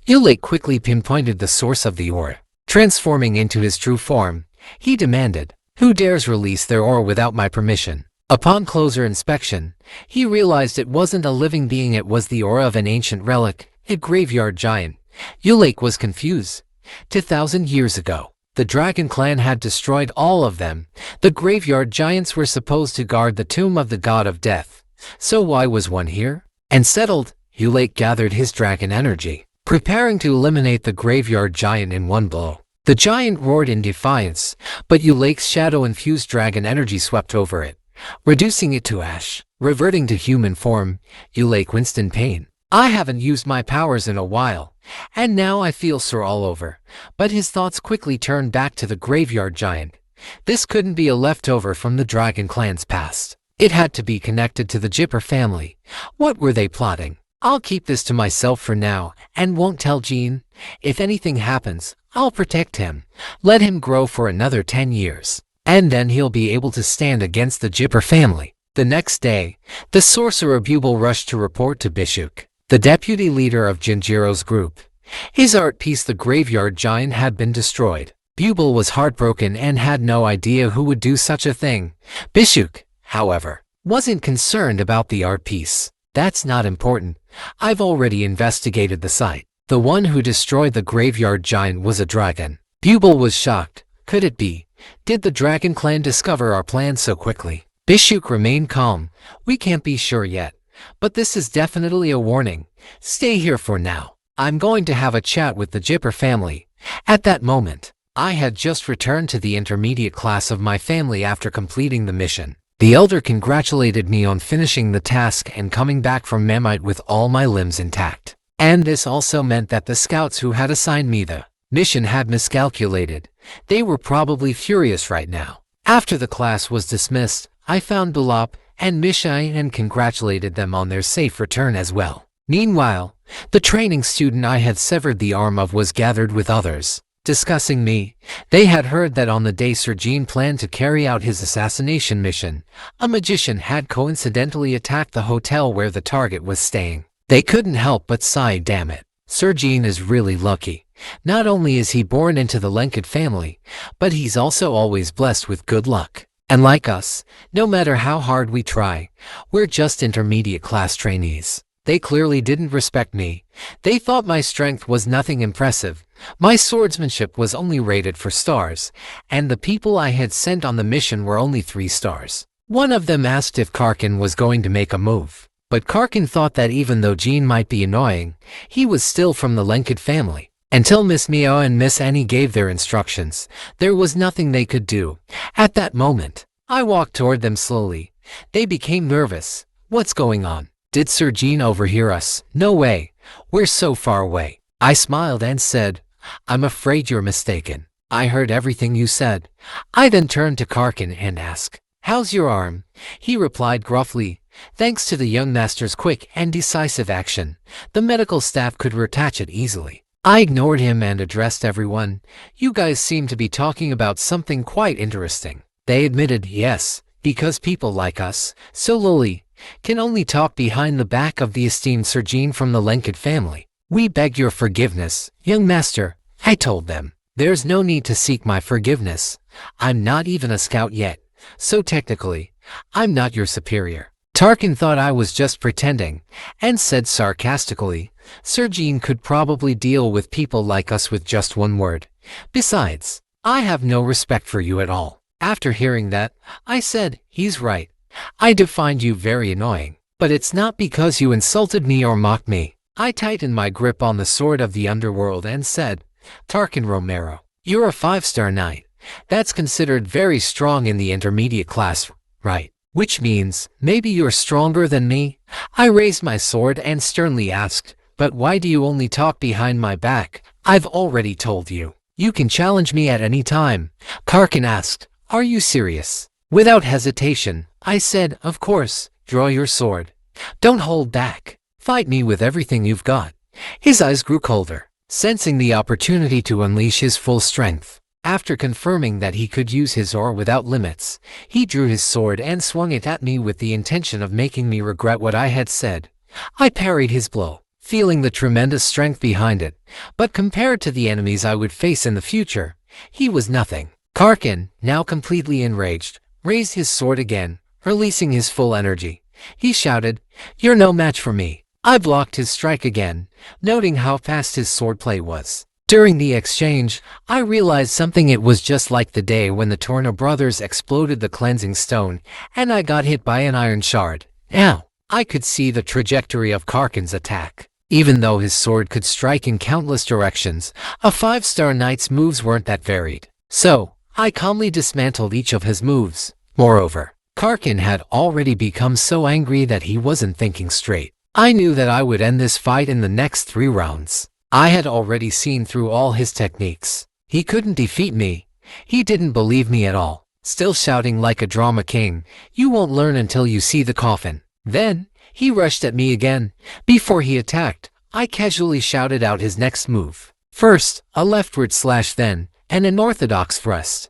Ulick quickly pinpointed the source of the aura. Transforming into his true form, he demanded, "Who dares release their aura without my permission?" Upon closer inspection, he realized it wasn't a living being, it was the aura of an ancient relic, a graveyard giant. Ulick was confused. 2,000 years ago, the Dragon Clan had destroyed all of them. The graveyard giants were supposed to guard the tomb of the god of death. So why was one here? And settled, Ulick gathered his dragon energy, preparing to eliminate the graveyard giant in one blow. The giant roared in defiance, but Ulick's shadow-infused dragon energy swept over it, reducing it to ash. Reverting to human form, Ulick winced in pain. "I haven't used my powers in a while, and now I feel sore all over." But his thoughts quickly turned back to the graveyard giant. This couldn't be a leftover from the Dragon Clan's past. It had to be connected to the Jipper family. What were they plotting? "I'll keep this to myself for now, and won't tell Jean. If anything happens, I'll protect him. Let him grow for another 10 years, and then he'll be able to stand against the Jipper family." The next day, the sorcerer Bubel rushed to report to Bishuk, the deputy leader of Jinjiro's group. His art piece, the graveyard giant, had been destroyed. Bubel was heartbroken and had no idea who would do such a thing. Bishuk, however, wasn't concerned about the art piece. "That's not important. I've already investigated the site. The one who destroyed the graveyard giant was a dragon." Bubel was shocked. Could it be? Did the Dragon Clan discover our plan so quickly? Bishuk remained calm. "We can't be sure yet, but this is definitely a warning. Stay here for now. I'm going to have a chat with the Jipper family." At that moment, I had just returned to the intermediate class of my family after completing the mission. The elder congratulated me on finishing the task and coming back from Mamite with all my limbs intact. And this also meant that the scouts who had assigned me the mission had miscalculated. They were probably furious right now. After the class was dismissed, I found Bilop and Misha and congratulated them on their safe return as well. Meanwhile, the training student I had severed the arm of was gathered with others, discussing me. They had heard that on the day Sir Jean planned to carry out his assassination mission, a magician had coincidentally attacked the hotel where the target was staying. They couldn't help but sigh, "Damn it. Sir Jean is really lucky. Not only is he born into the Lunk family, but he's also always blessed with good luck. And like us, no matter how hard we try, we're just intermediate class trainees." They clearly didn't respect me. They thought my strength was nothing impressive. My swordsmanship was only rated 4 stars, and the people I had sent on the mission were only 3 stars. One of them asked if Karkin was going to make a move, but Karkin thought that even though Jean might be annoying, he was still from the Lenkid family. Until Miss Mio and Miss Annie gave their instructions, there was nothing they could do. At that moment, I walked toward them slowly. They became nervous. "What's going on? Did Sir Jean overhear us?" "No way. We're so far away." I smiled and said, "I'm afraid you're mistaken. I heard everything you said." I then turned to Karkin and asked, "How's your arm?" he replied gruffly. Thanks to the young master's quick and decisive action, the medical staff could retouch it easily. I ignored him and addressed everyone. "You guys seem to be talking about something quite interesting." They admitted yes, because people like us, so lowly, can only talk behind the back of the esteemed Sir Jean from the Lunk family. "We beg your forgiveness, young master," I told them. "There's no need to seek my forgiveness. I'm not even a scout yet, so technically, I'm not your superior." Tarkin thought I was just pretending, and said sarcastically, "Sir Jean could probably deal with people like us with just one word. Besides, I have no respect for you at all." After hearing that, I said, "He's right. I do find you very annoying, but it's not because you insulted me or mocked me." I tightened my grip on the sword of the underworld and said, "Tarkin Romero, you're a 5-star knight. That's considered very strong in the intermediate class, right? Which means, maybe you're stronger than me?" I raised my sword and sternly asked, "But why do you only talk behind my back? I've already told you. You can challenge me at any time." Tarkin asked, "Are you serious?" Without hesitation, I said, "Of course, draw your sword. Don't hold back. Fight me with everything you've got." His eyes grew colder, sensing the opportunity to unleash his full strength. After confirming that he could use his aura without limits, he drew his sword and swung it at me with the intention of making me regret what I had said. I parried his blow, feeling the tremendous strength behind it, but compared to the enemies I would face in the future, he was nothing. Tarkin, now completely enraged, raised his sword again, releasing his full energy. He shouted, "You're no match for me." I blocked his strike again, noting how fast his swordplay was. During the exchange, I realized something. It was just like the day when the Torna brothers exploded the cleansing stone, and I got hit by an iron shard. Now, I could see the trajectory of Tarkin's attack. Even though his sword could strike in countless directions, a 5-star knight's moves weren't that varied. So, I calmly dismantled each of his moves. Moreover, Tarkin had already become so angry that he wasn't thinking straight. I knew that I would end this fight in the next 3 rounds. I had already seen through all his techniques. He couldn't defeat me. He didn't believe me at all. Still shouting like a drama king, "You won't learn until you see the coffin." Then, he rushed at me again. Before he attacked, I casually shouted out his next move. First, a leftward slash, then, an unorthodox thrust.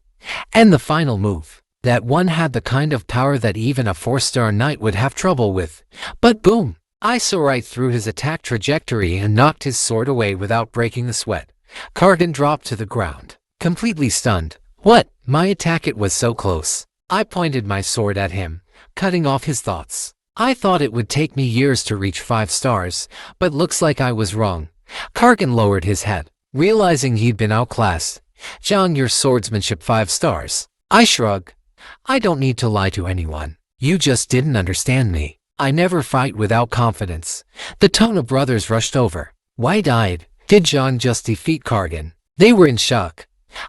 And the final move. That one had the kind of power that even a 4-star knight would have trouble with. But boom! I saw right through his attack trajectory and knocked his sword away without breaking the sweat. Tarkin dropped to the ground, completely stunned. "What? My attack, it was so close." I pointed my sword at him, cutting off his thoughts. I thought it would take me years to reach 5 stars, but looks like I was wrong. Tarkin lowered his head, realizing he'd been outclassed. "John, your swordsmanship 5 stars. I shrugged. "I don't need to lie to anyone. You just didn't understand me. I never fight without confidence." The Tona brothers rushed over. Wide-eyed, did John just defeat Tarkin? They were in shock.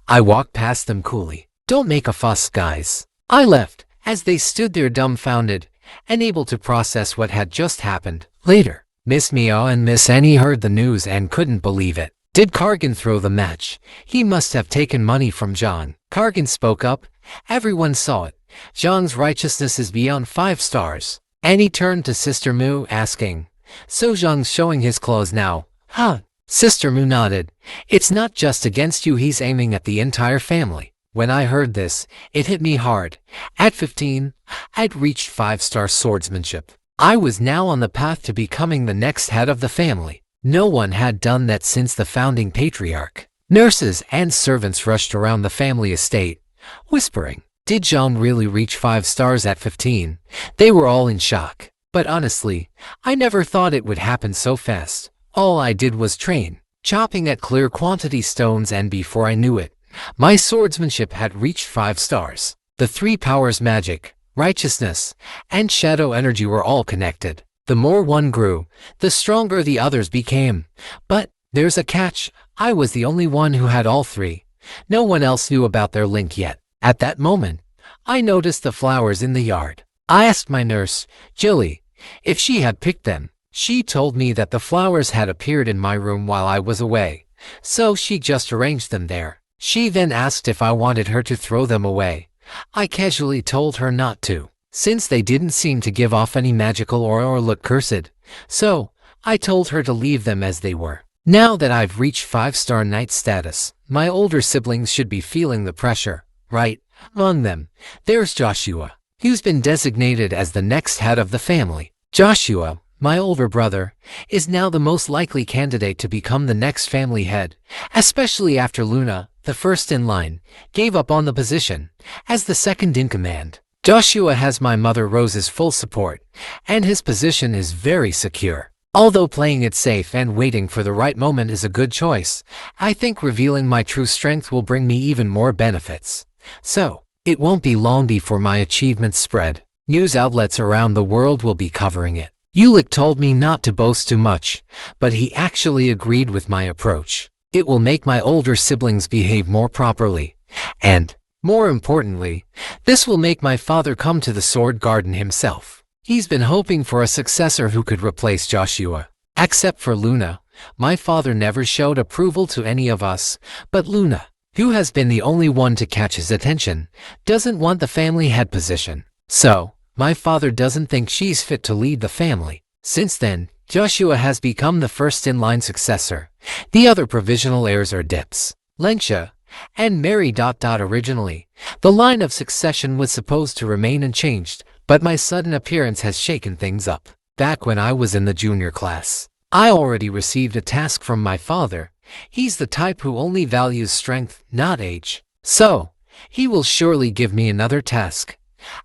I walked past them coolly. "Don't make a fuss, guys." I left, as they stood there dumbfounded, unable to process what had just happened. Later, Miss Mia and Miss Annie heard the news and couldn't believe it. "Did Tarkin throw the match? He must have taken money from John." Tarkin spoke up. "Everyone saw it. John's righteousness is beyond 5 stars. Annie turned to Sister Mu, asking, "So Zhang's showing his claws now, huh?" Sister Mu nodded. "It's not just against you, he's aiming at the entire family." When I heard this, it hit me hard. At 15, I'd reached 5-star swordsmanship. I was now on the path to becoming the next head of the family. No one had done that since the founding patriarch. Nurses and servants rushed around the family estate, whispering, "Did John really reach 5 stars at 15? They were all in shock. But honestly, I never thought it would happen so fast. All I did was train, chopping at clear quantity stones, and before I knew it, my swordsmanship had reached 5 stars. The 3 powers, magic, righteousness, and shadow energy, were all connected. The more one grew, the stronger the others became. But there's a catch. I was the only one who had all 3. No one else knew about their link yet. At that moment, I noticed the flowers in the yard. I asked my nurse, Jilly, if she had picked them. She told me that the flowers had appeared in my room while I was away, so she just arranged them there. She then asked if I wanted her to throw them away. I casually told her not to, since they didn't seem to give off any magical aura or look cursed. So, I told her to leave them as they were. Now that I've reached 5-star knight status, my older siblings should be feeling the pressure, right? Among them, there's Joshua, who's been designated as the next head of the family. Joshua, my older brother, is now the most likely candidate to become the next family head, especially after Luna, the first in line, gave up on the position as the second in command. Joshua has my mother Rose's full support, and his position is very secure. Although playing it safe and waiting for the right moment is a good choice, I think revealing my true strength will bring me even more benefits. So, it won't be long before my achievements spread. News outlets around the world will be covering it. Ulick told me not to boast too much, but he actually agreed with my approach. It will make my older siblings behave more properly, and, more importantly, this will make my father come to the Sword Garden himself. He's been hoping for a successor who could replace Joshua. Except for Luna, my father never showed approval to any of us, but Luna, who has been the only one to catch his attention, doesn't want the family head position. So, my father doesn't think she's fit to lead the family. Since then, Joshua has become the first-in-line successor. The other provisional heirs are Dips, Lenksha, and Mary. Originally, the line of succession was supposed to remain unchanged, but my sudden appearance has shaken things up. Back when I was in the junior class, I already received a task from my father. He's the type who only values strength, not age. So, he will surely give me another task.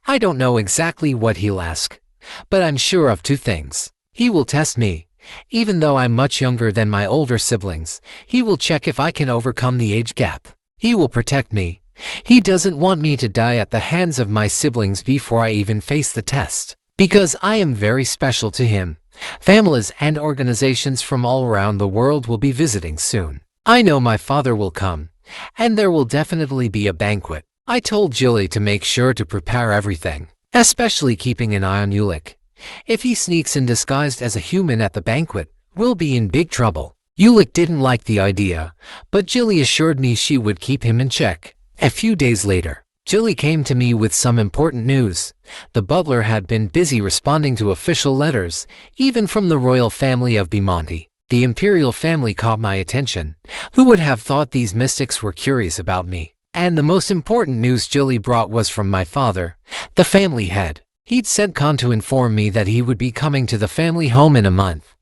I don't know exactly what he'll ask, but I'm sure of two things. He will test me. Even though I'm much younger than my older siblings, he will check if I can overcome the age gap. He will protect me. He doesn't want me to die at the hands of my siblings before I even face the test, because I am very special to him. Families and organizations from all around the world will be visiting soon. I know my father will come, and there will definitely be a banquet. I told Jilly to make sure to prepare everything, especially keeping an eye on Ulick. If he sneaks in disguised as a human at the banquet, we'll be in big trouble. Ulick didn't like the idea, but Jilly assured me she would keep him in check. A few days later, Jilly came to me with some important news. The butler had been busy responding to official letters, even from the royal family of Bimonti. The imperial family caught my attention. Who would have thought these mystics were curious about me? And the most important news Jilly brought was from my father, the family head. He'd sent Khan to inform me that he would be coming to the family home in a month.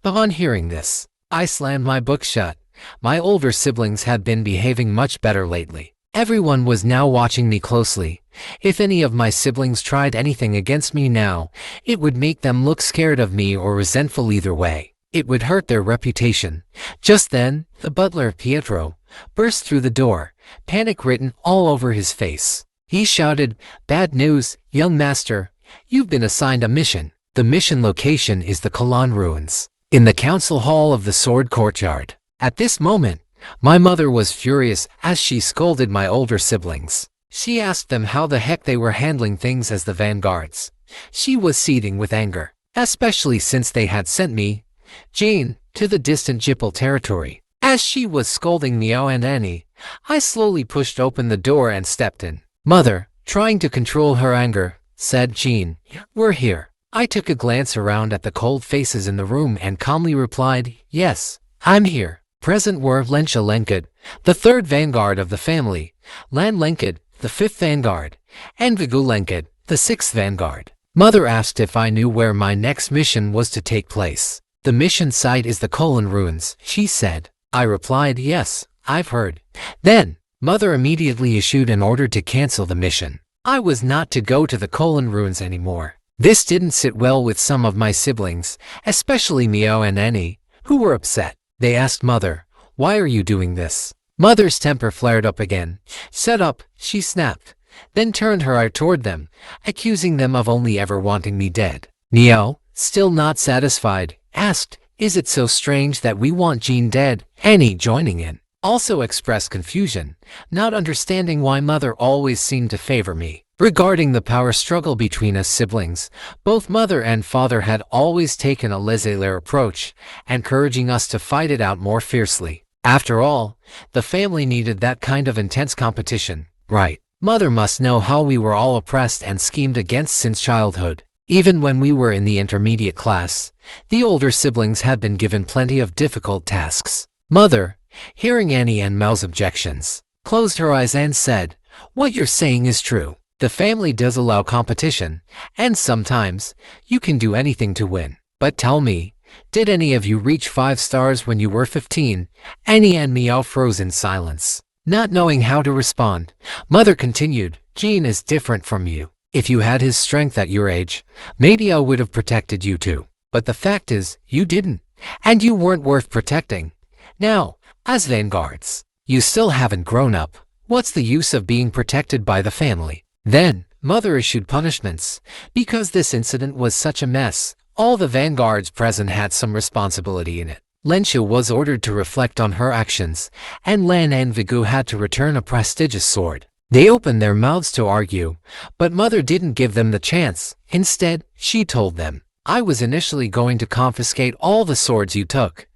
Upon hearing this, I slammed my book shut. My older siblings had been behaving much better lately. Everyone was now watching me closely. If any of my siblings tried anything against me now, it would make them look scared of me or resentful either way. It would hurt their reputation. Just then, the butler, Pietro, burst through the door, panic written all over his face. He shouted, "Bad news, young master. You've been assigned a mission. The mission location is the Kalan ruins, in the council hall of the Sword Courtyard." At this moment, my mother was furious as she scolded my older siblings. She asked them how the heck they were handling things as the vanguards. She was seething with anger, especially since they had sent me, Jane, to the distant Jipper territory. As she was scolding Meow and Annie, I slowly pushed open the door and stepped in. "Mother," trying to control her anger, said Jean, "We're here." I took a glance around at the cold faces in the room and calmly replied, "Yes, I'm here." Present were Lensha Lenkid, the third vanguard of the family, Lan Lenkid, the fifth vanguard, and Vigu Lenkid, the sixth vanguard. Mother asked if I knew where my next mission was to take place. "The mission site is the Kolan ruins," she said. I replied, "Yes, I've heard." Then, Mother immediately issued an order to cancel the mission. I was not to go to the Kolan ruins anymore. This didn't sit well with some of my siblings, especially Meow and Annie, who were upset. They asked Mother, "Why are you doing this?" Mother's temper flared up again. "Shut up," she snapped, then turned her eye toward them, accusing them of only ever wanting me dead. Meow, still not satisfied, asked, "Is it so strange that we want Jean dead?" Annie, joining in, also expressed confusion, not understanding why Mother always seemed to favor me. Regarding the power struggle between us siblings, both Mother and Father had always taken a laissez-faire approach, encouraging us to fight it out more fiercely. After all, the family needed that kind of intense competition, right? Mother must know how we were all oppressed and schemed against since childhood. Even when we were in the intermediate class, the older siblings had been given plenty of difficult tasks. Mother, hearing Annie and Mel's objections, closed her eyes and said, "What you're saying is true. The family does allow competition, and sometimes you can do anything to win. But tell me, did any of you reach 5 stars when you were 15? Annie and Meow froze in silence, not knowing how to respond. Mother continued, "Jean is different from you. If you had his strength at your age, maybe I would have protected you too. But the fact is, you didn't, and you weren't worth protecting. Now, as vanguards, you still haven't grown up. What's the use of being protected by the family?" Then, Mother issued punishments. Because this incident was such a mess, all the vanguards present had some responsibility in it. Lensha was ordered to reflect on her actions, and Lan and Vigu had to return a prestigious sword. They opened their mouths to argue, but Mother didn't give them the chance. Instead, she told them, "I was initially going to confiscate all the swords you took,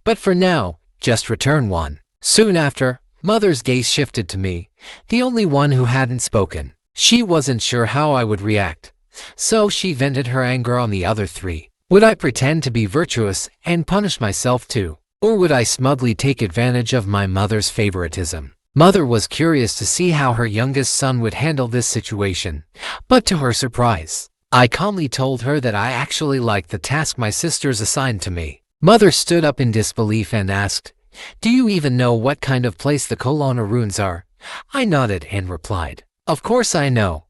but for now, just return one." Soon after, Mother's gaze shifted to me, the only one who hadn't spoken. She wasn't sure how I would react, so she vented her anger on the other 3. Would I pretend to be virtuous and punish myself too? Or would I smugly take advantage of my mother's favoritism? Mother was curious to see how her youngest son would handle this situation, but to her surprise, I calmly told her that I actually liked the task my sisters assigned to me. Mother stood up in disbelief and asked, "Do you even know what kind of place the Kolana ruins are?" I nodded and replied, "Of course I know.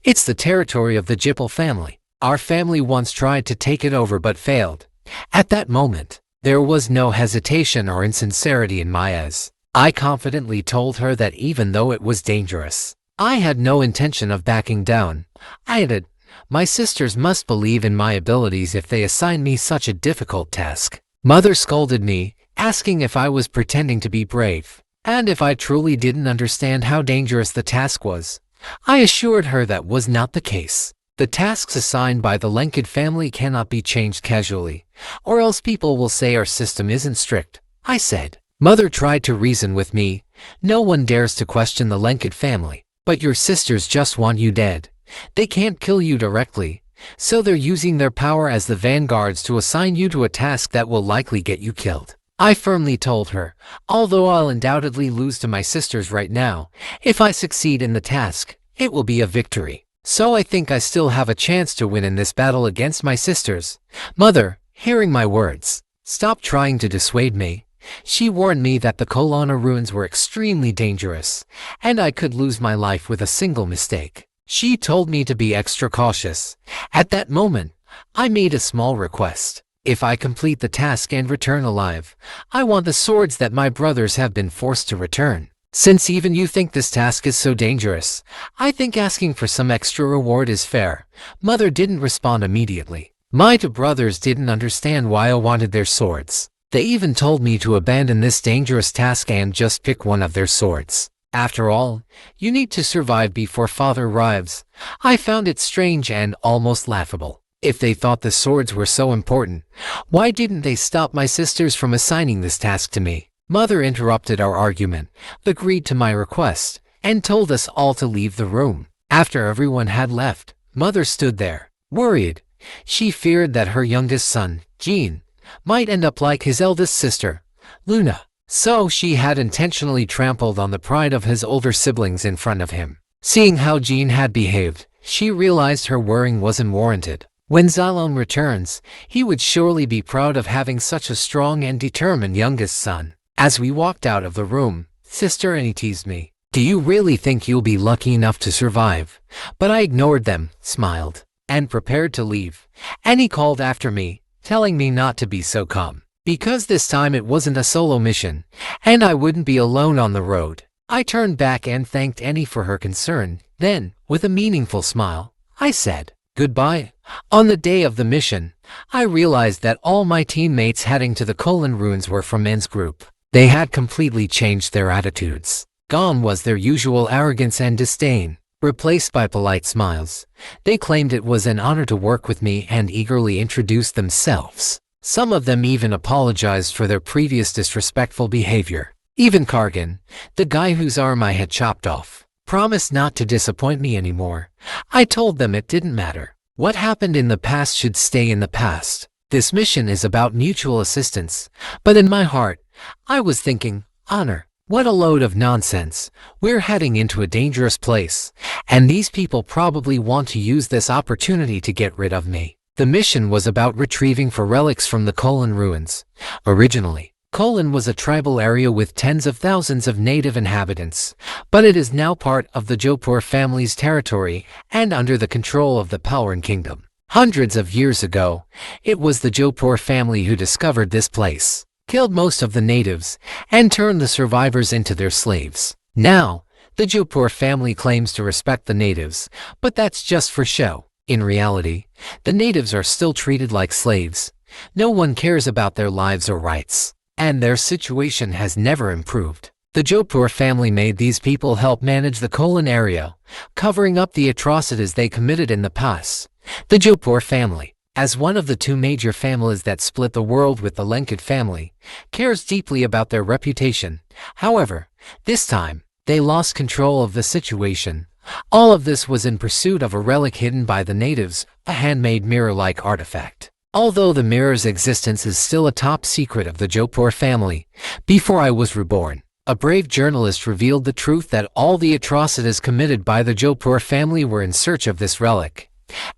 It's the territory of the Jipper family. Our family once tried to take it over but failed." At that moment, there was no hesitation or insincerity in my eyes. I confidently told her that even though it was dangerous, I had no intention of backing down. I added, "My sisters must believe in my abilities if they assign me such a difficult task." Mother scolded me, asking if I was pretending to be brave, and if I truly didn't understand how dangerous the task was. I assured her that was not the case. The tasks assigned by the Lunk family cannot be changed casually, or else people will say our system isn't strict, I said. Mother tried to reason with me. "No one dares to question the Lunk family, but your sisters just want you dead. They can't kill you directly, so they're using their power as the vanguards to assign you to a task that will likely get you killed." I firmly told her, "Although I'll undoubtedly lose to my sisters right now, if I succeed in the task, it will be a victory. So I think I still have a chance to win in this battle against my sisters." Mother, hearing my words, stopped trying to dissuade me. She warned me that the Kolana ruins were extremely dangerous, and I could lose my life with a single mistake. She told me to be extra cautious. At that moment, I made a small request. If I complete the task and return alive, I want the swords that my brothers have been forced to return. Since even you think this task is so dangerous, I think asking for some extra reward is fair." Mother didn't respond immediately. My 2 brothers didn't understand why I wanted their swords. They even told me to abandon this dangerous task and just pick one of their swords. After all, you need to survive before father arrives. I found it strange and almost laughable. If they thought the swords were so important, why didn't they stop my sisters from assigning this task to me? Mother interrupted our argument, agreed to my request, and told us all to leave the room. After everyone had left, Mother stood there, worried. She feared that her youngest son, Jean, might end up like his eldest sister, Luna. So she had intentionally trampled on the pride of his older siblings in front of him. Seeing how Jean had behaved, she realized her worrying wasn't warranted. When Xylon returns, he would surely be proud of having such a strong and determined youngest son. As we walked out of the room, Sister Annie teased me. "Do you really think you'll be lucky enough to survive?" But I ignored them, smiled, and prepared to leave. Annie called after me, telling me not to be so calm, because this time it wasn't a solo mission, and I wouldn't be alone on the road. I turned back and thanked Annie for her concern. Then, with a meaningful smile, I said, "Goodbye." On the day of the mission, I realized that all my teammates heading to the Kolan ruins were from N's group. They had completely changed their attitudes. Gone was their usual arrogance and disdain, replaced by polite smiles. They claimed it was an honor to work with me and eagerly introduced themselves. Some of them even apologized for their previous disrespectful behavior. Even Kargan, the guy whose arm I had chopped off, promised not to disappoint me anymore. I told them it didn't matter. What happened in the past should stay in the past. This mission is about mutual assistance. But in my heart, I was thinking, honor. What a load of nonsense. We're heading into a dangerous place, and these people probably want to use this opportunity to get rid of me. The mission was about retrieving for relics from the Kolin ruins. Originally, Kolin was a tribal area with tens of thousands of native inhabitants, but it is now part of the Jipper family's territory and under the control of the Palran Kingdom. Hundreds of years ago, it was the Jipper family who discovered this place, killed most of the natives, and turned the survivors into their slaves. Now, the Jipper family claims to respect the natives, but that's just for show. In reality, the natives are still treated like slaves. No one cares about their lives or rights, and their situation has never improved. The Jipper family made these people help manage the Kolin area, covering up the atrocities they committed in the past. The Jipper family, as one of the two major families that split the world with the Lunk family, cares deeply about their reputation. However, this time, they lost control of the situation. All of this was in pursuit of a relic hidden by the natives, a handmade mirror-like artifact. Although the mirror's existence is still a top secret of the Jipper family, before I was reborn, a brave journalist revealed the truth that all the atrocities committed by the Jipper family were in search of this relic.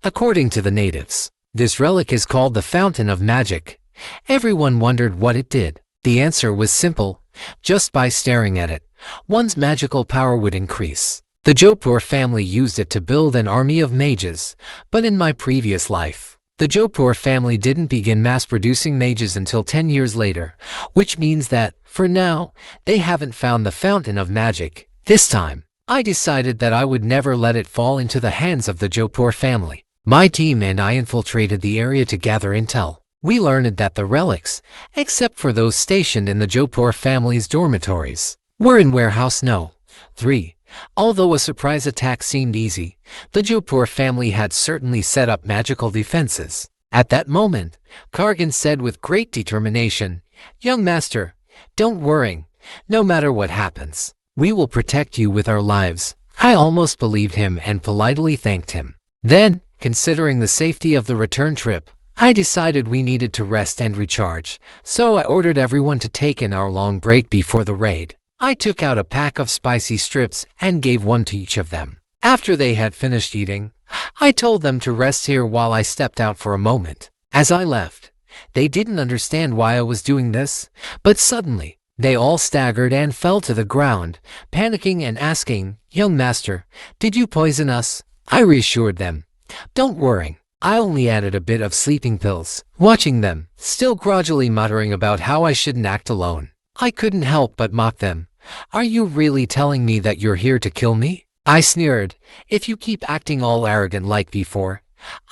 According to the natives, this relic is called the Fountain of Magic. Everyone wondered what it did. The answer was simple. Just by staring at it, one's magical power would increase. The Jipper family used it to build an army of mages, but in my previous life, the Jipper family didn't begin mass-producing mages until 10 years later, which means that, for now, they haven't found the Fountain of Magic. This time, I decided that I would never let it fall into the hands of the Jipper family. My team and I infiltrated the area to gather intel. We learned that the relics, except for those stationed in the Jipper family's dormitories, were in Warehouse No. 3. Although a surprise attack seemed easy, the Jipper family had certainly set up magical defenses. At that moment, Kargan said with great determination, "Young master, don't worry. No matter what happens, we will protect you with our lives." I almost believed him and politely thanked him. Then, considering the safety of the return trip, I decided we needed to rest and recharge, so I ordered everyone to take an hour-long break before the raid. I took out a pack of spicy strips and gave one to each of them. After they had finished eating, I told them to rest here while I stepped out for a moment. As I left, they didn't understand why I was doing this, but suddenly, they all staggered and fell to the ground, panicking and asking, "Young master, did you poison us?" I reassured them, "Don't worry. I only added a bit of sleeping pills." Watching them, still grudgingly muttering about how I shouldn't act alone, I couldn't help but mock them. "Are you really telling me that you're here to kill me?" I sneered. "If you keep acting all arrogant like before,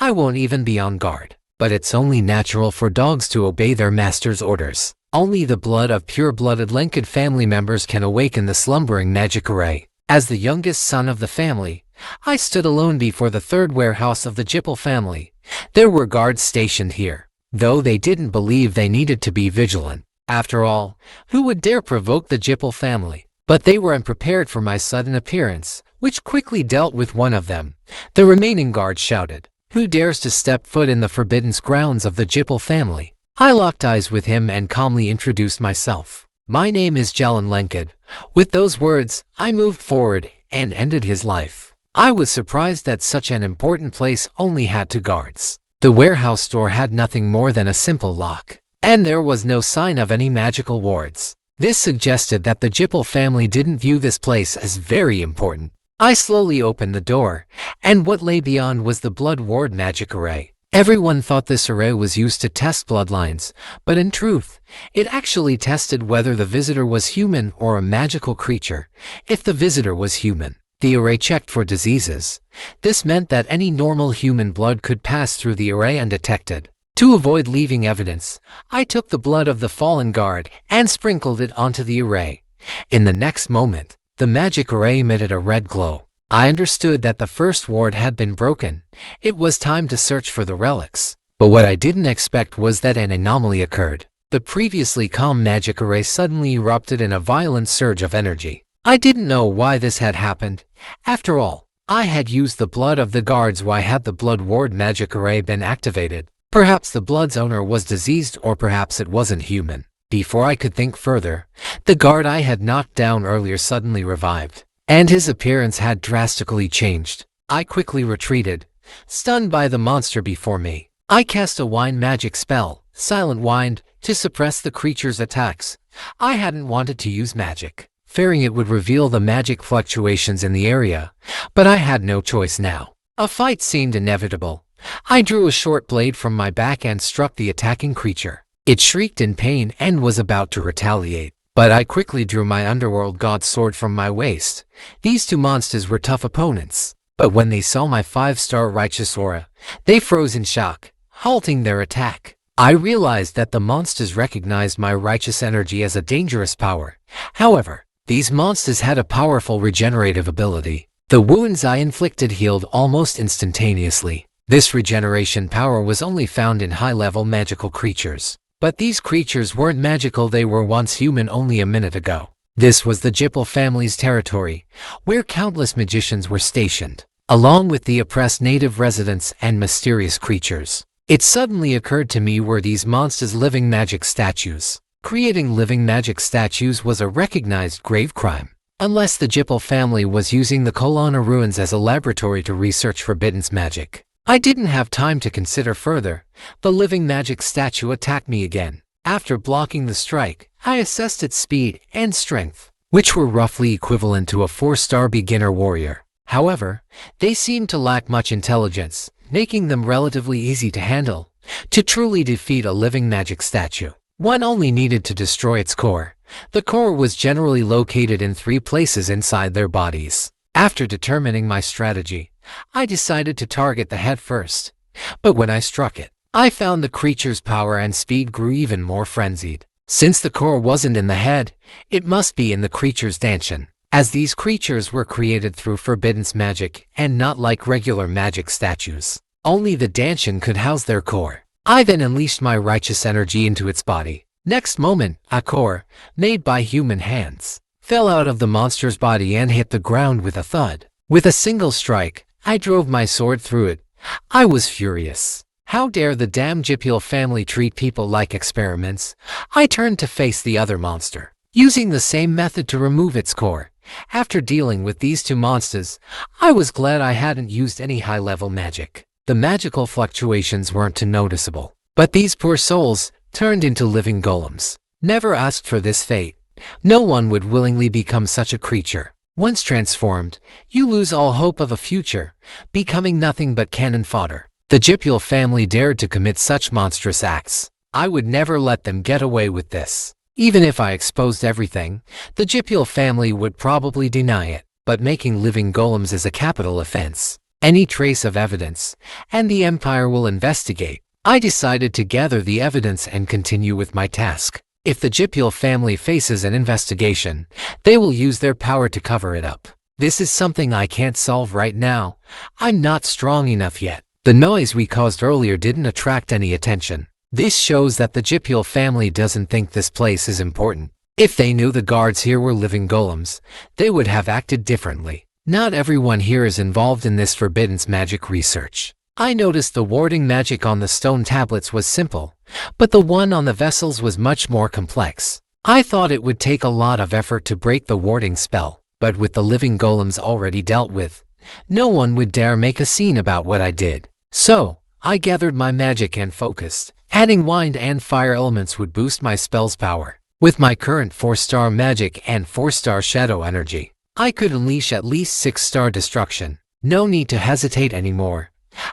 I won't even be on guard." But it's only natural for dogs to obey their master's orders. Only the blood of pure-blooded Lunk family members can awaken the slumbering magic array. As the youngest son of the family, I stood alone before the third warehouse of the Jipper family. There were guards stationed here, though they didn't believe they needed to be vigilant. After all, who would dare provoke the Jipper family? But they were unprepared for my sudden appearance, which quickly dealt with one of them. The remaining guards shouted, "Who dares to step foot in the forbidden grounds of the Jipper family?" I locked eyes with him and calmly introduced myself. "My name is Jalan Lenkid." With those words, I moved forward and ended his life. I was surprised that such an important place only had 2 guards. The warehouse door had nothing more than a simple lock, and there was no sign of any magical wards. This suggested that the Jipper family didn't view this place as very important. I slowly opened the door, and what lay beyond was the Blood Ward magic array. Everyone thought this array was used to test bloodlines, but in truth, it actually tested whether the visitor was human or a magical creature. If the visitor was human, the array checked for diseases. This meant that any normal human blood could pass through the array undetected. To avoid leaving evidence, I took the blood of the fallen guard and sprinkled it onto the array. In the next moment, the magic array emitted a red glow. I understood that the first ward had been broken. It was time to search for the relics. But what I didn't expect was that an anomaly occurred. The previously calm magic array suddenly erupted in a violent surge of energy. I didn't know why this had happened. After all, I had used the blood of the guards. Why had the blood ward magic array been activated? Perhaps the blood's owner was diseased, or perhaps it wasn't human. Before I could think further, the guard I had knocked down earlier suddenly revived, and his appearance had drastically changed. I quickly retreated, stunned by the monster before me. I cast a wind magic spell, Silent Wind, to suppress the creature's attacks. I hadn't wanted to use magic, fearing it would reveal the magic fluctuations in the area, but I had no choice now. A fight seemed inevitable. I drew a short blade from my back and struck the attacking creature. It shrieked in pain and was about to retaliate, but I quickly drew my underworld god sword from my waist. These two monsters were tough opponents, but when they saw my 5-star righteous aura, they froze in shock, halting their attack. I realized that the monsters recognized my righteous energy as a dangerous power. However, these monsters had a powerful regenerative ability. The wounds I inflicted healed almost instantaneously. This regeneration power was only found in high-level magical creatures. But these creatures weren't magical. They were once human only a minute ago. This was the Jipper family's territory, where countless magicians were stationed, along with the oppressed native residents and mysterious creatures. It suddenly occurred to me, were these monsters living magic statues? Creating living magic statues was a recognized grave crime. Unless the Jipper family was using the Kolana ruins as a laboratory to research forbidden magic. I didn't have time to consider further. The living magic statue attacked me again. After blocking the strike, I assessed its speed and strength, which were roughly equivalent to a 4-star beginner warrior. However, they seemed to lack much intelligence, making them relatively easy to handle. To truly defeat a living magic statue, one only needed to destroy its core. The core was generally located in 3 places inside their bodies. After determining my strategy, I decided to target the head first. But when I struck it, I found the creature's power and speed grew even more frenzied. Since the core wasn't in the head, it must be in the creature's dantian, as these creatures were created through forbidden magic and not like regular magic statues. Only the dantian could house their core. I then unleashed my righteous energy into its body. Next moment, a core, made by human hands, fell out of the monster's body and hit the ground with a thud. With a single strike, I drove my sword through it. I was furious. How dare the damn Jipper family treat people like experiments? I turned to face the other monster, using the same method to remove its core. After dealing with these two monsters, I was glad I hadn't used any high-level magic. The magical fluctuations weren't too noticeable, but these poor souls turned into living golems. Never asked for this fate. No one would willingly become such a creature. Once transformed, you lose all hope of a future, becoming nothing but cannon fodder. The Jipper family dared to commit such monstrous acts. I would never let them get away with this. Even if I exposed everything, the Jipper family would probably deny it. But making living golems is a capital offense. Any trace of evidence, and the Empire will investigate. I decided to gather the evidence and continue with my task. If the Jipper family faces an investigation, they will use their power to cover it up. This is something I can't solve right now. I'm not strong enough yet. The noise we caused earlier didn't attract any attention. This shows that the Jipper family doesn't think this place is important. If they knew the guards here were living golems, they would have acted differently. Not everyone here is involved in this forbidden magic research. I noticed the warding magic on the stone tablets was simple, but the one on the vessels was much more complex. I thought it would take a lot of effort to break the warding spell, but with the living golems already dealt with, no one would dare make a scene about what I did. So, I gathered my magic and focused. Adding wind and fire elements would boost my spell's power. With my current 4-star magic and 4-star shadow energy, I could unleash at least 6-star destruction. No need to hesitate anymore.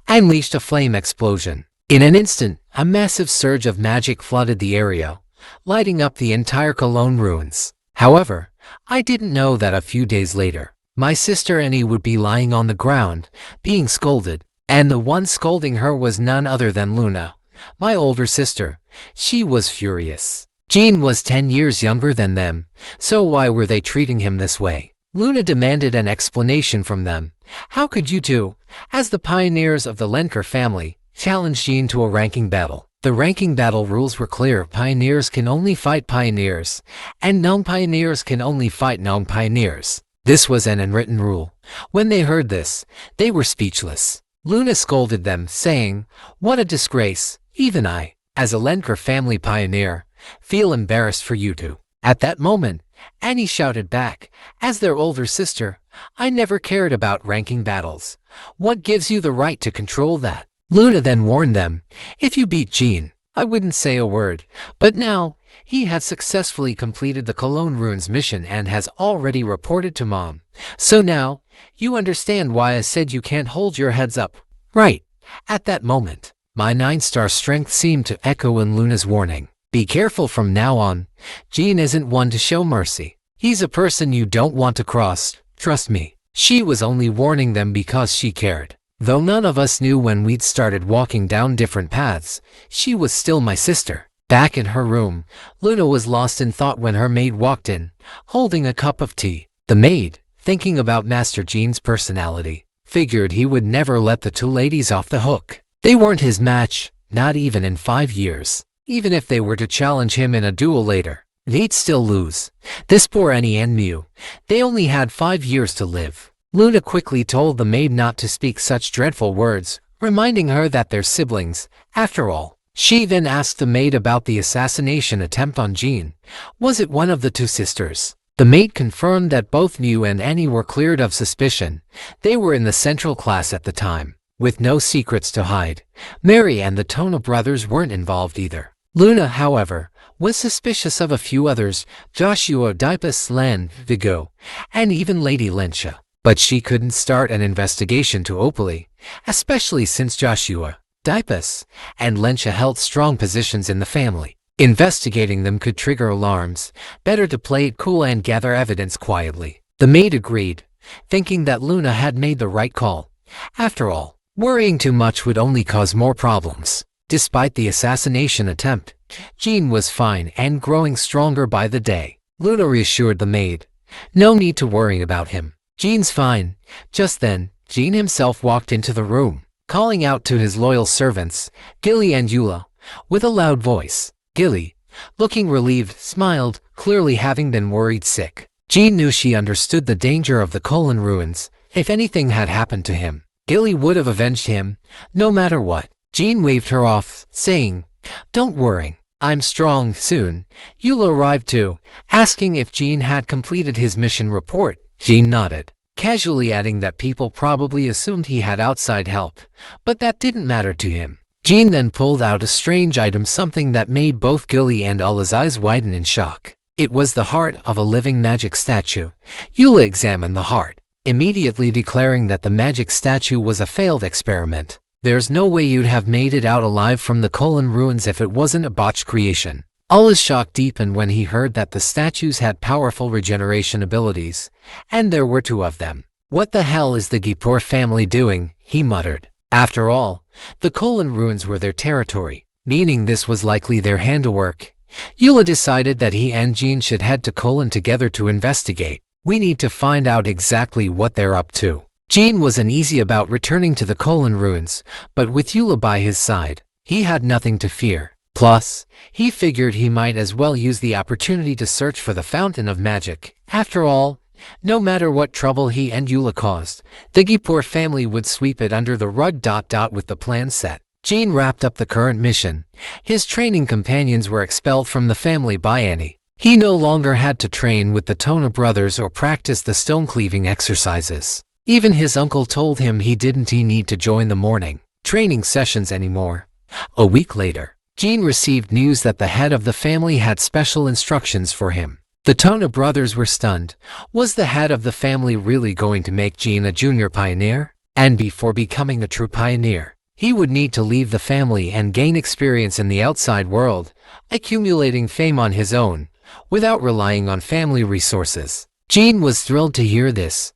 I unleashed a flame explosion. In an instant, a massive surge of magic flooded the area, lighting up the entire Cologne ruins. However, I didn't know that a few days later, my sister Annie would be lying on the ground, being scolded, and the one scolding her was none other than Luna, my older sister. She was furious. Jean was 10 years younger than them, so why were they treating him this way? Luna demanded an explanation from them. How could you two, as the pioneers of the Lenker family, challenge Jean to a ranking battle? The ranking battle rules were clear. Pioneers can only fight pioneers, and non-pioneers can only fight non-pioneers. This was an unwritten rule. When they heard this, they were speechless. Luna scolded them, saying, "What a disgrace! Even I, as a Lenker family pioneer, feel embarrassed for you two." At that moment, Annie shouted back, as their older sister, "I never cared about ranking battles. What gives you the right to control that?" Luna then warned them, "If you beat Jean, I wouldn't say a word." But now, he had successfully completed the Cologne Ruins mission and has already reported to Mom. So now, you understand why I said you can't hold your heads up, right? At that moment, my 9-star strength seemed to echo in Luna's warning. Be careful from now on. Jean isn't one to show mercy. He's a person you don't want to cross, trust me. She was only warning them because she cared. Though none of us knew when we'd started walking down different paths, she was still my sister. Back in her room, Luna was lost in thought when her maid walked in, holding a cup of tea. The maid, thinking about Master Jean's personality, figured he would never let the two ladies off the hook. They weren't his match, not even in 5 years. Even if they were to challenge him in a duel later, they'd still lose. This poor Annie and Mew, they only had 5 years to live. Luna quickly told the maid not to speak such dreadful words, reminding her that they're siblings, after all. She then asked the maid about the assassination attempt on Jean. Was it one of the two sisters? The maid confirmed that both Mew and Annie were cleared of suspicion. They were in the central class at the time, with no secrets to hide. Mary and the Tona brothers weren't involved either. Luna, however, was suspicious of a few others, Joshua, Dipus, Len, Vigo, and even Lady Lensha. But she couldn't start an investigation too openly, especially since Joshua, Dipus, and Lensha held strong positions in the family. Investigating them could trigger alarms. Better to play it cool and gather evidence quietly. The maid agreed, thinking that Luna had made the right call. After all, worrying too much would only cause more problems. Despite the assassination attempt, Jean was fine and growing stronger by the day. Luna reassured the maid, "No need to worry about him. Jean's fine." Just then, Jean himself walked into the room, calling out to his loyal servants, Gilly and Eula, with a loud voice. Gilly, looking relieved, smiled, clearly having been worried sick. Jean knew she understood the danger of the Cologne Ruins. If anything had happened to him, Gilly would have avenged him, no matter what. Jean waved her off, saying, "Don't worry, I'm strong soon." Eula arrived too, asking if Jean had completed his mission report. Jean nodded, casually adding that people probably assumed he had outside help, but that didn't matter to him. Jean then pulled out a strange item, something that made both Gilly and Eula's eyes widen in shock. It was the heart of a living magic statue. Eula examined the heart, immediately declaring that the magic statue was a failed experiment. There's no way you'd have made it out alive from the Cologne Ruins if it wasn't a botched creation. Eula's shock deepened when he heard that the statues had powerful regeneration abilities, and there were 2 of them. "What the hell is the Jipper family doing?" he muttered. After all, the Cologne Ruins were their territory, meaning this was likely their handiwork. Eula decided that he and Jean should head to Cologne together to investigate. "We need to find out exactly what they're up to." Jean was uneasy about returning to the Cologne Ruins, but with Eula by his side, he had nothing to fear. Plus, he figured he might as well use the opportunity to search for the Fountain of Magic. After all, no matter what trouble he and Eula caused, the Jipper family would sweep it under the rug. With the plan set, Jean wrapped up the current mission. His training companions were expelled from the family by Annie. He no longer had to train with the Tona brothers or practice the stone-cleaving exercises. Even his uncle told him he didn't need to join the morning training sessions anymore. A week later, Jean received news that the head of the family had special instructions for him. The Tona brothers were stunned. Was the head of the family really going to make Jean a junior pioneer? And before becoming a true pioneer, he would need to leave the family and gain experience in the outside world, accumulating fame on his own, without relying on family resources. Jean was thrilled to hear this.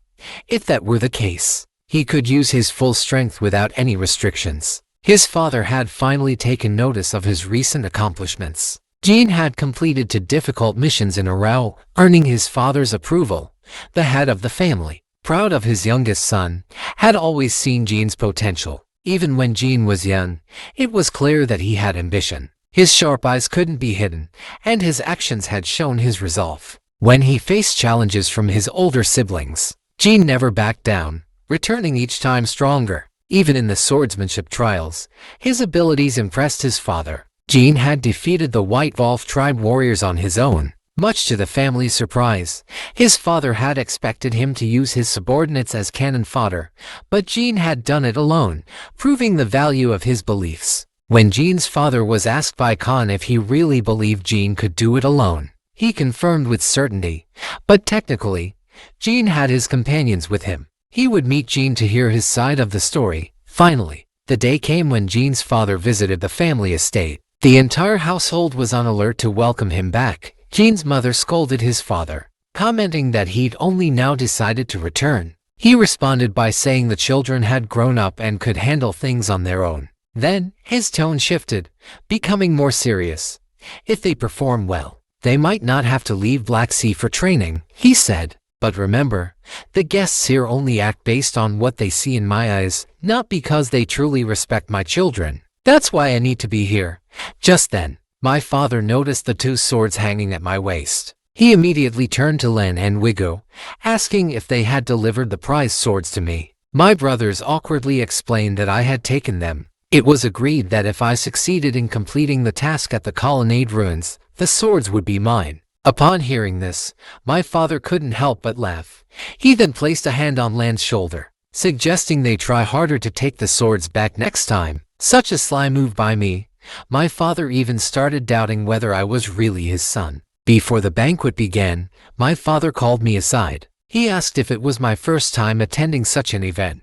If that were the case, he could use his full strength without any restrictions. His father had finally taken notice of his recent accomplishments. Jean had completed 2 difficult missions in a row, earning his father's approval. The head of the family, proud of his youngest son, had always seen Jean's potential. Even when Jin was young, it was clear that he had ambition. His sharp eyes couldn't be hidden, and his actions had shown his resolve. When he faced challenges from his older siblings, Jin never backed down, returning each time stronger. Even in the swordsmanship trials, his abilities impressed his father. Jin had defeated the White Wolf tribe warriors on his own. Much to the family's surprise, his father had expected him to use his subordinates as cannon fodder, but Jin had done it alone, proving the value of his beliefs. When Jin's father was asked by Khan if he really believed Jin could do it alone, he confirmed with certainty, but technically, Jin had his companions with him. He would meet Jin to hear his side of the story. Finally, the day came when Jin's father visited the family estate. The entire household was on alert to welcome him back. Jin's mother scolded his father, commenting that he'd only now decided to return. He responded by saying the children had grown up and could handle things on their own. Then, his tone shifted, becoming more serious. If they perform well, they might not have to leave Black Sea for training, he said. But remember, the guests here only act based on what they see in my eyes, not because they truly respect my children. That's why I need to be here. Just then, my father noticed the two swords hanging at my waist. He immediately turned to Len and Wigo, asking if they had delivered the prize swords to me. My brothers awkwardly explained that I had taken them. It was agreed that if I succeeded in completing the task at the colonnade ruins, the swords would be mine. Upon hearing this, my father couldn't help but laugh. He then placed a hand on Lan's shoulder, suggesting they try harder to take the swords back next time. Such a sly move by me. My father even started doubting whether I was really his son. Before the banquet began, my father called me aside. He asked if it was my first time attending such an event.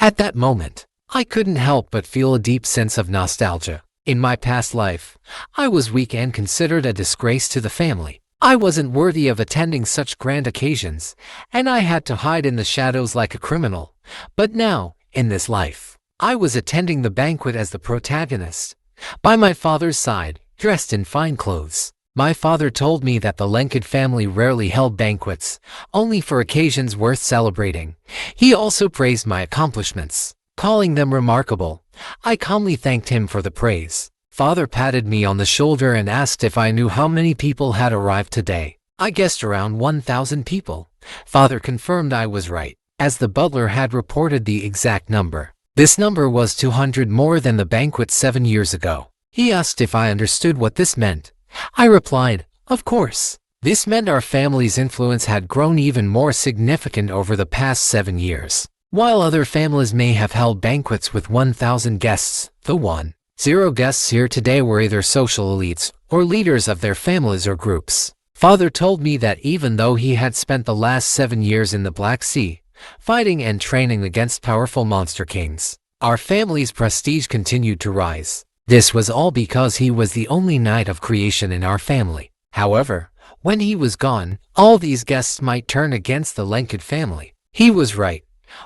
At that moment, I couldn't help but feel a deep sense of nostalgia. In my past life, I was weak and considered a disgrace to the family. I wasn't worthy of attending such grand occasions, and I had to hide in the shadows like a criminal. But now, in this life, I was attending the banquet as the protagonist. By my father's side, dressed in fine clothes. My father told me that the Lunk family rarely held banquets, only for occasions worth celebrating. He also praised my accomplishments, calling them remarkable. I calmly thanked him for the praise. Father patted me on the shoulder and asked if I knew how many people had arrived today. I guessed around 1,000 people. Father confirmed I was right, as the butler had reported the exact number. This number was 200 more than the banquet 7 years ago. He asked if I understood what this meant. I replied, of course. This meant our family's influence had grown even more significant over the past 7 years. While other families may have held banquets with 1,000 guests, the 1,000 guests here today were either social elites or leaders of their families or groups. Father told me that even though he had spent the last 7 years in the Black Sea, fighting and training against powerful monster kings, our family's prestige continued to rise. This was all because he was the only knight of creation in our family. However, when he was gone, all these guests might turn against the Lunk family. He was right.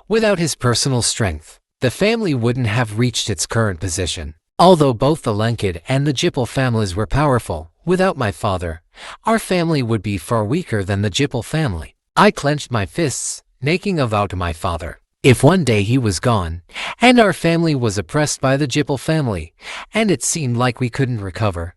Without his personal strength, the family wouldn't have reached its current position. Although both the Lunk and the Jipper families were powerful, without my father, our family would be far weaker than the Jipper family. I clenched my fists, making a vow to my father. If one day he was gone, and our family was oppressed by the Jipper family, and it seemed like we couldn't recover,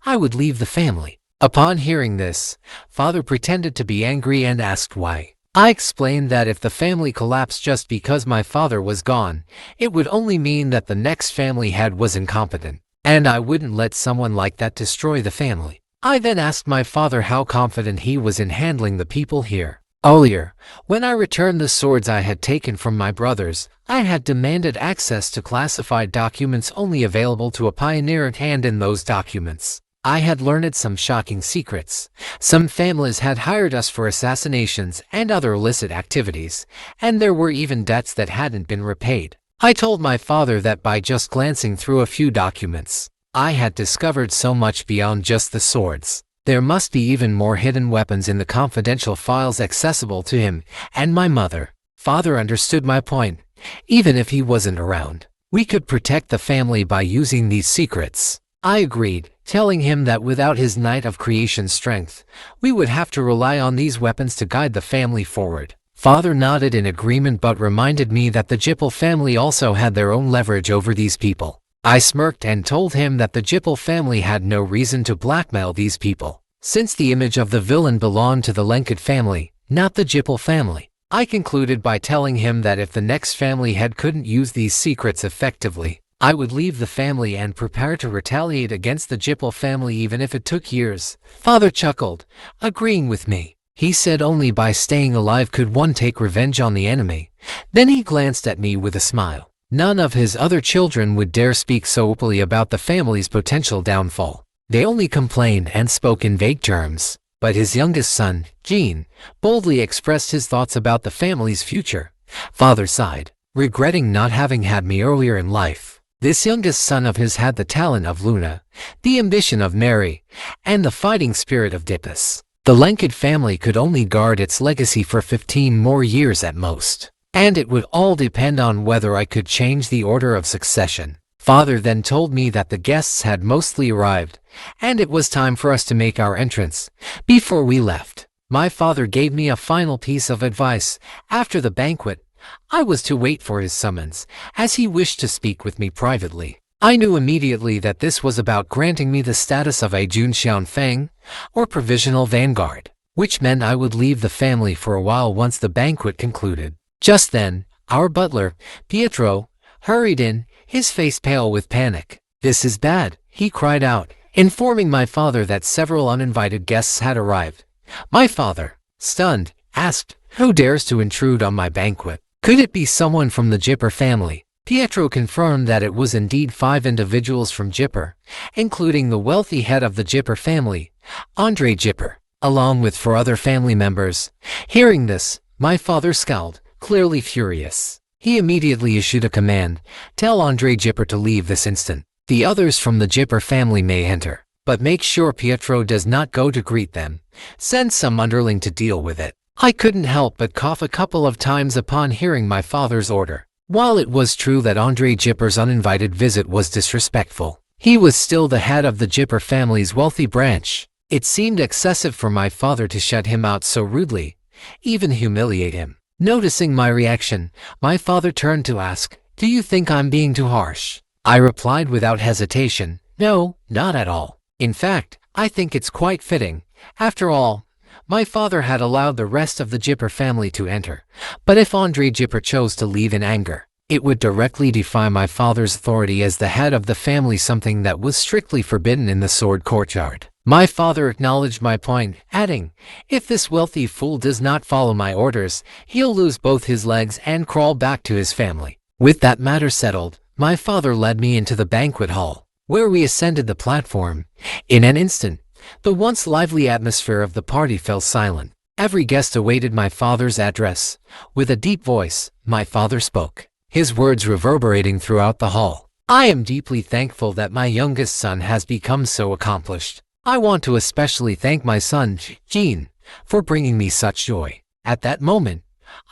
I would leave the family. Upon hearing this, Father pretended to be angry and asked why. I explained that if the family collapsed just because my father was gone, it would only mean that the next family head was incompetent, and I wouldn't let someone like that destroy the family. I then asked my father how confident he was in handling the people here. Earlier, when I returned the swords I had taken from my brothers, I had demanded access to classified documents only available to a pioneer, and in those documents, I had learned some shocking secrets. Some families had hired us for assassinations and other illicit activities, and there were even debts that hadn't been repaid. I told my father that by just glancing through a few documents, I had discovered so much beyond just the swords. There must be even more hidden weapons in the confidential files accessible to him and my mother. Father understood my point. Even if he wasn't around, we could protect the family by using these secrets. I agreed, telling him that without his Knight of Creation strength, we would have to rely on these weapons to guide the family forward. Father nodded in agreement but reminded me that the Jipper family also had their own leverage over these people. I smirked and told him that the Jipper family had no reason to blackmail these people, since the image of the villain belonged to the Lunk family, not the Jipper family. I concluded by telling him that if the next family head couldn't use these secrets effectively, I would leave the family and prepare to retaliate against the Jipper family even if it took years. Father chuckled, agreeing with me. He said only by staying alive could one take revenge on the enemy. Then he glanced at me with a smile. None of his other children would dare speak so openly about the family's potential downfall. They only complained and spoke in vague terms. But his youngest son, Jean, boldly expressed his thoughts about the family's future. Father sighed, regretting not having had me earlier in life. This youngest son of his had the talent of Luna, the ambition of Mary, and the fighting spirit of Dipus. The Lunk family could only guard its legacy for 15 more years at most, and it would all depend on whether I could change the order of succession. Father then told me that the guests had mostly arrived, and it was time for us to make our entrance. Before we left, my father gave me a final piece of advice. After the banquet, I was to wait for his summons, as he wished to speak with me privately. I knew immediately that this was about granting me the status of a Junxian Feng, or Provisional Vanguard, which meant I would leave the family for a while once the banquet concluded. Just then, our butler, Pietro, hurried in, his face pale with panic. "This is bad," he cried out, informing my father that several uninvited guests had arrived. My father, stunned, asked, "Who dares to intrude on my banquet? Could it be someone from the Jipper family?" Pietro confirmed that it was indeed 5 individuals from Jipper, including the wealthy head of the Jipper family, Andre Jipper, along with 4 other family members. Hearing this, my father scowled, clearly furious. He immediately issued a command, "Tell Andre Jipper to leave this instant. The others from the Jipper family may enter, but make sure Pietro does not go to greet them. Send some underling to deal with it." I couldn't help but cough a couple of times upon hearing my father's order. While it was true that Andre Jipper's uninvited visit was disrespectful, he was still the head of the Jipper family's wealthy branch. It seemed excessive for my father to shut him out so rudely, even humiliate him. Noticing my reaction, my father turned to ask, "Do you think I'm being too harsh?" I replied without hesitation, "No, not at all. In fact, I think it's quite fitting. After all, my father had allowed the rest of the Jipper family to enter, but if Andre Jipper chose to leave in anger, it would directly defy my father's authority as the head of the family, something that was strictly forbidden in the Sword Courtyard." My father acknowledged my point, adding, "If this wealthy fool does not follow my orders, he'll lose both his legs and crawl back to his family." With that matter settled, my father led me into the banquet hall, where we ascended the platform. In an instant, the once lively atmosphere of the party fell silent. Every guest awaited my father's address. With a deep voice, my father spoke, his words reverberating throughout the hall. "I am deeply thankful that my youngest son has become so accomplished. I want to especially thank my son, Jean, for bringing me such joy." At that moment,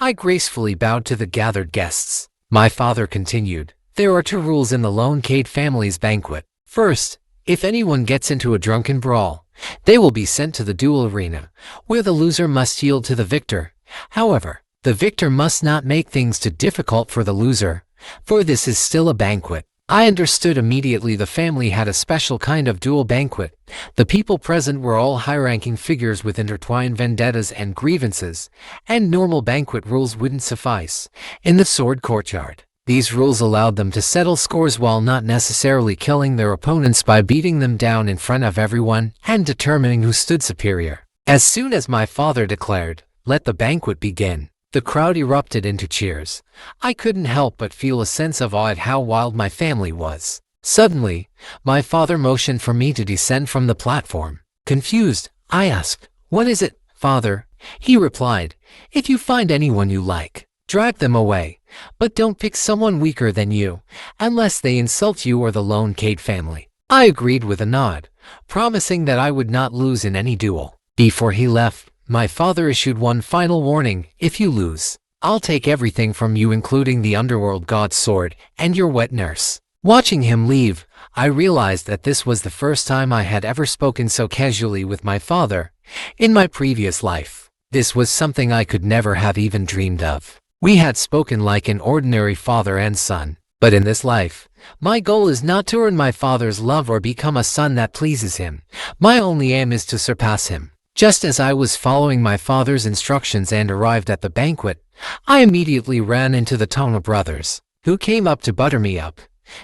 I gracefully bowed to the gathered guests. My father continued, "There are 2 rules in the Lone Cade family's banquet. First, if anyone gets into a drunken brawl, they will be sent to the duel arena, where the loser must yield to the victor. However, the victor must not make things too difficult for the loser, for this is still a banquet." I understood immediately the family had a special kind of duel banquet. The people present were all high-ranking figures with intertwined vendettas and grievances, and normal banquet rules wouldn't suffice. In the Sword Courtyard, these rules allowed them to settle scores while not necessarily killing their opponents by beating them down in front of everyone and determining who stood superior. As soon as my father declared, "Let the banquet begin," the crowd erupted into cheers. I couldn't help but feel a sense of awe at how wild my family was. Suddenly, my father motioned for me to descend from the platform. Confused, I asked, "What is it, father?" He replied, "If you find anyone you like, drag them away, but don't pick someone weaker than you, unless they insult you or the Lone Cade family." I agreed with a nod, promising that I would not lose in any duel. Before he left, my father issued one final warning: "If you lose, I'll take everything from you, including the underworld god's sword and your wet nurse." Watching him leave, I realized that this was the first time I had ever spoken so casually with my father. In my previous life, This was something I could never have even dreamed of. We had spoken like an ordinary father and son, but in this life, my goal is not to earn my father's love or become a son that pleases him. My only aim is to surpass him. Just as I was following my father's instructions and arrived at the banquet, I immediately ran into the Toma brothers, who came up to butter me up.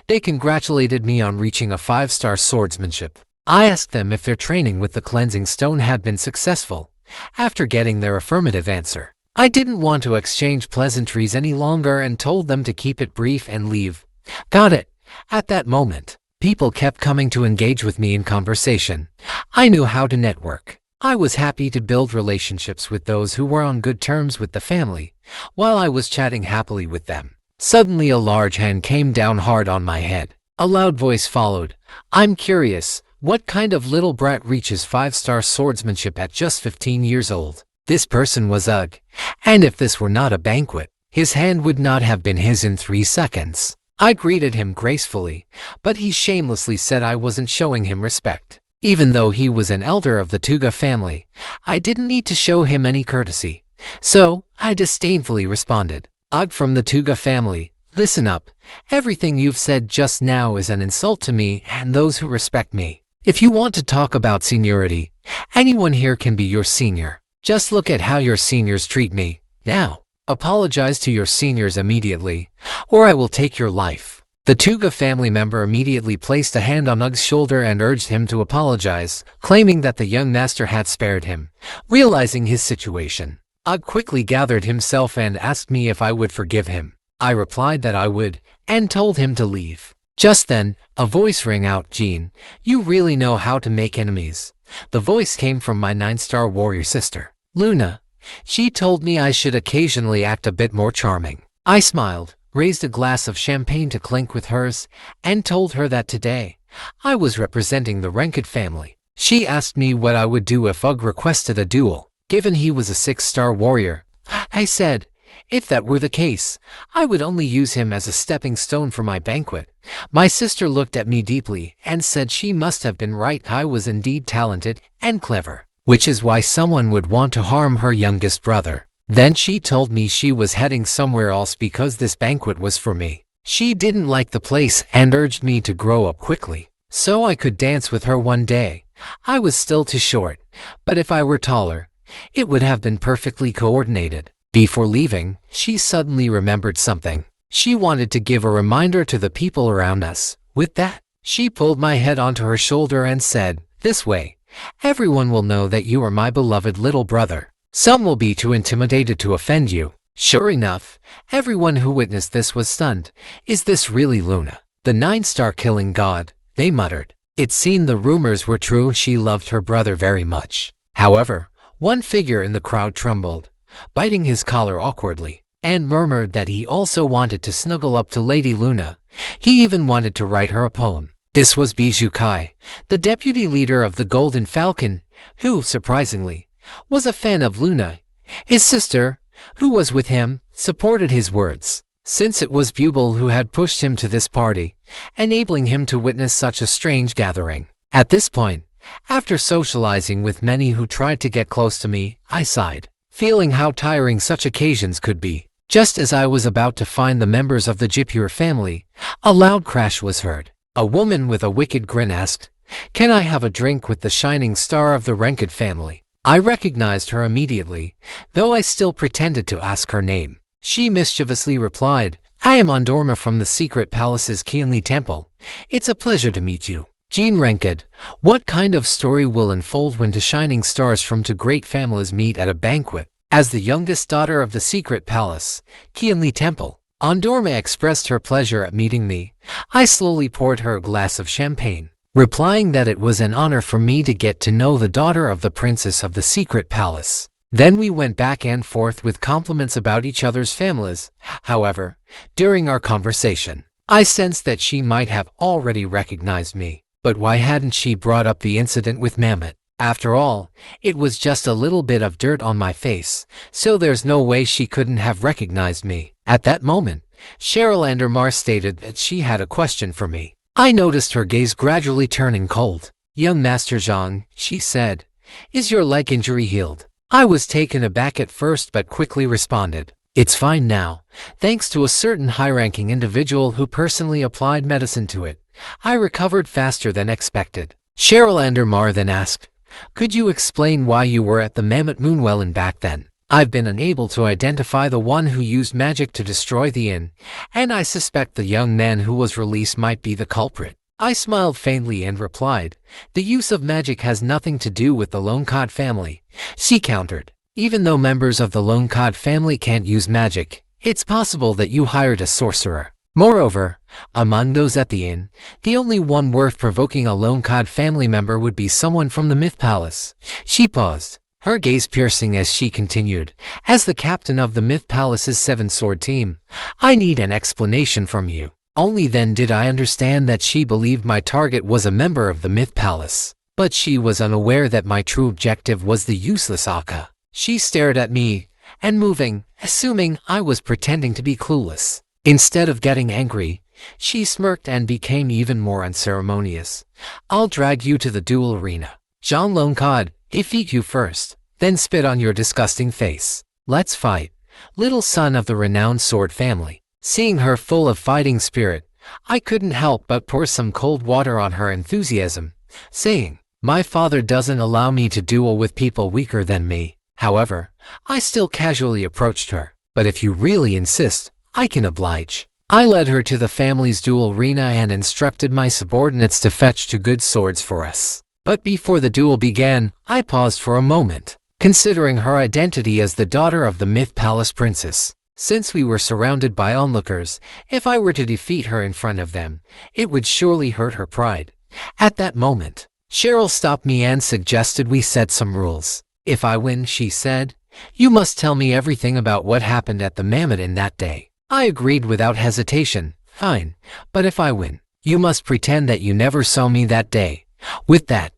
They congratulated me on reaching a 5-star swordsmanship. I asked them if their training with the cleansing stone had been successful. After getting their affirmative answer, I didn't want to exchange pleasantries any longer and told them to keep it brief and leave. Got it. At that moment, people kept coming to engage with me in conversation. I knew how to network. I was happy to build relationships with those who were on good terms with the family. While I was chatting happily with them, suddenly a large hand came down hard on my head. A loud voice followed. I'm curious, what kind of little brat reaches 5-star swordsmanship at just 15 years old? This person was Ugg, and if this were not a banquet, his hand would not have been his in 3 seconds. I greeted him gracefully, but he shamelessly said I wasn't showing him respect. Even though he was an elder of the Tuga family, I didn't need to show him any courtesy. So, I disdainfully responded, Ugg from the Tuga family, listen up. Everything you've said just now is an insult to me and those who respect me. If you want to talk about seniority, anyone here can be your senior. Just look at how your seniors treat me. Now, apologize to your seniors immediately, or I will take your life. The Tuga family member immediately placed a hand on Ugg's shoulder and urged him to apologize, claiming that the young master had spared him. Realizing his situation, Ugg quickly gathered himself and asked me if I would forgive him. I replied that I would, and told him to leave. Just then, a voice rang out, Jean, you really know how to make enemies. The voice came from my 9-star warrior sister, Luna. She told me I should occasionally act a bit more charming. I smiled, raised a glass of champagne to clink with hers, and told her that today, I was representing the Renkid family. She asked me what I would do if Ugg requested a duel, given he was a 6-star warrior. I said, if that were the case, I would only use him as a stepping stone for my banquet. My sister looked at me deeply and said she must have been right. I was indeed talented and clever, which is why someone would want to harm her youngest brother. Then she told me she was heading somewhere else because this banquet was for me. She didn't like the place and urged me to grow up quickly, so I could dance with her one day. I was still too short, but if I were taller, it would have been perfectly coordinated. Before leaving, she suddenly remembered something. She wanted to give a reminder to the people around us. With that, she pulled my head onto her shoulder and said, this way, everyone will know that you are my beloved little brother. Some will be too intimidated to offend you. Sure enough, everyone who witnessed this was stunned. Is this really Luna, the 9-star killing god? They muttered. It seemed the rumors were true. She loved her brother very much. However, one figure in the crowd trembled, biting his collar awkwardly, and murmured that he also wanted to snuggle up to Lady Luna. He even wanted to write her a poem. This was Bijou Kai, the deputy leader of the Golden Falcon, who, surprisingly, was a fan of Luna. His sister, who was with him, supported his words, since it was Bubble who had pushed him to this party, enabling him to witness such a strange gathering. At this point, after socializing with many who tried to get close to me, I sighed, feeling how tiring such occasions could be. Just as I was about to find the members of the Jipper family, a loud crash was heard. A woman with a wicked grin asked, can I have a drink with the shining star of the Renkid family? I recognized her immediately, though I still pretended to ask her name. She mischievously replied, I am Ondorma from the secret palace's Kianli temple. It's a pleasure to meet you. Jean Renkid, what kind of story will unfold when two shining stars from two great families meet at a banquet? As the youngest daughter of the secret palace, Kianli temple, Ondorma expressed her pleasure at meeting me. I slowly poured her a glass of champagne, replying that it was an honor for me to get to know the daughter of the princess of the secret palace. Then we went back and forth with compliments about each other's families. However, during our conversation, I sensed that she might have already recognized me. But why hadn't she brought up the incident with Mammoth? After all, it was just a little bit of dirt on my face, so there's no way she couldn't have recognized me. At that moment, Cheryl Andermar stated that she had a question for me. I noticed her gaze gradually turning cold. Young Master Zhang, she said, is your leg injury healed? I was taken aback at first but quickly responded, "It's fine now, thanks to a certain high-ranking individual who personally applied medicine to it. I recovered faster than expected." Cheryl Endermar then asked, "Could you explain why you were at the Mammoth Moonwell Inn back then? I've been unable to identify the one who used magic to destroy the inn, and I suspect the young man who was released might be the culprit." I smiled faintly and replied, "The use of magic has nothing to do with the Lunk family," she countered. "Even though members of the Lunk family can't use magic, it's possible that you hired a sorcerer. Moreover, among those at the inn, the only one worth provoking a Lunk family member would be someone from the Myth Palace." She paused, her gaze piercing as she continued, "As the captain of the Myth Palace's 7-sword team, I need an explanation from you." Only then did I understand that she believed my target was a member of the Myth Palace, but she was unaware that my true objective was the useless Akka. She stared at me, and moving, assuming I was pretending to be clueless. Instead of getting angry, she smirked and became even more unceremonious. "I'll drag you to the duel arena. Jean Loncod, defeat you first, then spit on your disgusting face. Let's fight, little son of the renowned sword family." Seeing her full of fighting spirit, I couldn't help but pour some cold water on her enthusiasm, saying, "My father doesn't allow me to duel with people weaker than me." However, I still casually approached her, "But if you really insist, I can oblige." I led her to the family's duel arena and instructed my subordinates to fetch 2 good swords for us. But before the duel began, I paused for a moment, considering her identity as the daughter of the Myth Palace princess. Since we were surrounded by onlookers, if I were to defeat her in front of them, it would surely hurt her pride. At that moment, Cheryl stopped me and suggested we set some rules. "If I win," she said, "you must tell me everything about what happened at the Mammoth Inn that day." I agreed without hesitation. "Fine, but if I win, you must pretend that you never saw me that day." With that,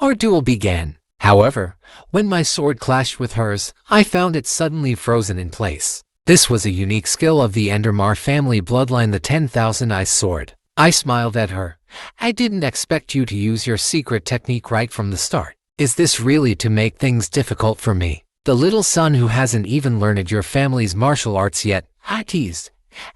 our duel began. However, when my sword clashed with hers, I found it suddenly frozen in place. This was a unique skill of the Endermar family bloodline, the 10,000 Eyes sword. I smiled at her. "I didn't expect you to use your secret technique right from the start. Is this really to make things difficult for me, the little son who hasn't even learned your family's martial arts yet?" I teased.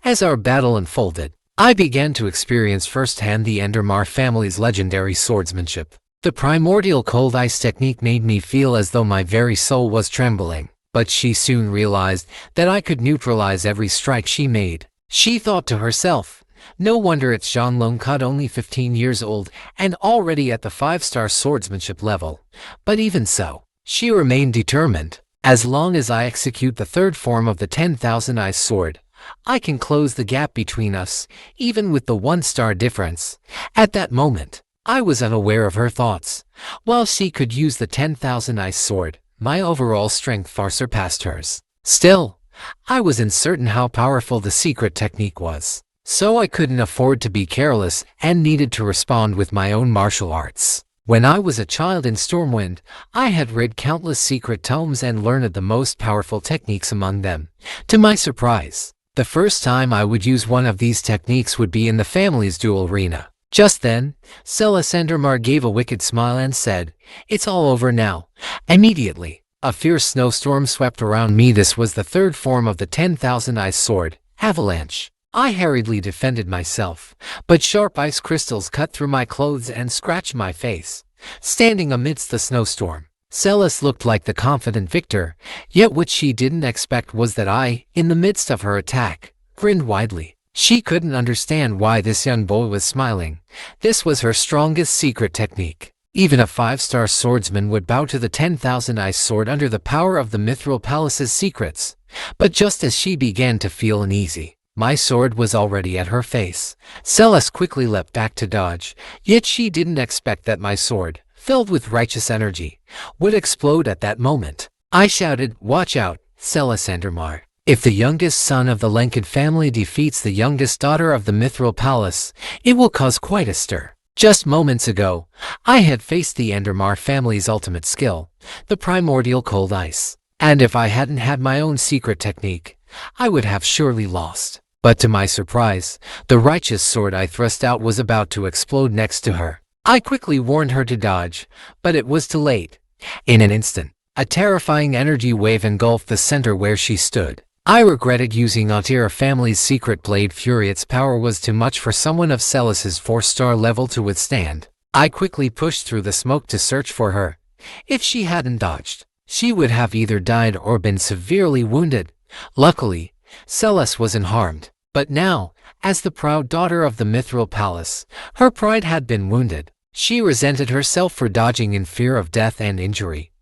As our battle unfolded, I began to experience firsthand the Endermar family's legendary swordsmanship. The primordial cold ice technique made me feel as though my very soul was trembling. But she soon realized that I could neutralize every strike she made. She thought to herself, "No wonder it's Jean Loncod, only 15 years old and already at the 5-star swordsmanship level." But even so, she remained determined. "As long as I execute the 3rd form of the 10,000 Eyes sword, I can close the gap between us, even with the 1-star difference." At that moment, I was unaware of her thoughts. While she could use the 10,000 Eyes sword, my overall strength far surpassed hers. Still, I was uncertain how powerful the secret technique was, so I couldn't afford to be careless and needed to respond with my own martial arts. When I was a child in Stormwind, I had read countless secret tomes and learned the most powerful techniques among them. To my surprise, the first time I would use one of these techniques would be in the family's duel arena. Just then, Celis Endermar gave a wicked smile and said, "It's all over now." Immediately, a fierce snowstorm swept around me. This was the 3rd form of the 10,000 Eyes sword, Avalanche. I hurriedly defended myself, but sharp ice crystals cut through my clothes and scratched my face. Standing amidst the snowstorm, Celis looked like the confident victor, yet what she didn't expect was that I, in the midst of her attack, grinned widely. She couldn't understand why this young boy was smiling. This was her strongest secret technique. Even a 5-star swordsman would bow to the 10,000 Eyes sword under the power of the Mithril Palace's secrets. But just as she began to feel uneasy, my sword was already at her face. Celis quickly leapt back to dodge, yet she didn't expect that my sword, filled with righteous energy, would explode at that moment. I shouted, "Watch out, Celis Endermar. If the youngest son of the Lankid family defeats the youngest daughter of the Mithril Palace, it will cause quite a stir." Just moments ago, I had faced the Endermar family's ultimate skill, the primordial cold ice. And if I hadn't had my own secret technique, I would have surely lost. But to my surprise, the righteous sword I thrust out was about to explode next to her. I quickly warned her to dodge, but it was too late. In an instant, A terrifying energy wave engulfed the center where she stood. I regretted using Altira family's secret blade fury. Its power was too much for someone of Celis's 4-star level to withstand. I quickly pushed through the smoke to search for her. If she hadn't dodged, she would have either died or been severely wounded. Luckily, Celis wasn't harmed. But now, as the proud daughter of the Mithril Palace, her pride had been wounded. She resented herself for dodging in fear of death and injury.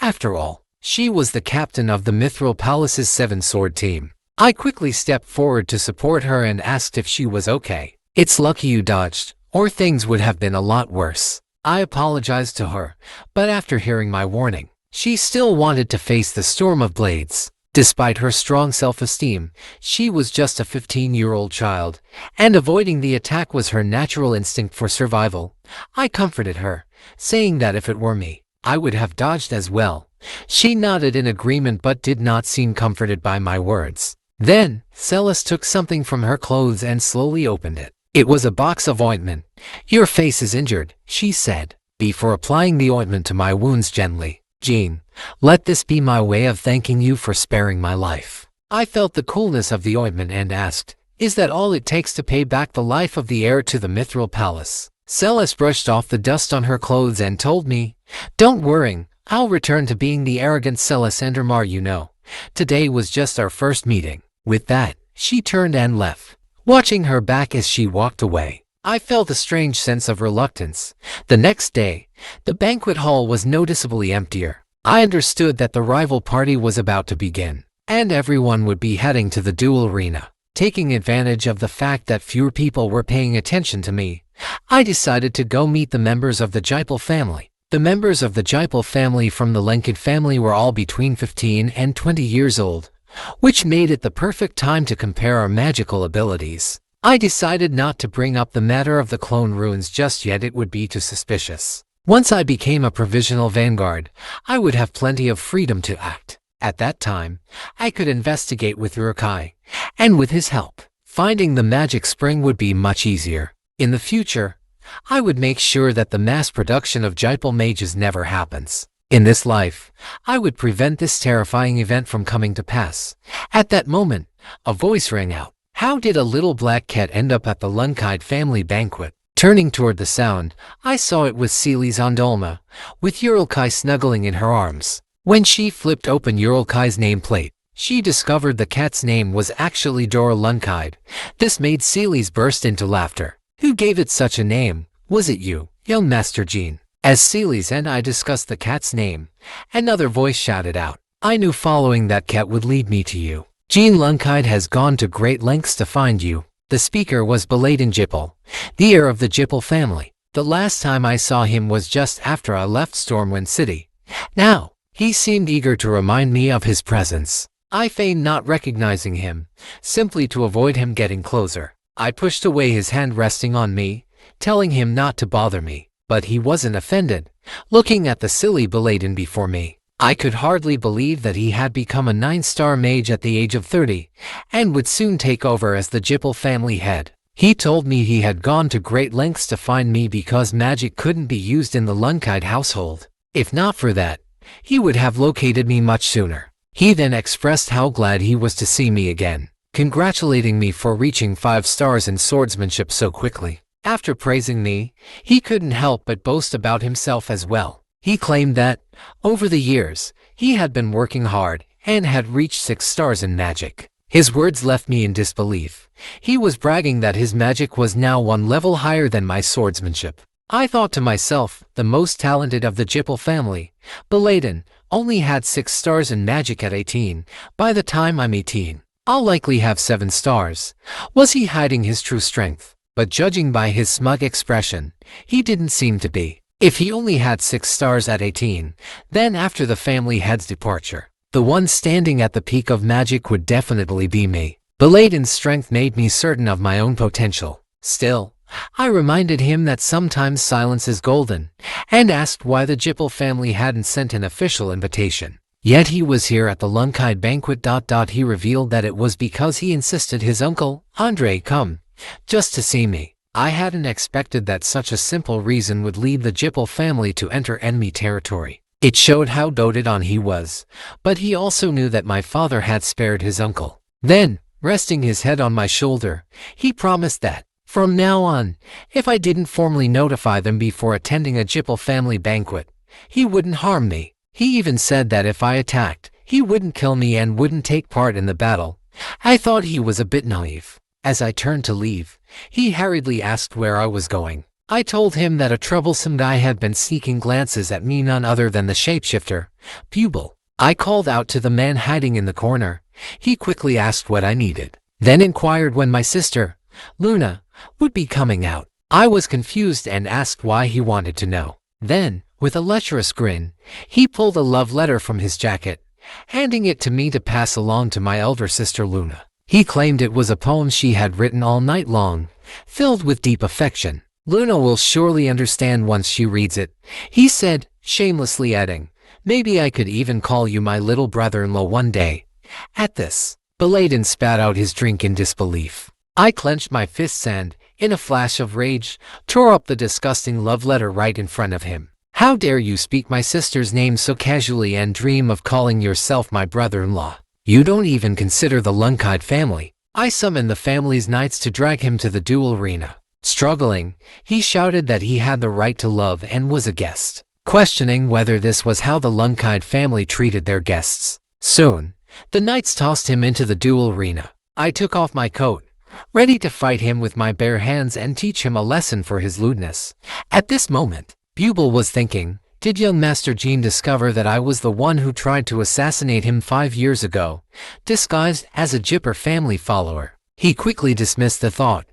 After all, she was the captain of the Mithril Palace's 7-sword team. I quickly stepped forward to support her and asked if she was okay. "It's lucky you dodged, or things would have been a lot worse." I apologized to her, but after hearing my warning, she still wanted to face the storm of blades. Despite her strong self-esteem, she was just a 15-year-old child, and avoiding the attack was her natural instinct for survival. I comforted her, saying that if it were me, I would have dodged as well. She nodded in agreement but did not seem comforted by my words. Then, Celis took something from her clothes and slowly opened it. It was a box of ointment. "Your face is injured," she said, before applying the ointment to my wounds gently. "Jean, let this be my way of thanking you for sparing my life." I felt the coolness of the ointment and asked, "Is that all it takes to pay back the life of the heir to the Mithril Palace?" Celis brushed off the dust on her clothes and told me, "Don't worry, I'll return to being the arrogant Celis Endermar you know. Today was just our first meeting." With that, she turned and left. Watching her back as she walked away, I felt a strange sense of reluctance. The next day, the banquet hall was noticeably emptier. I understood that the rival party was about to begin, and everyone would be heading to the duel arena. Taking advantage of the fact that fewer people were paying attention to me, I decided to go meet the members of the Jipper family. The members of the Jipper family from the Lunk family were all between 15 and 20 years old, which made it the perfect time to compare our magical abilities. I decided not to bring up the matter of the clone runes just yet. It would be too suspicious. Once I became a provisional vanguard, I would have plenty of freedom to act. At that time, I could investigate with Ulick, and with his help, finding the magic spring would be much easier. In the future, I would make sure that the mass production of Jipper mages never happens. In this life, I would prevent this terrifying event from coming to pass. At that moment, a voice rang out. How did a little black cat end up at the Lunk family banquet? Turning toward the sound, I saw it was Seely's Ondolma, with Ulick snuggling in her arms. When she flipped open Ulick's nameplate, she discovered the cat's name was actually Dora Lunkide. This made Seely's burst into laughter. "Who gave it such a name? Was it you, young Master Jean?" As Seely's and I discussed the cat's name, another voice shouted out, "I knew following that cat would lead me to you. Jean Lunkide has gone to great lengths to find you." The speaker was Beladen Jipper, the heir of the Jipper family. The last time I saw him was just after I left Stormwind City. Now, he seemed eager to remind me of his presence. I feigned not recognizing him, simply to avoid him getting closer. I pushed away his hand resting on me, telling him not to bother me. But he wasn't offended. Looking at the silly Beladen before me, I could hardly believe that he had become a 9-star mage at the age of 30, and would soon take over as the Jipper family head. He told me he had gone to great lengths to find me because magic couldn't be used in the Lunkide household. If not for that, he would have located me much sooner. He then expressed how glad he was to see me again, congratulating me for reaching 5 stars in swordsmanship so quickly. After praising me, he couldn't help but boast about himself as well. He claimed that, over the years, he had been working hard and had reached 6 stars in magic. His words left me in disbelief. He was bragging that his magic was now 1 level higher than my swordsmanship. I thought to myself, the most talented of the Jipper family, Beladen, only had 6 stars in magic at 18. By the time I'm 18, I'll likely have 7 stars. Was he hiding his true strength? But judging by his smug expression, he didn't seem to be. If he only had 6 stars at 18, then after the family head's departure, the one standing at the peak of magic would definitely be me. Beladen's strength made me certain of my own potential. Still, I reminded him that sometimes silence is golden, and asked why the Jipper family hadn't sent an official invitation. Yet he was here at the Lunkide banquet. He revealed that it was because he insisted his uncle, Andre, come just to see me. I hadn't expected that such a simple reason would lead the Jipper family to enter enemy territory. It showed how doted on he was, but he also knew that my father had spared his uncle. Then, resting his head on my shoulder, he promised that, from now on, if I didn't formally notify them before attending a Jipper family banquet, he wouldn't harm me. He even said that if I attacked, he wouldn't kill me and wouldn't take part in the battle. I thought he was a bit naive. As I turned to leave, he hurriedly asked where I was going. I told him that a troublesome guy had been sneaking glances at me, none other than the shapeshifter, Buble. I called out to the man hiding in the corner. He quickly asked what I needed, then inquired when my sister, Luna, would be coming out. I was confused and asked why he wanted to know. Then, with a lecherous grin, he pulled a love letter from his jacket, handing it to me to pass along to my elder sister Luna. He claimed it was a poem she had written all night long, filled with deep affection. Luna will surely understand once she reads it, he said, shamelessly adding, maybe I could even call you my little brother-in-law one day. At this, Beladen spat out his drink in disbelief. I clenched my fists and, in a flash of rage, tore up the disgusting love letter right in front of him. How dare you speak my sister's name so casually and dream of calling yourself my brother-in-law? You don't even consider the Lunkide family. I summoned the family's knights to drag him to the duel arena. Struggling, he shouted that he had the right to love and was a guest, questioning whether this was how the Lunkide family treated their guests. Soon, the knights tossed him into the duel arena. I took off my coat, ready to fight him with my bare hands and teach him a lesson for his lewdness. At this moment, Buble was thinking, did young Master Jean discover that I was the one who tried to assassinate him 5 years ago, disguised as a Jipper family follower? He quickly dismissed the thought.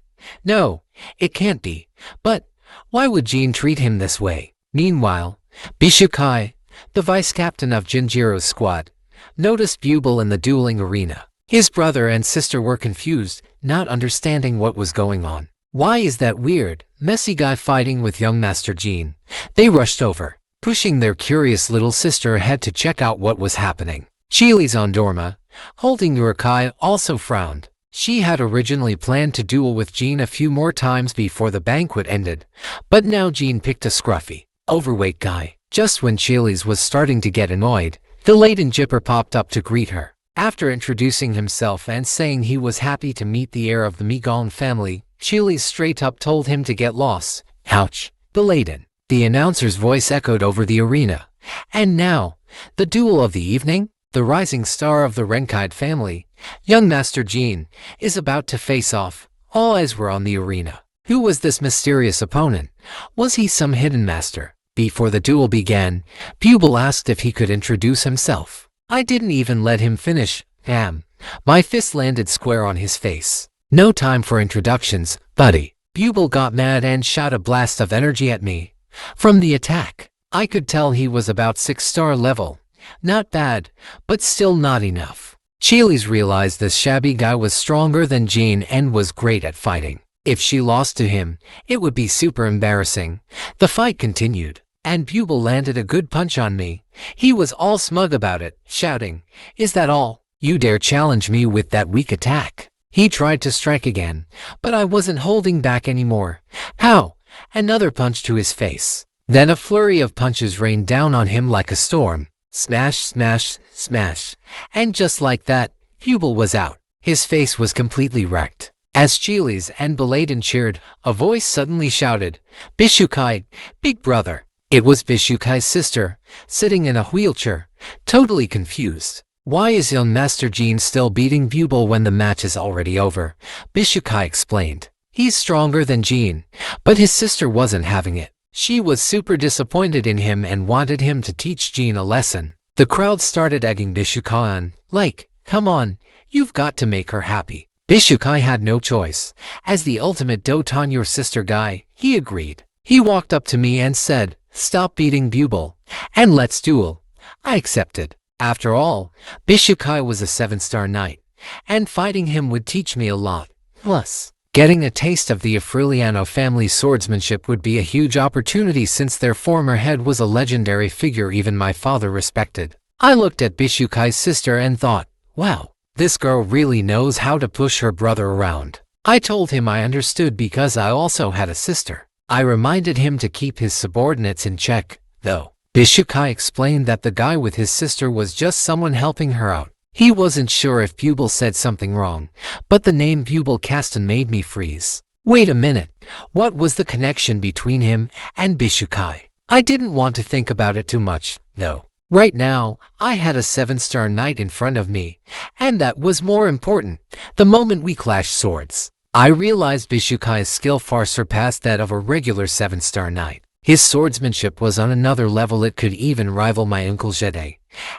No, it can't be. But why would Jean treat him this way? Meanwhile, Bishukai, the vice-captain of Jinjiro's squad, noticed Buble in the dueling arena. His brother and sister were confused, not understanding what was going on. Why is that weird, messy guy fighting with young Master Jean? They rushed over, pushing their curious little sister ahead to check out what was happening. Chili's Ondorma, holding Urukai, also frowned. She had originally planned to duel with Jean a few more times before the banquet ended, but now Jean picked a scruffy, overweight guy. Just when Chili's was starting to get annoyed, the laden Jipper popped up to greet her. After introducing himself and saying he was happy to meet the heir of the Migon family, Chili's straight up told him to get lost. Ouch. Beladen. The announcer's voice echoed over the arena. And now, the duel of the evening? The rising star of the Renkide family, young Master Jean, is about to face off. All eyes were on the arena. Who was this mysterious opponent? Was he some hidden master? Before the duel began, Buble asked if he could introduce himself. I didn't even let him finish. Damn. My fist landed square on his face. No time for introductions, buddy. Buble got mad and shot a blast of energy at me. From the attack, I could tell he was about 6-star level. Not bad, but still not enough. Chili's realized this shabby guy was stronger than Jean and was great at fighting. If she lost to him, it would be super embarrassing. The fight continued, and Buble landed a good punch on me. He was all smug about it, shouting, "Is that all? You dare challenge me with that weak attack?" He tried to strike again, but I wasn't holding back anymore. Pow! Another punch to his face. Then a flurry of punches rained down on him like a storm. Smash, smash, smash. And just like that, Buble was out. His face was completely wrecked. As Chili's and Beladen cheered, a voice suddenly shouted, "Bishukai, big brother." It was Bishukai's sister, sitting in a wheelchair, totally confused. Why is young Master Jean still beating Buble when the match is already over? Bishukai explained. He's stronger than Jean, but his sister wasn't having it. She was super disappointed in him and wanted him to teach Jean a lesson. The crowd started egging Bishukai on, like, come on, you've got to make her happy. Bishukai had no choice. As the ultimate dote on your sister guy, he agreed. He walked up to me and said, "Stop beating Buble, and let's duel." I accepted. After all, Bishukai was a 7-star knight, and fighting him would teach me a lot. Plus, getting a taste of the Afriliano family's swordsmanship would be a huge opportunity since their former head was a legendary figure even my father respected. I looked at Bishukai's sister and thought, wow, this girl really knows how to push her brother around. I told him I understood because I also had a sister. I reminded him to keep his subordinates in check, though. Bishukai explained that the guy with his sister was just someone helping her out. He wasn't sure if Bubble said something wrong, but the name Bubble Kasten made me freeze. Wait a minute, what was the connection between him and Bishukai? I didn't want to think about it too much, though. Right now, I had a 7-star knight in front of me, and that was more important. The moment we clashed swords, I realized Bishukai's skill far surpassed that of a regular 7-star knight. His swordsmanship was on another level. It could even rival my Uncle Jede.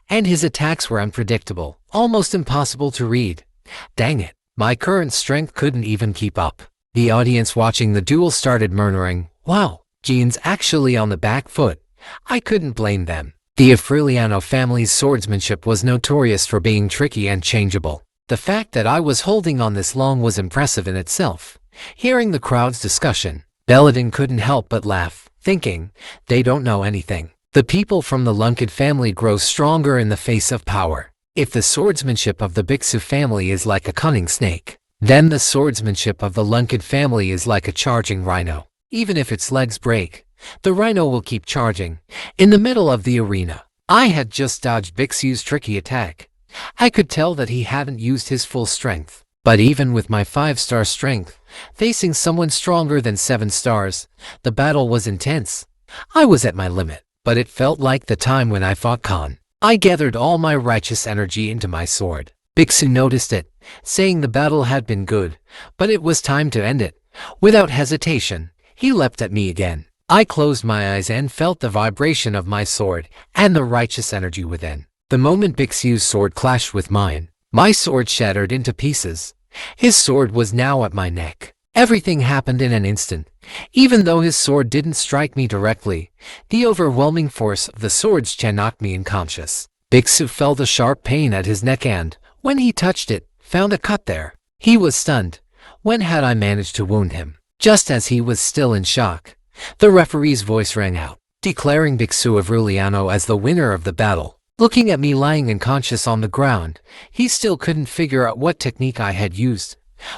And his attacks were unpredictable, almost impossible to read. Dang it, my current strength couldn't even keep up. The audience watching the duel started murmuring, "Wow, Jean's actually on the back foot." I couldn't blame them. The Afriliano family's swordsmanship was notorious for being tricky and changeable. The fact that I was holding on this long was impressive in itself. Hearing the crowd's discussion, Belladin couldn't help but laugh, thinking, they don't know anything. The people from the Lunk family grow stronger in the face of power. If the swordsmanship of the Biksu family is like a cunning snake, then the swordsmanship of the Lunk family is like a charging rhino. Even if its legs break, the rhino will keep charging. In the middle of the arena, I had just dodged Biksu's tricky attack. I could tell that he hadn't used his full strength. But even with my 5-star strength, facing someone stronger than 7 stars, the battle was intense. I was at my limit, but it felt like the time when I fought Khan. I gathered all my righteous energy into my sword. Biksu noticed it, saying the battle had been good, but it was time to end it. Without hesitation, he leapt at me again. I closed my eyes and felt the vibration of my sword and the righteous energy within. The moment Biksu's sword clashed with mine, my sword shattered into pieces. His sword was now at my neck. Everything happened in an instant. Even though his sword didn't strike me directly, the overwhelming force of the sword's chen knocked me unconscious. Biksu felt a sharp pain at his neck and, when he touched it, found a cut there. He was stunned. When had I managed to wound him? Just as he was still in shock, the referee's voice rang out, declaring Biksu Avruliano as the winner of the battle. Looking at me lying unconscious on the ground, he still couldn't figure out what technique I had used.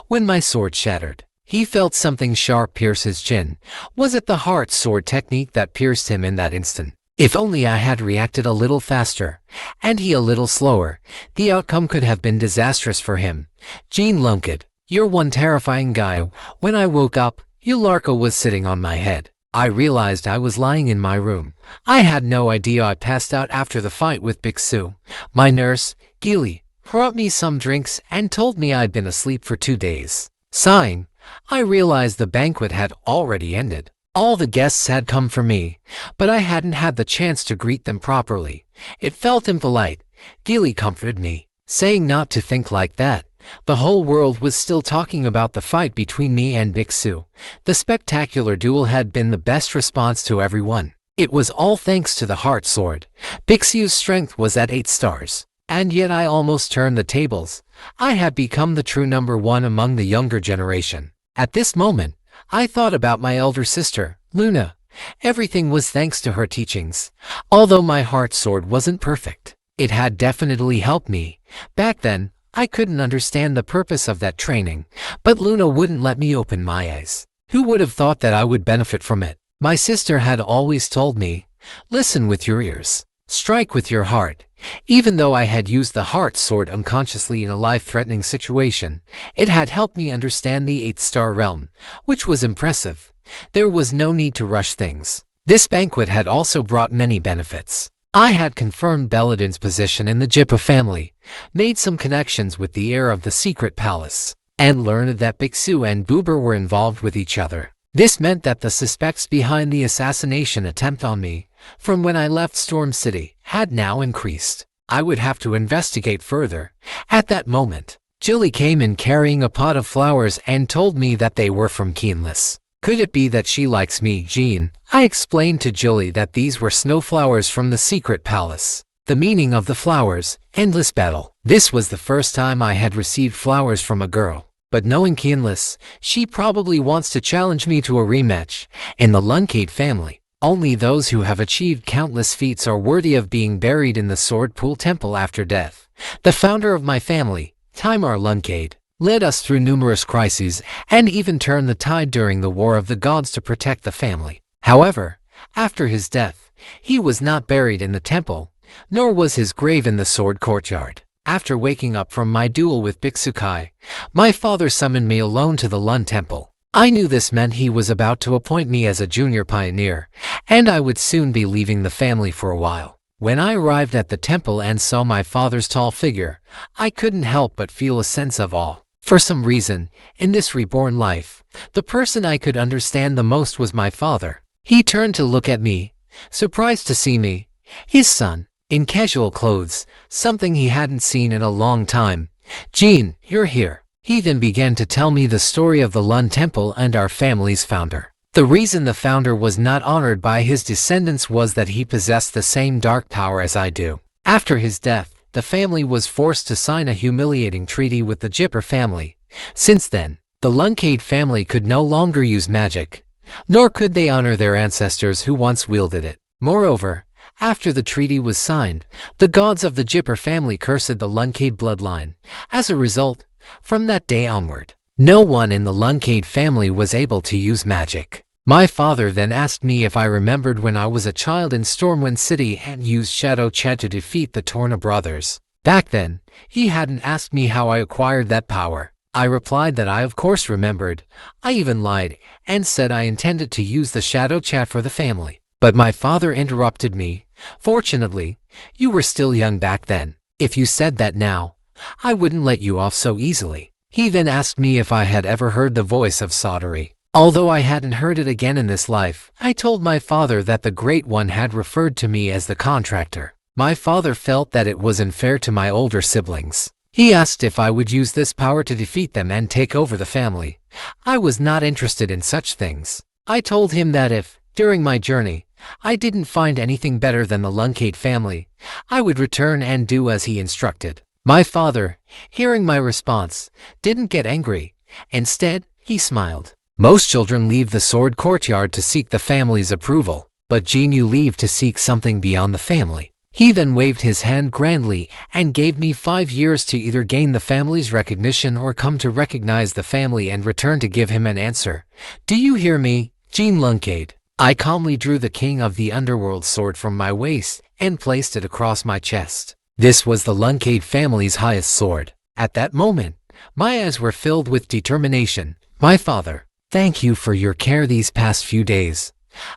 When my sword shattered, he felt something sharp pierce his chin. Was it the heart sword technique that pierced him in that instant? If only I had reacted a little faster, and he a little slower, the outcome could have been disastrous for him. Jean Lunked, you're one terrifying guy. When I woke up, Ularka was sitting on my head. I realized I was lying in my room. I had no idea I passed out after the fight with Biksu. My nurse, Gili, brought me some drinks and told me I'd been asleep for 2 days. Sighing, I realized the banquet had already ended. All the guests had come for me, but I hadn't had the chance to greet them properly. It felt impolite. Gili comforted me, saying not to think like that. The whole world was still talking about the fight between me and Biksu. The spectacular duel had been the best response to everyone. It was all thanks to the heart sword. Biksu's strength was at 8 stars. And yet I almost turned the tables. I had become the true number 1 among the younger generation. At this moment, I thought about my elder sister, Luna. Everything was thanks to her teachings. Although my heart sword wasn't perfect, it had definitely helped me. Back then, I couldn't understand the purpose of that training, but Luna wouldn't let me open my eyes. Who would have thought that I would benefit from it? My sister had always told me, listen with your ears, strike with your heart. Even though I had used the heart sword unconsciously in a life-threatening situation, it had helped me understand the 8-star realm, which was impressive. There was no need to rush things. This banquet had also brought many benefits. I had confirmed Belladin's position in the Jipper family, made some connections with the heir of the secret palace, and learned that Biksu and Boober were involved with each other. This meant that the suspects behind the assassination attempt on me, from when I left Storm City, had now increased. I would have to investigate further. At that moment, Jilly came in carrying a pot of flowers and told me that they were from Keenless. Could it be that she likes me, Jean? I explained to Jilly that these were snowflowers from the secret palace. The meaning of the flowers, endless battle. This was the first time I had received flowers from a girl. But knowing Keenless, she probably wants to challenge me to a rematch. In the Lunkade family, only those who have achieved countless feats are worthy of being buried in the Sword Pool Temple after death. The founder of my family, Timar Lunkade, led us through numerous crises and even turned the tide during the War of the Gods to protect the family. However, After his death, he was not buried in the temple, nor was his grave in the sword courtyard. After waking up from my duel with Biksukai, my father summoned me alone to the Lun temple. I knew this meant he was about to appoint me as a junior pioneer, and I would soon be leaving the family for a while. When I arrived at the temple and saw my father's tall figure, I couldn't help but feel a sense of awe. For some reason, in this reborn life, the person I could understand the most was my father. He turned to look at me, surprised to see me, his son, in casual clothes, something he hadn't seen in a long time. "Jean, you're here." He then began to tell me the story of the Lun Temple and our family's founder. The reason the founder was not honored by his descendants was that he possessed the same dark power as I do. After his death, the family was forced to sign a humiliating treaty with the Jipper family. Since then, the Lunkade family could no longer use magic, nor could they honor their ancestors who once wielded it. Moreover, after the treaty was signed, the gods of the Jipper family cursed the Lunkade bloodline. As a result, from that day onward, no one in the Lunkade family was able to use magic. My father then asked me if I remembered when I was a child in Stormwind City and used Shadow Chat to defeat the Torna brothers. Back then, he hadn't asked me how I acquired that power. I replied that I of course remembered. I even lied and said I intended to use the Shadow Chat for the family. But my father interrupted me. "Fortunately, you were still young back then. If you said that now, I wouldn't let you off so easily." He then asked me if I had ever heard the voice of Sottery. Although I hadn't heard it again in this life, I told my father that the Great One had referred to me as the contractor. My father felt that it was unfair to my older siblings. He asked if I would use this power to defeat them and take over the family. I was not interested in such things. I told him that if, during my journey, I didn't find anything better than the Lunkade family, I would return and do as he instructed. My father, hearing my response, didn't get angry. Instead, he smiled. "Most children leave the sword courtyard to seek the family's approval, but Jean, you leave to seek something beyond the family." He then waved his hand grandly and gave me 5 years to either gain the family's recognition or come to recognize the family and return to give him an answer. "Do you hear me, Jean Lunkade?" I calmly drew the King of the Underworld sword from my waist and placed it across my chest. This was the Lunkade family's highest sword. At that moment, my eyes were filled with determination. "My father, thank you for your care these past few days.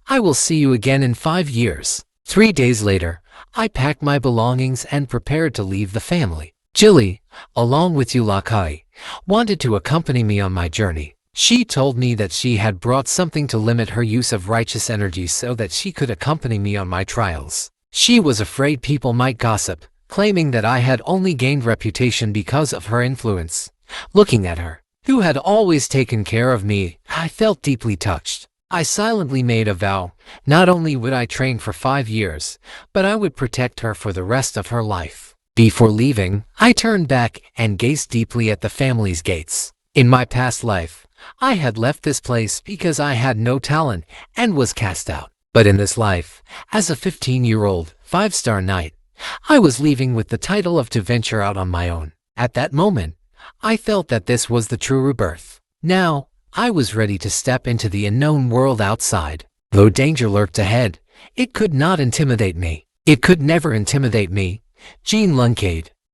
I will see you again in 5 years. 3 days later, I packed my belongings and prepared to leave the family. Jilly, along with Ulick, wanted to accompany me on my journey. She told me that she had brought something to limit her use of righteous energy so that she could accompany me on my trials. She was afraid people might gossip, claiming that I had only gained reputation because of her influence. Looking at her, who had always taken care of me, I felt deeply touched. I silently made a vow. Not only would I train for 5 years, but I would protect her for the rest of her life. Before leaving, I turned back and gazed deeply at the family's gates. In my past life, I had left this place because I had no talent and was cast out. But in this life, as a 15-year-old, 5-star knight, I was leaving with the title of to venture out on my own. At that moment, I felt that this was the true rebirth. Now, I was ready to step into the unknown world outside. Though danger lurked ahead, it could not intimidate me. It could never intimidate me. Jean Lunkade.